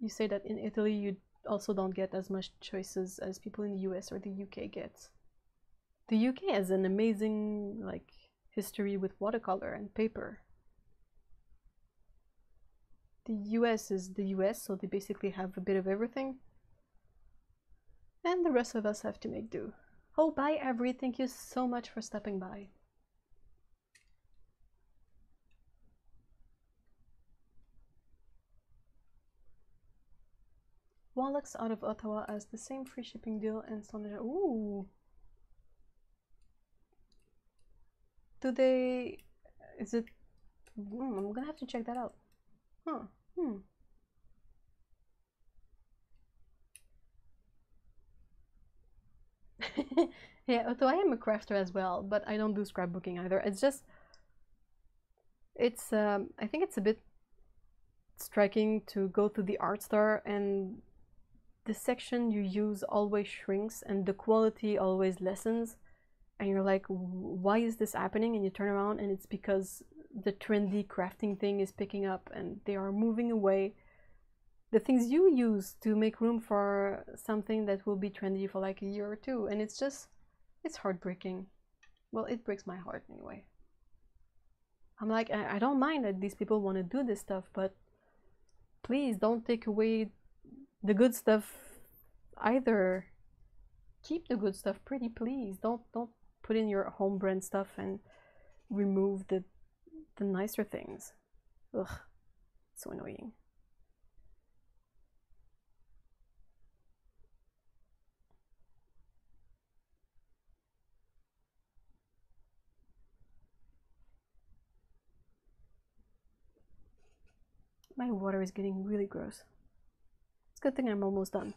you say that in Italy you also don't get as much choices as people in the US or the UK get. The UK has an amazing like history with watercolor and paper. The US is the US, so they basically have a bit of everything. And the rest of us have to make do. Oh, bye Avery, thank you so much for stopping by. Wallachs out of Ottawa has the same free shipping deal and Stonehenge. Ooh. Do they... is it... I'm gonna have to check that out. Huh. Yeah, although I am a crafter as well, but I don't do scrapbooking either. It's just... it's... I think it's a bit striking to go to the art store and the section you use always shrinks and the quality always lessens. And you're like, why is this happening? And you turn around and it's because the trendy crafting thing is picking up and they are moving away the things you use to make room for something that will be trendy for like a year or two. And it's just, it's heartbreaking. Well, it breaks my heart anyway. I'm like, I don't mind that these people want to do this stuff, but please don't take away the good stuff either. Keep the good stuff pretty, please. Don't put in your home brand stuff and remove the nicer things. Ugh, so annoying. My water is getting really gross. It's a good thing I'm almost done.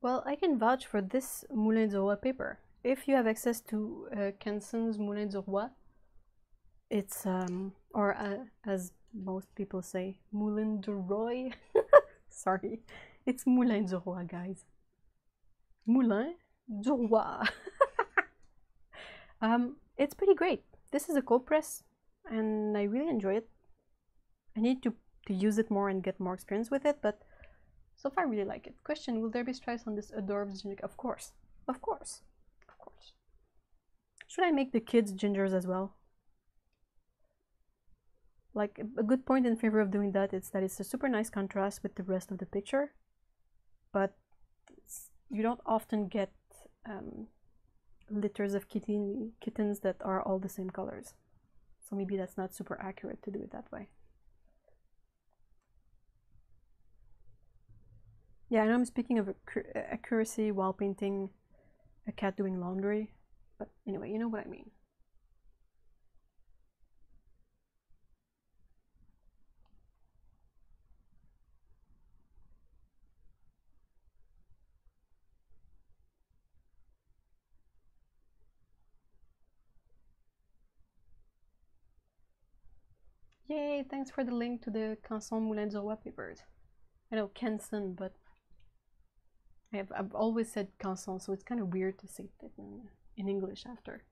Well, I can vouch for this Moulin du Roi paper. If you have access to Kenson's Moulin du Roi, it's, or as most people say, Moulin du Roi. Sorry, it's Moulin du Roi, guys. Moulin du Roi. It's pretty great. This is a cold press and I really enjoy it. I need to use it more and get more experience with it, but so far I really like it. Question, will there be stripes on this adorable ginger? Of course. Of course. Of course. Should I make the kids gingers as well? Like, a good point in favor of doing that is that it's a super nice contrast with the rest of the picture, but you don't often get litters of kittens that are all the same colors. So maybe that's not super accurate to do it that way. Yeah, I know I'm speaking of accuracy while painting a cat doing laundry, but anyway, you know what I mean. Yay, thanks for the link to the Canson Moulin du Roi papers. I know Canson, but I've always said Canson, so it's kind of weird to say it in English after.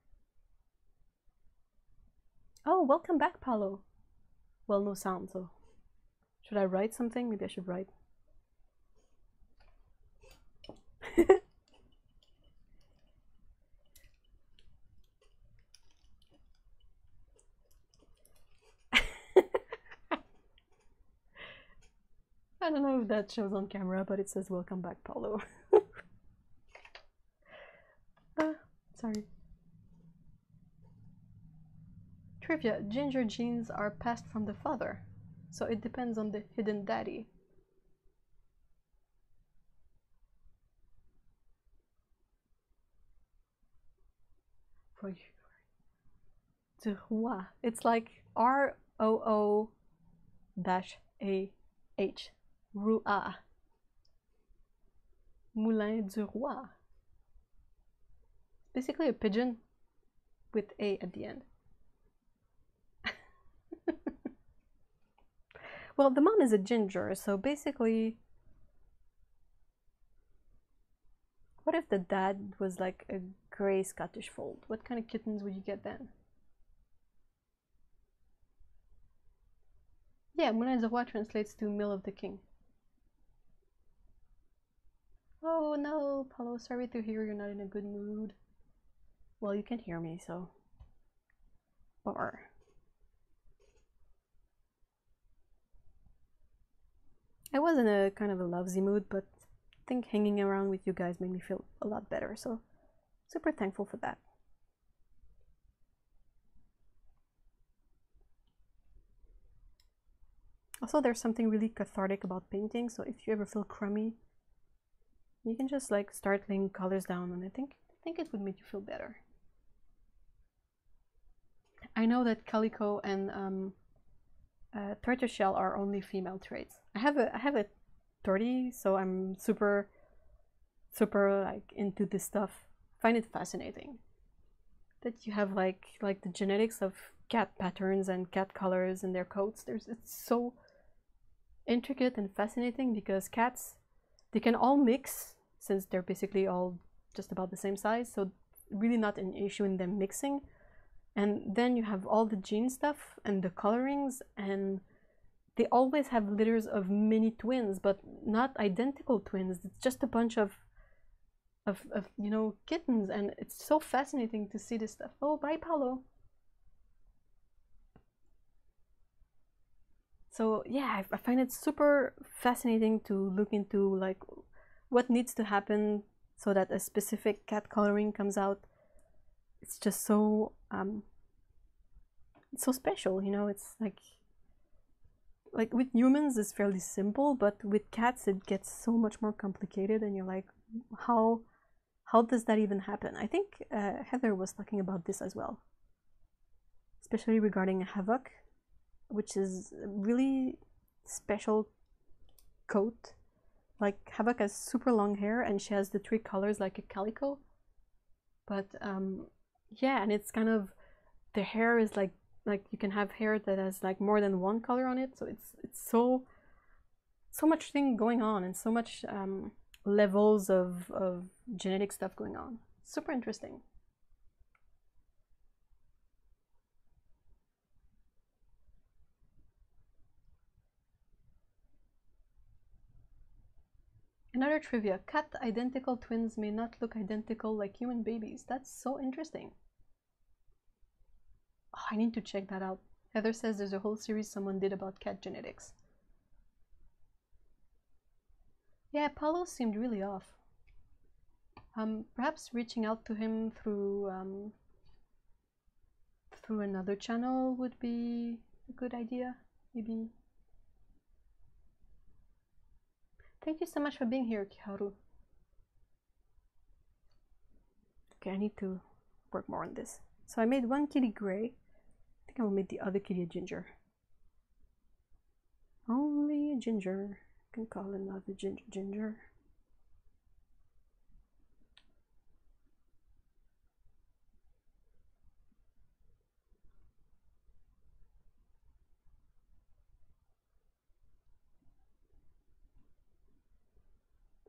Oh, welcome back, Paolo. Well, no sound, so should I write something? Maybe I should write. I don't know if that shows on camera, but it says welcome back, Paulo. Sorry. Trivia, ginger genes are passed from the father, so it depends on the hidden daddy. For you. Du Roi. It's like R-O-O-A-H. Roi. Moulin du Roi. Basically a pigeon with A at the end. Well, the mom is a ginger, so basically, what if the dad was like a gray Scottish fold? What kind of kittens would you get then? Yeah, Moulin du Roi translates to Mill of the King. Oh no, Paulo, sorry to hear you're not in a good mood. Well, you can hear me, so. Or. I was in a kind of a lousy mood, but I think hanging around with you guys made me feel a lot better, so super thankful for that. Also, there's something really cathartic about painting, so if you ever feel crummy, you can just like start laying colors down, and I think it would make you feel better. I know that calico and tortoiseshell are only female traits. I have a 30, so I'm super like into this stuff. Find it fascinating that you have like the genetics of cat patterns and cat colors in their coats. It's so intricate and fascinating because cats, they can all mix since they're basically all just about the same size, so really not an issue in them mixing. And then you have all the gene stuff and the colorings, and they always have litters of mini twins, but not identical twins. It's just a bunch of you know, kittens, and it's so fascinating to see this stuff. Oh, bye, Paolo. So yeah, I find it super fascinating to look into like what needs to happen so that a specific cat coloring comes out. It's just so it's so special, you know. It's like with humans it's fairly simple, but with cats it gets so much more complicated, and you're like, how does that even happen? I think Heather was talking about this as well, especially regarding Havoc, which is a really special coat. Like Havoc has super long hair and she has the 3 colors like a calico, but yeah, and it's kind of, the hair is like you can have hair that has like more than 1 color on it, so it's so much thing going on, and so much levels of genetic stuff going on. Super interesting. Another trivia: cat identical twins may not look identical like human babies. That's so interesting. Oh, I need to check that out. Heather says there's a whole series someone did about cat genetics. Yeah, Paulo seemed really off. Perhaps reaching out to him through another channel would be a good idea, maybe. Thank you so much for being here, Kiharu. Okay, I need to work more on this. So I made one kitty gray. I think I will make the other kitty a ginger. Only a ginger can call another ginger.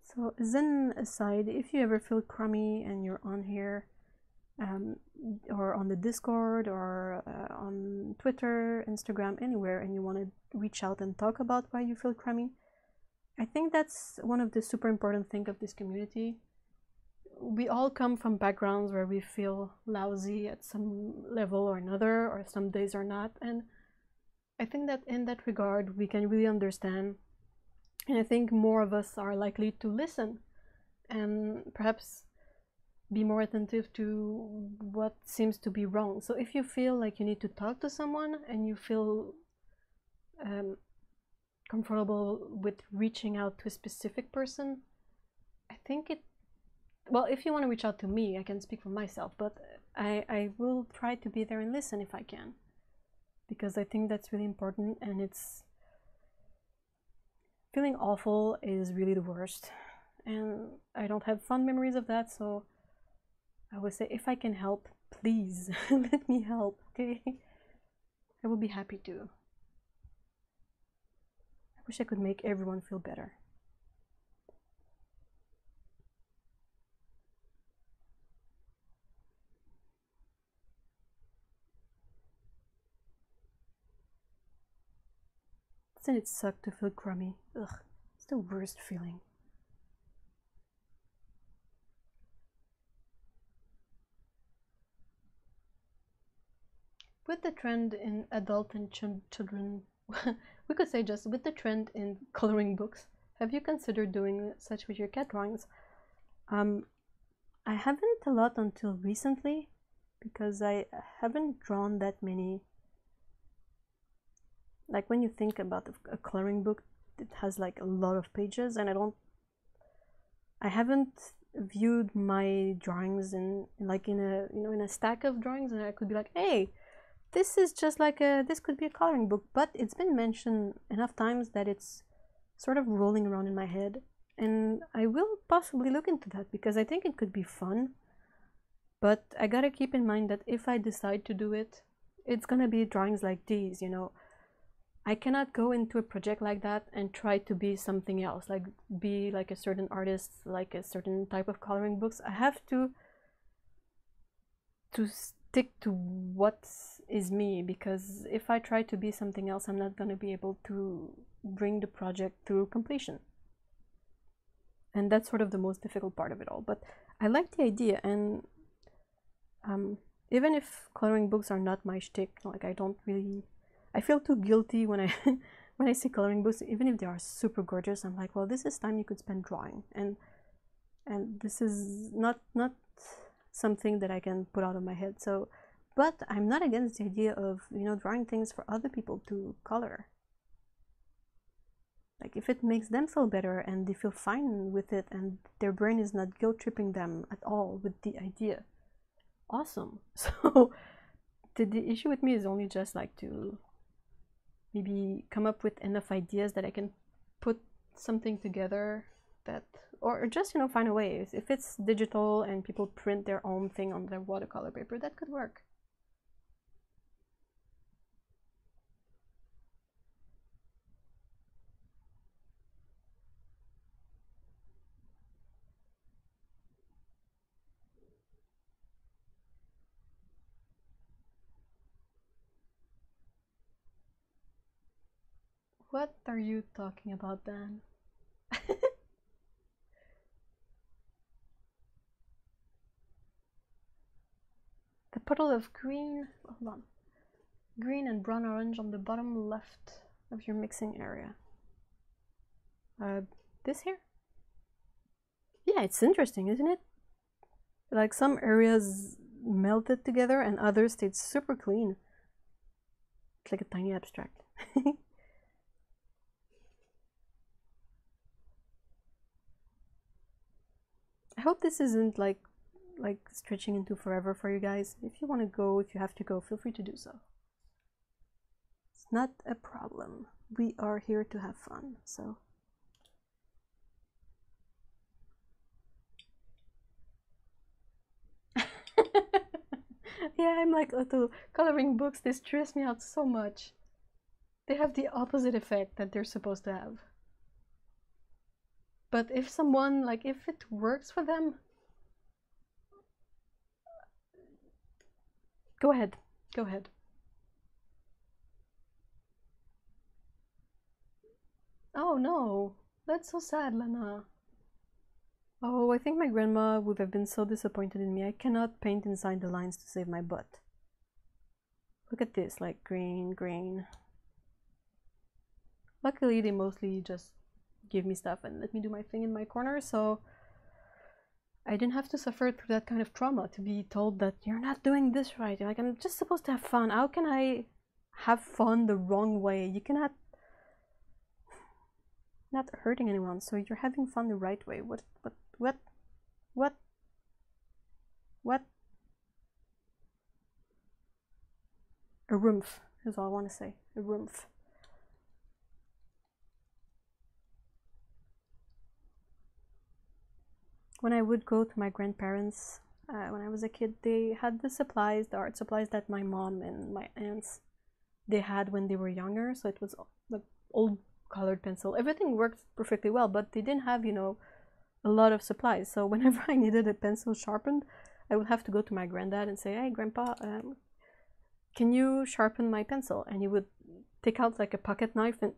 So Zen aside, if you ever feel crummy and you're on here, or on the Discord, or on Twitter, Instagram, anywhere, and you want to reach out and talk about why you feel crummy, I think that's one of the super important things of this community. We all come from backgrounds where we feel lousy at some level or another, or some days are not, and I think that in that regard we can really understand, and I think more of us are likely to listen and perhaps be more attentive to what seems to be wrong. So if you feel like you need to talk to someone and you feel comfortable with reaching out to a specific person, I think it, well, if you want to reach out to me, I can speak for myself, but I will try to be there and listen if I can, because I think that's really important. And it's, feeling awful is really the worst, and I don't have fond memories of that, so I would say if I can help, please let me help, okay? I will be happy to. I wish I could make everyone feel better. Doesn't it suck to feel crummy? Ugh, it's the worst feeling. With the trend in adult and children, we could say just with the trend in coloring books, have you considered doing such with your cat drawings? I haven't a lot until recently, because I haven't drawn that many. Like when you think about a coloring book, it has like a lot of pages, and I haven't viewed my drawings in like in a stack of drawings, and I could be like, hey, this is just like this could be a coloring book. But it's been mentioned enough times that it's sort of rolling around in my head, and I will possibly look into that because I think it could be fun. But I gotta keep in mind that if I decide to do it, it's gonna be drawings like these, I cannot go into a project like that and try to be something else, like be like a certain artist, like a certain type of coloring books. I have to stick to what is me, because if I try to be something else, I'm not going to be able to bring the project to completion. And that's sort of the most difficult part of it all. But I like the idea, and even if coloring books are not my shtick, like I feel too guilty when I when I see coloring books, even if they are super gorgeous. I'm like, well, this is time you could spend drawing, and this is not something that I can put out of my head. So, but I'm not against the idea of drawing things for other people to color. Like if it makes them feel better and they feel fine with it, and their brain is not guilt tripping them at all with the idea, awesome. So the issue with me is only just like to maybe come up with enough ideas that I can put something together that, or just find a way. If it's digital and people print their own thing on their watercolor paper, that could work. What are you talking about, Dan? puddle of green, hold on, green and brown orange on the bottom left of your mixing area. This here? Yeah, it's interesting, isn't it? Like some areas melted together and others stayed super clean. It's like a tiny abstract. I hope this isn't like stretching into forever for you guys. If you want to go, if you have to go, feel free to do so. It's not a problem. We are here to have fun, so. Yeah, I'm like auto coloring books, they stress me out so much. They have the opposite effect that they're supposed to have. But if someone, like, if it works for them, go ahead, go ahead. Oh no, that's so sad, Lana. Oh, I think my grandma would have been so disappointed in me. I cannot paint inside the lines to save my butt. Look at this, like green, green. Luckily, they mostly just give me stuff and let me do my thing in my corner, so I didn't have to suffer through that kind of trauma to be told that you're not doing this right. Like, I'm just supposed to have fun. How can I have fun the wrong way? You cannot. Not hurting anyone, so you're having fun the right way. What? A roomph is all I want to say. A roomph. When I would go to my grandparents when I was a kid, they had the supplies, the art supplies that my mom and my aunts they had when they were younger. So it was the old colored pencil. Everything worked perfectly well, but they didn't have, you know, a lot of supplies. So whenever I needed a pencil sharpened, I would have to go to my granddad and say, "Hey, Grandpa, can you sharpen my pencil?" And he would take out like a pocket knife and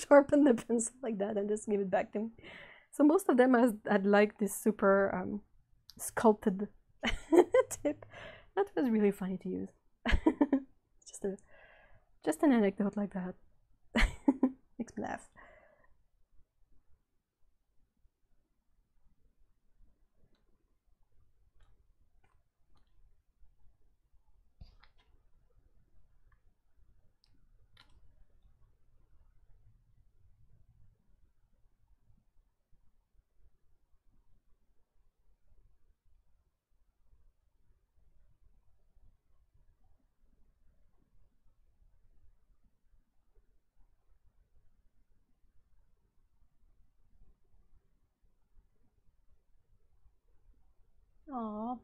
sharpen the pencil like that and just give it back to me. So most of them had like this super sculpted tip. That was really funny to use. just an anecdote like that. Makes me laugh. Aww.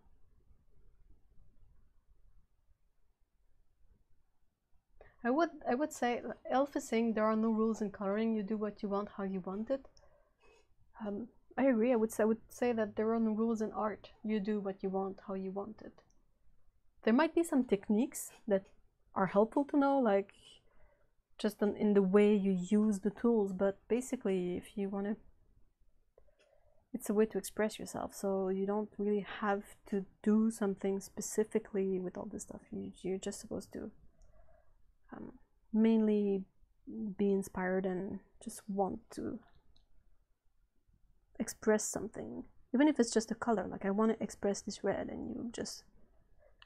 I would say Elf is saying there are no rules in coloring. You do what you want, how you want it. I agree. I would say that there are no rules in art. You do what you want, how you want it. There might be some techniques that are helpful to know, like just in the way you use the tools. But basically, if you want to, it's a way to express yourself. So you don't really have to do something specifically with all this stuff. You're just supposed to mainly be inspired and just want to express something, even if it's just a color. Like, I want to express this red, and you just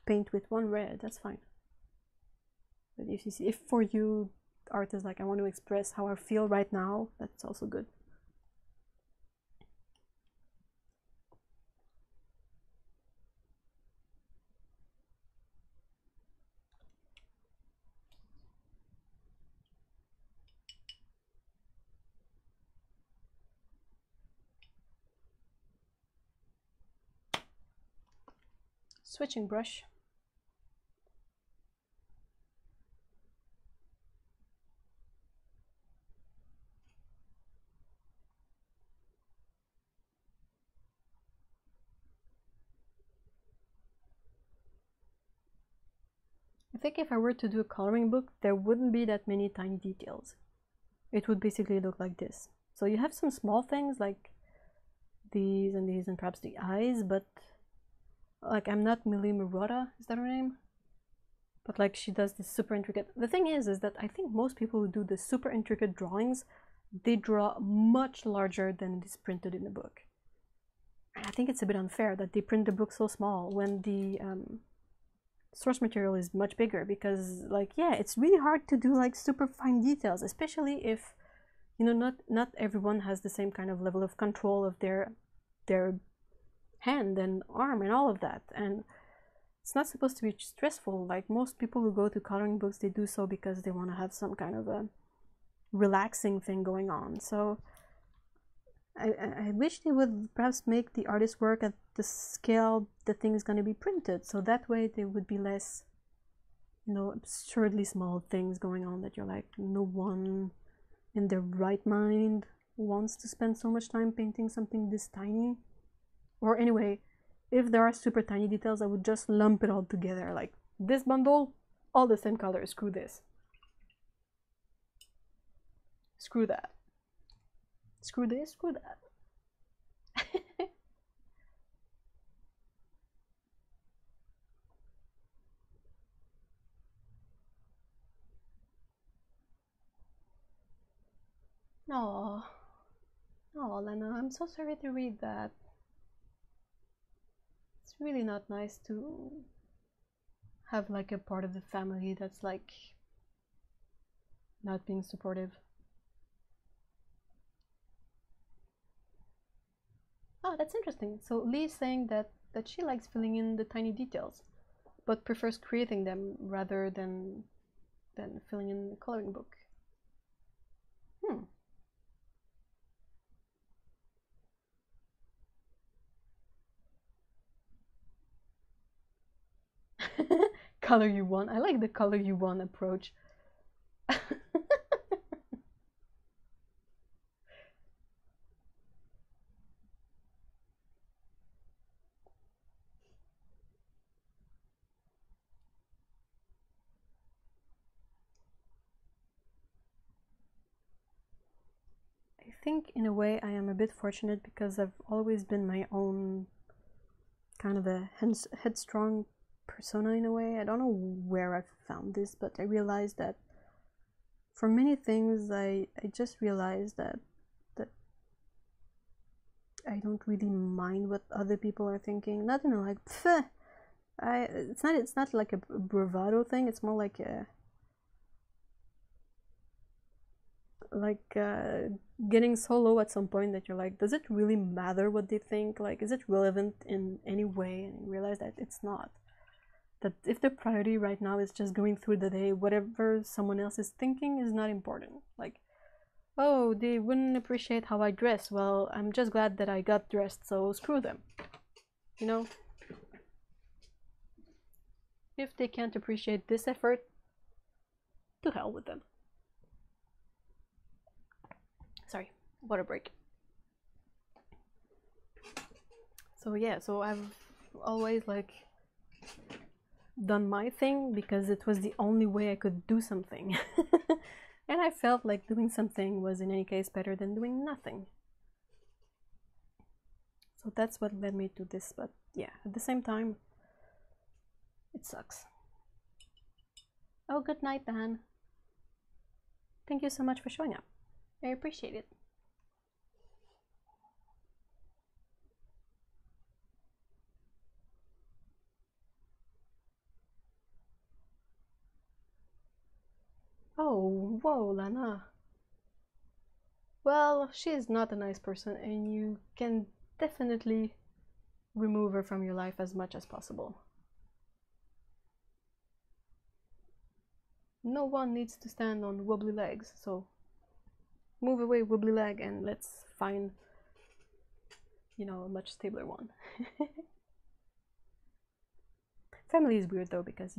paint with one red, that's fine. But if you see, if for you art is like, I want to express how I feel right now, that's also good. Switching brush. I think if I were to do a coloring book, there wouldn't be that many tiny details. It would basically look like this. So you have some small things like these and perhaps the eyes, but like, I'm not Millie Murata, is that her name? But like, she does this super intricate. The thing is that I think most people who do the super intricate drawings, they draw much larger than it is printed in the book. And I think it's a bit unfair that they print the book so small when the source material is much bigger, because like, yeah, it's really hard to do like super fine details, especially if, you know, not everyone has the same kind of level of control of their hand and arm and all of that, and it's not supposed to be stressful. Like, most people who go to coloring books, they do so because they want to have some kind of a relaxing thing going on. So I wish they would perhaps make the artist work at the scale the thing is going to be printed, so that way there would be less, you know, absurdly small things going on that you're like, no one in their right mind wants to spend so much time painting something this tiny. Or anyway, if there are super tiny details, I would just lump it all together, like this bundle, all the same color, screw this, screw that, screw this, screw that. No, no, Lena, I'm so sorry to read that. It's really not nice to have like a part of the family that's like not being supportive. Oh, that's interesting. So Lee's saying that she likes filling in the tiny details, but prefers creating them rather than filling in the coloring book. Color you want. I like the color you want approach. I think in a way I am a bit fortunate because I've always been my own kind of a headstrong persona in a way. I don't know where I found this, but I realized that for many things I just realized that I don't really mind what other people are thinking. Not, you know, like pfeh. It's not like a bravado thing. It's more like a getting so low at some point that you're like, does it really matter what they think? Like, is it relevant in any way? And you realize that it's not. That if the priority right now is just going through the day, whatever someone else is thinking is not important. Like, oh, they wouldn't appreciate how I dress. Well, I'm just glad that I got dressed, so screw them. You know? If they can't appreciate this effort, to hell with them. Sorry, water break. So yeah, so I've always like done my thing because it was the only way I could do something. And I felt like doing something was in any case better than doing nothing. So that's what led me to this, but yeah, at the same time, it sucks. Oh, good night, Dan. Thank you so much for showing up. I appreciate it. Oh, whoa, Lana. Well, she is not a nice person, and you can definitely remove her from your life as much as possible. No one needs to stand on wobbly legs, so move away, wobbly leg, and let's find, you know, a much stabler one. Family is weird though, because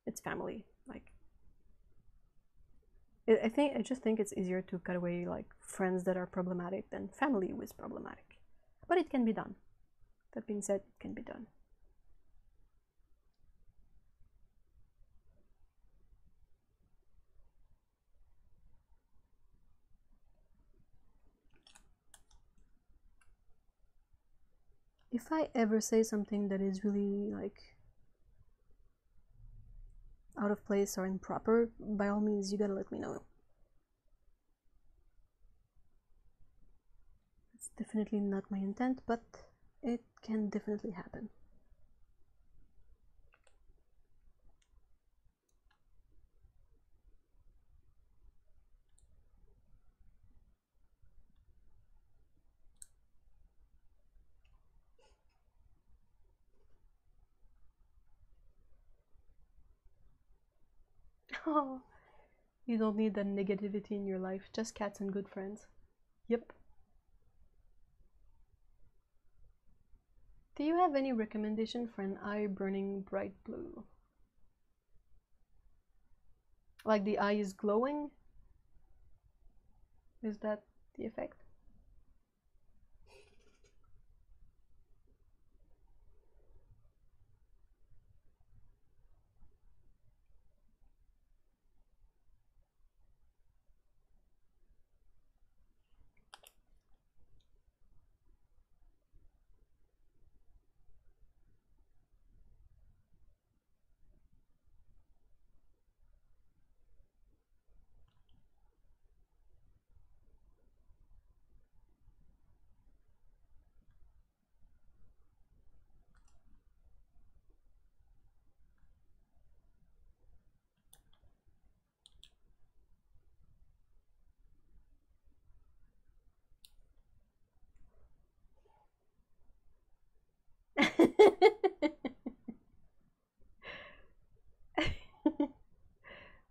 it's family. Like, I just think it's easier to cut away like friends that are problematic than family who is problematic. But it can be done. That being said, it can be done. If I ever say something that is really like out of place or improper, by all means you gotta let me know. It's definitely not my intent, but it can definitely happen. Oh, you don't need that negativity in your life, just cats and good friends. Yep. Do you have any recommendation for an eye burning bright blue? Like the eye is glowing? Is that the effect?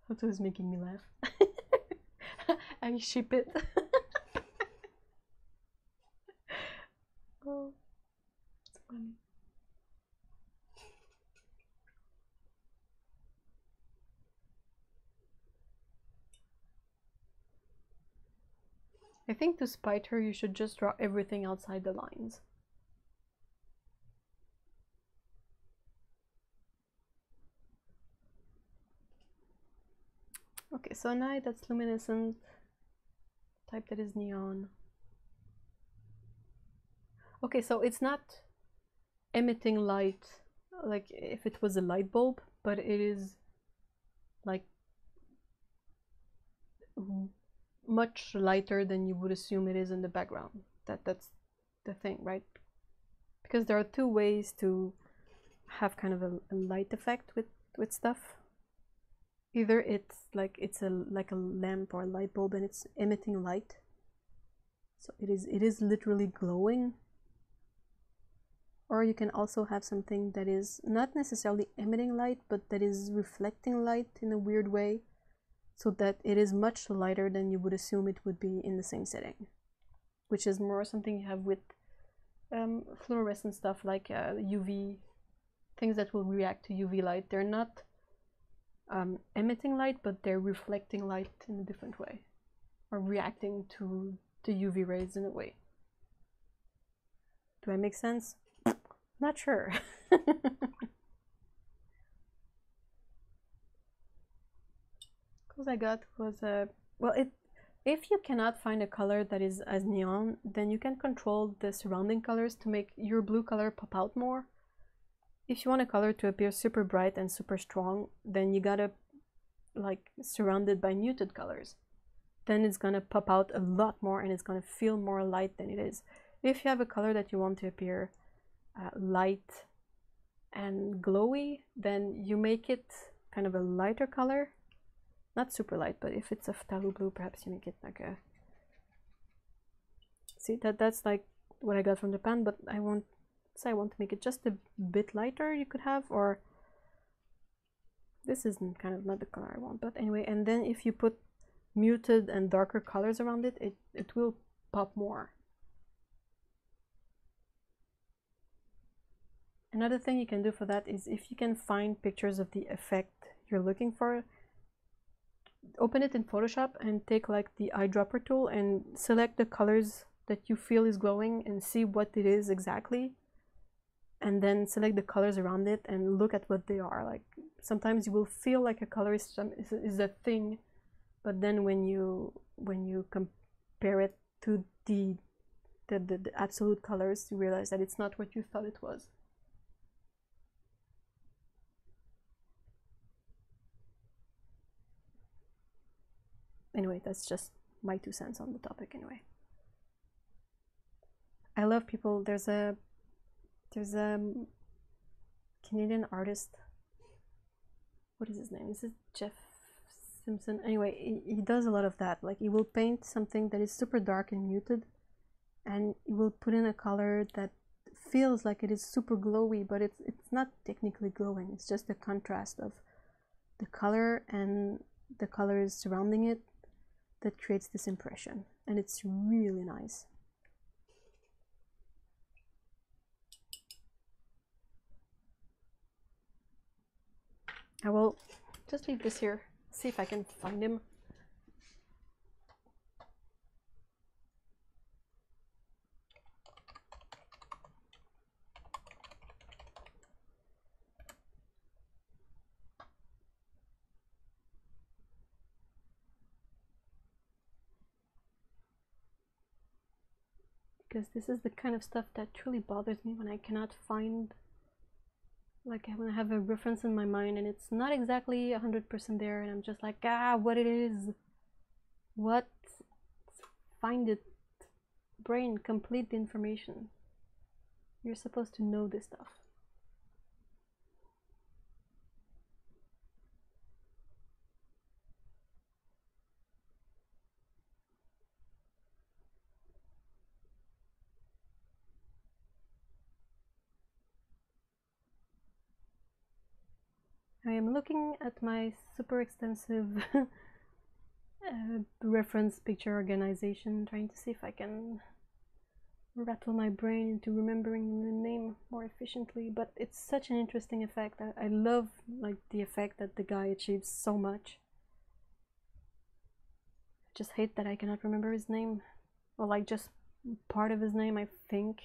That was making me laugh. I ship it. Oh, it's funny. I think to spite her, you should just draw everything outside the lines. Okay, so an eye that's luminescent, type that is neon. Okay, so it's not emitting light like if it was a light bulb, but it is like much lighter than you would assume it is in the background. That's the thing, right? Because there are two ways to have kind of a light effect with stuff. Either it's like like a lamp or a light bulb and it's emitting light, so it is literally glowing. Or you can also have something that is not necessarily emitting light, but that is reflecting light in a weird way, so that it is much lighter than you would assume it would be in the same setting, which is more something you have with fluorescent stuff like UV, things that will react to UV light. They're not emitting light, but they're reflecting light in a different way, or reacting to the UV rays in a way. Do I make sense? Not sure. Because I got was well, if you cannot find a color that is as neon, then you can control the surrounding colors to make your blue color pop out more. If you want a color to appear super bright and super strong, then you gotta like surround it by muted colors. Then it's gonna pop out a lot more and it's gonna feel more light than it is. If you have a color that you want to appear light and glowy, then you make it kind of a lighter color. Not super light, but if it's a phthalo blue, perhaps you make it like a... See, that's like what I got from Japan, but I want to make it just a bit lighter. You could have, or this isn't kind of not the color I want, but anyway. And then if you put muted and darker colors around it, it will pop more. Another thing you can do for that is if you can find pictures of the effect you're looking for, open it in Photoshop and take like the eyedropper tool and select the colors that you feel is glowing and see what it is exactly, and then select the colors around it and look at what they are. Like sometimes you will feel like a color is a thing, but then when you compare it to the the absolute colors, you realize that it's not what you thought it was. Anyway, that's just my 2 cents on the topic anyway. I love people. There's a Canadian artist. What is his name? Is it Jeff Simpson? Anyway, he does a lot of that. Like, he will paint something that is super dark and muted, and he will put in a color that feels like it is super glowy, but it's not technically glowing. It's just the contrast of the color and the colors surrounding it that creates this impression, and it's really nice. I will just leave this here, see if I can find him. Because this is the kind of stuff that truly bothers me when I cannot find, like when I have a reference in my mind and it's not exactly 100% there, and I'm just like, what it is, what, find it, brain, complete the information. You're supposed to know this stuff. I am looking at my super extensive reference picture organization, trying to see if I can rattle my brain into remembering the name more efficiently, but it's such an interesting effect. I love like the effect that the guy achieves so much. I just hate that I cannot remember his name, or like just part of his name, I think.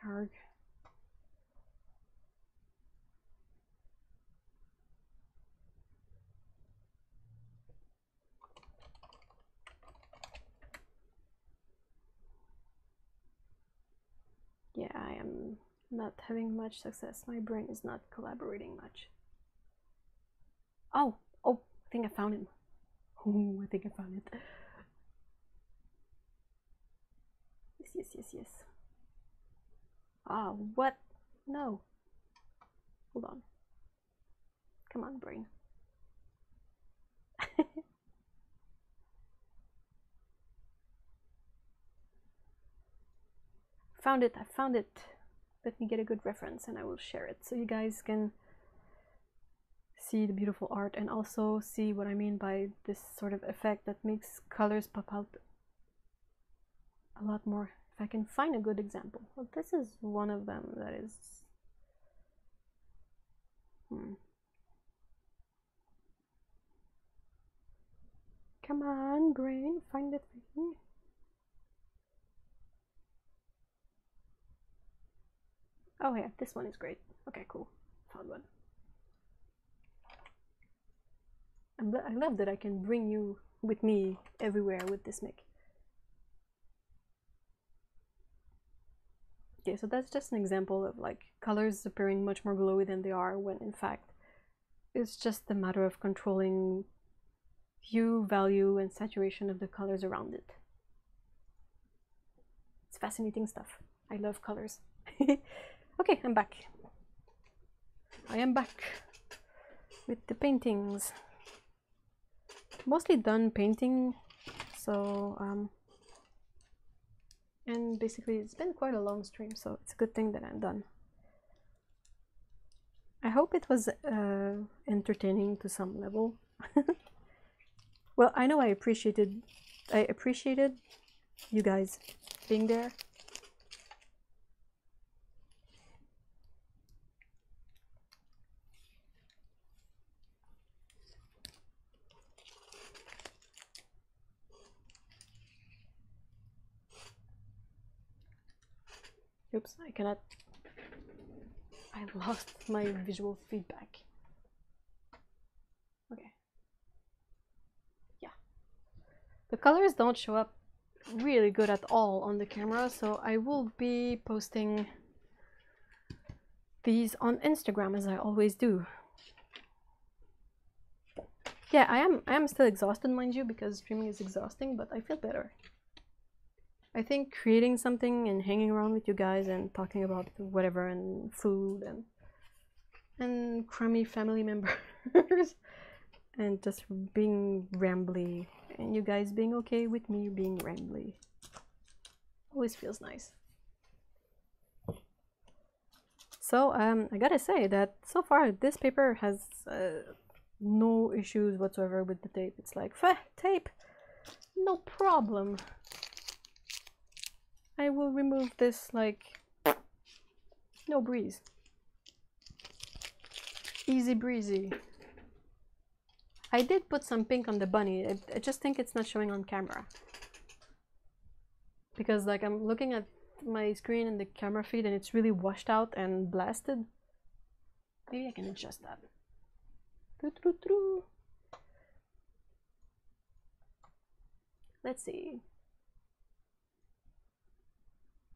Garg. Yeah, I am not having much success. My brain is not collaborating much. Oh, I think I found him. Oh, I think I found it. Yes. What? No. Hold on. Come on, brain. Found it. I found it. Let me get a good reference and I will share it so you guys can see the beautiful art and also see what I mean by this sort of effect that makes colors pop out a lot more. If I can find a good example. Well, this is one of them that is... Come on, brain, find the thing. Oh yeah, this one is great. Okay, cool. Found one. I love that I can bring you with me everywhere with this mic. Okay, so that's just an example of like colors appearing much more glowy than they are, when in fact it's just a matter of controlling hue, value, and saturation of the colors around it. It's fascinating stuff. I love colors. Okay, I'm back. I am back with the paintings. Mostly done painting, so and basically it's been quite a long stream, so it's a good thing that I'm done. I hope it was entertaining to some level. Well, I know I appreciated you guys being there. Oops, I cannot I lost my visual feedback. Okay. Yeah. The colors don't show up really good at all on the camera, so I will be posting these on Instagram as I always do. Yeah, I am still exhausted, mind you, because streaming is exhausting, but I feel better. I think creating something and hanging around with you guys and talking about whatever and food and crummy family members and just being rambly and you guys being okay with me being rambly always feels nice. So I gotta say that so far this paper has no issues whatsoever with the tape. It's like, tape, no problem. I will remove this like no breeze. Easy breezy. I did put some pink on the bunny. I just think it's not showing on camera. Because like I'm looking at my screen and the camera feed and it's really washed out and blasted. Maybe I can adjust that. Let's see.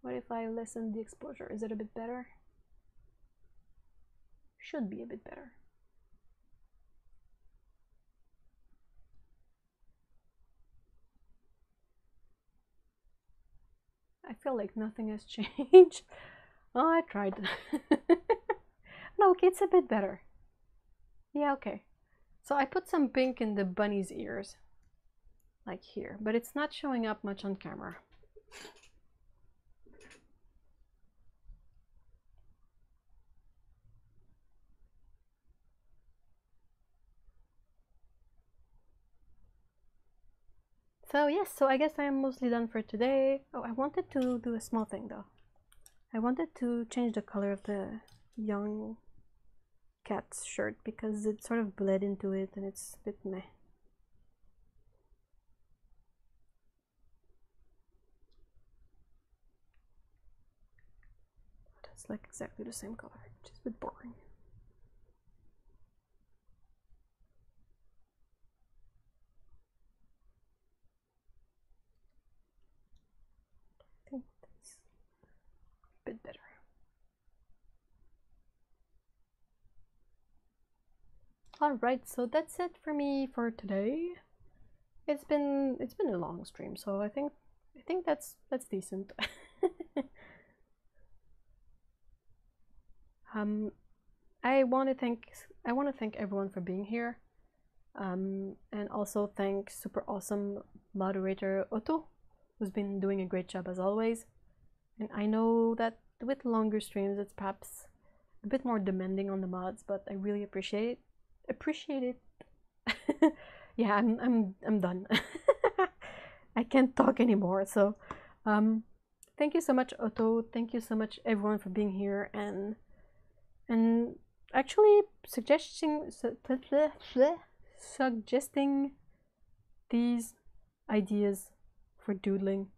What if I lessen the exposure? Is it a bit better? Should be a bit better. I feel like nothing has changed. Oh, I tried. No, okay, it's a bit better. Yeah, okay. So I put some pink in the bunny's ears, like here, but it's not showing up much on camera. So yes, so I guess I am mostly done for today. Oh, I wanted to do a small thing though. I wanted to change the color of the young cat's shirt because it sort of bled into it and it's a bit meh. It's like exactly the same color, just a bit boring. I think that's a bit better. Alright, so that's it for me for today. It's been a long stream, so I think that's decent. I want to thank everyone for being here, and also thank super awesome moderator Otto, who's been doing a great job as always. And I know that with longer streams, it's perhaps a bit more demanding on the mods, but I really appreciate it. Yeah, I'm done. I can't talk anymore. So, thank you so much, Otto. Thank you so much, everyone, for being here and actually suggesting these ideas for doodling.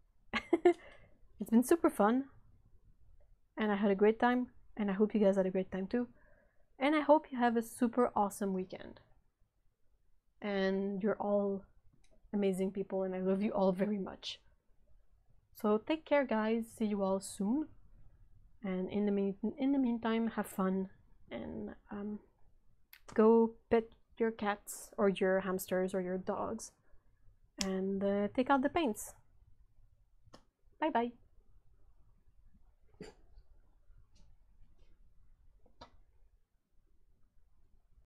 It's been super fun, and I had a great time, and I hope you guys had a great time too. And I hope you have a super awesome weekend. And you're all amazing people, and I love you all very much. So take care, guys. See you all soon. And in the meantime, have fun and go pet your cats or your hamsters or your dogs, and take out the paints. Bye bye.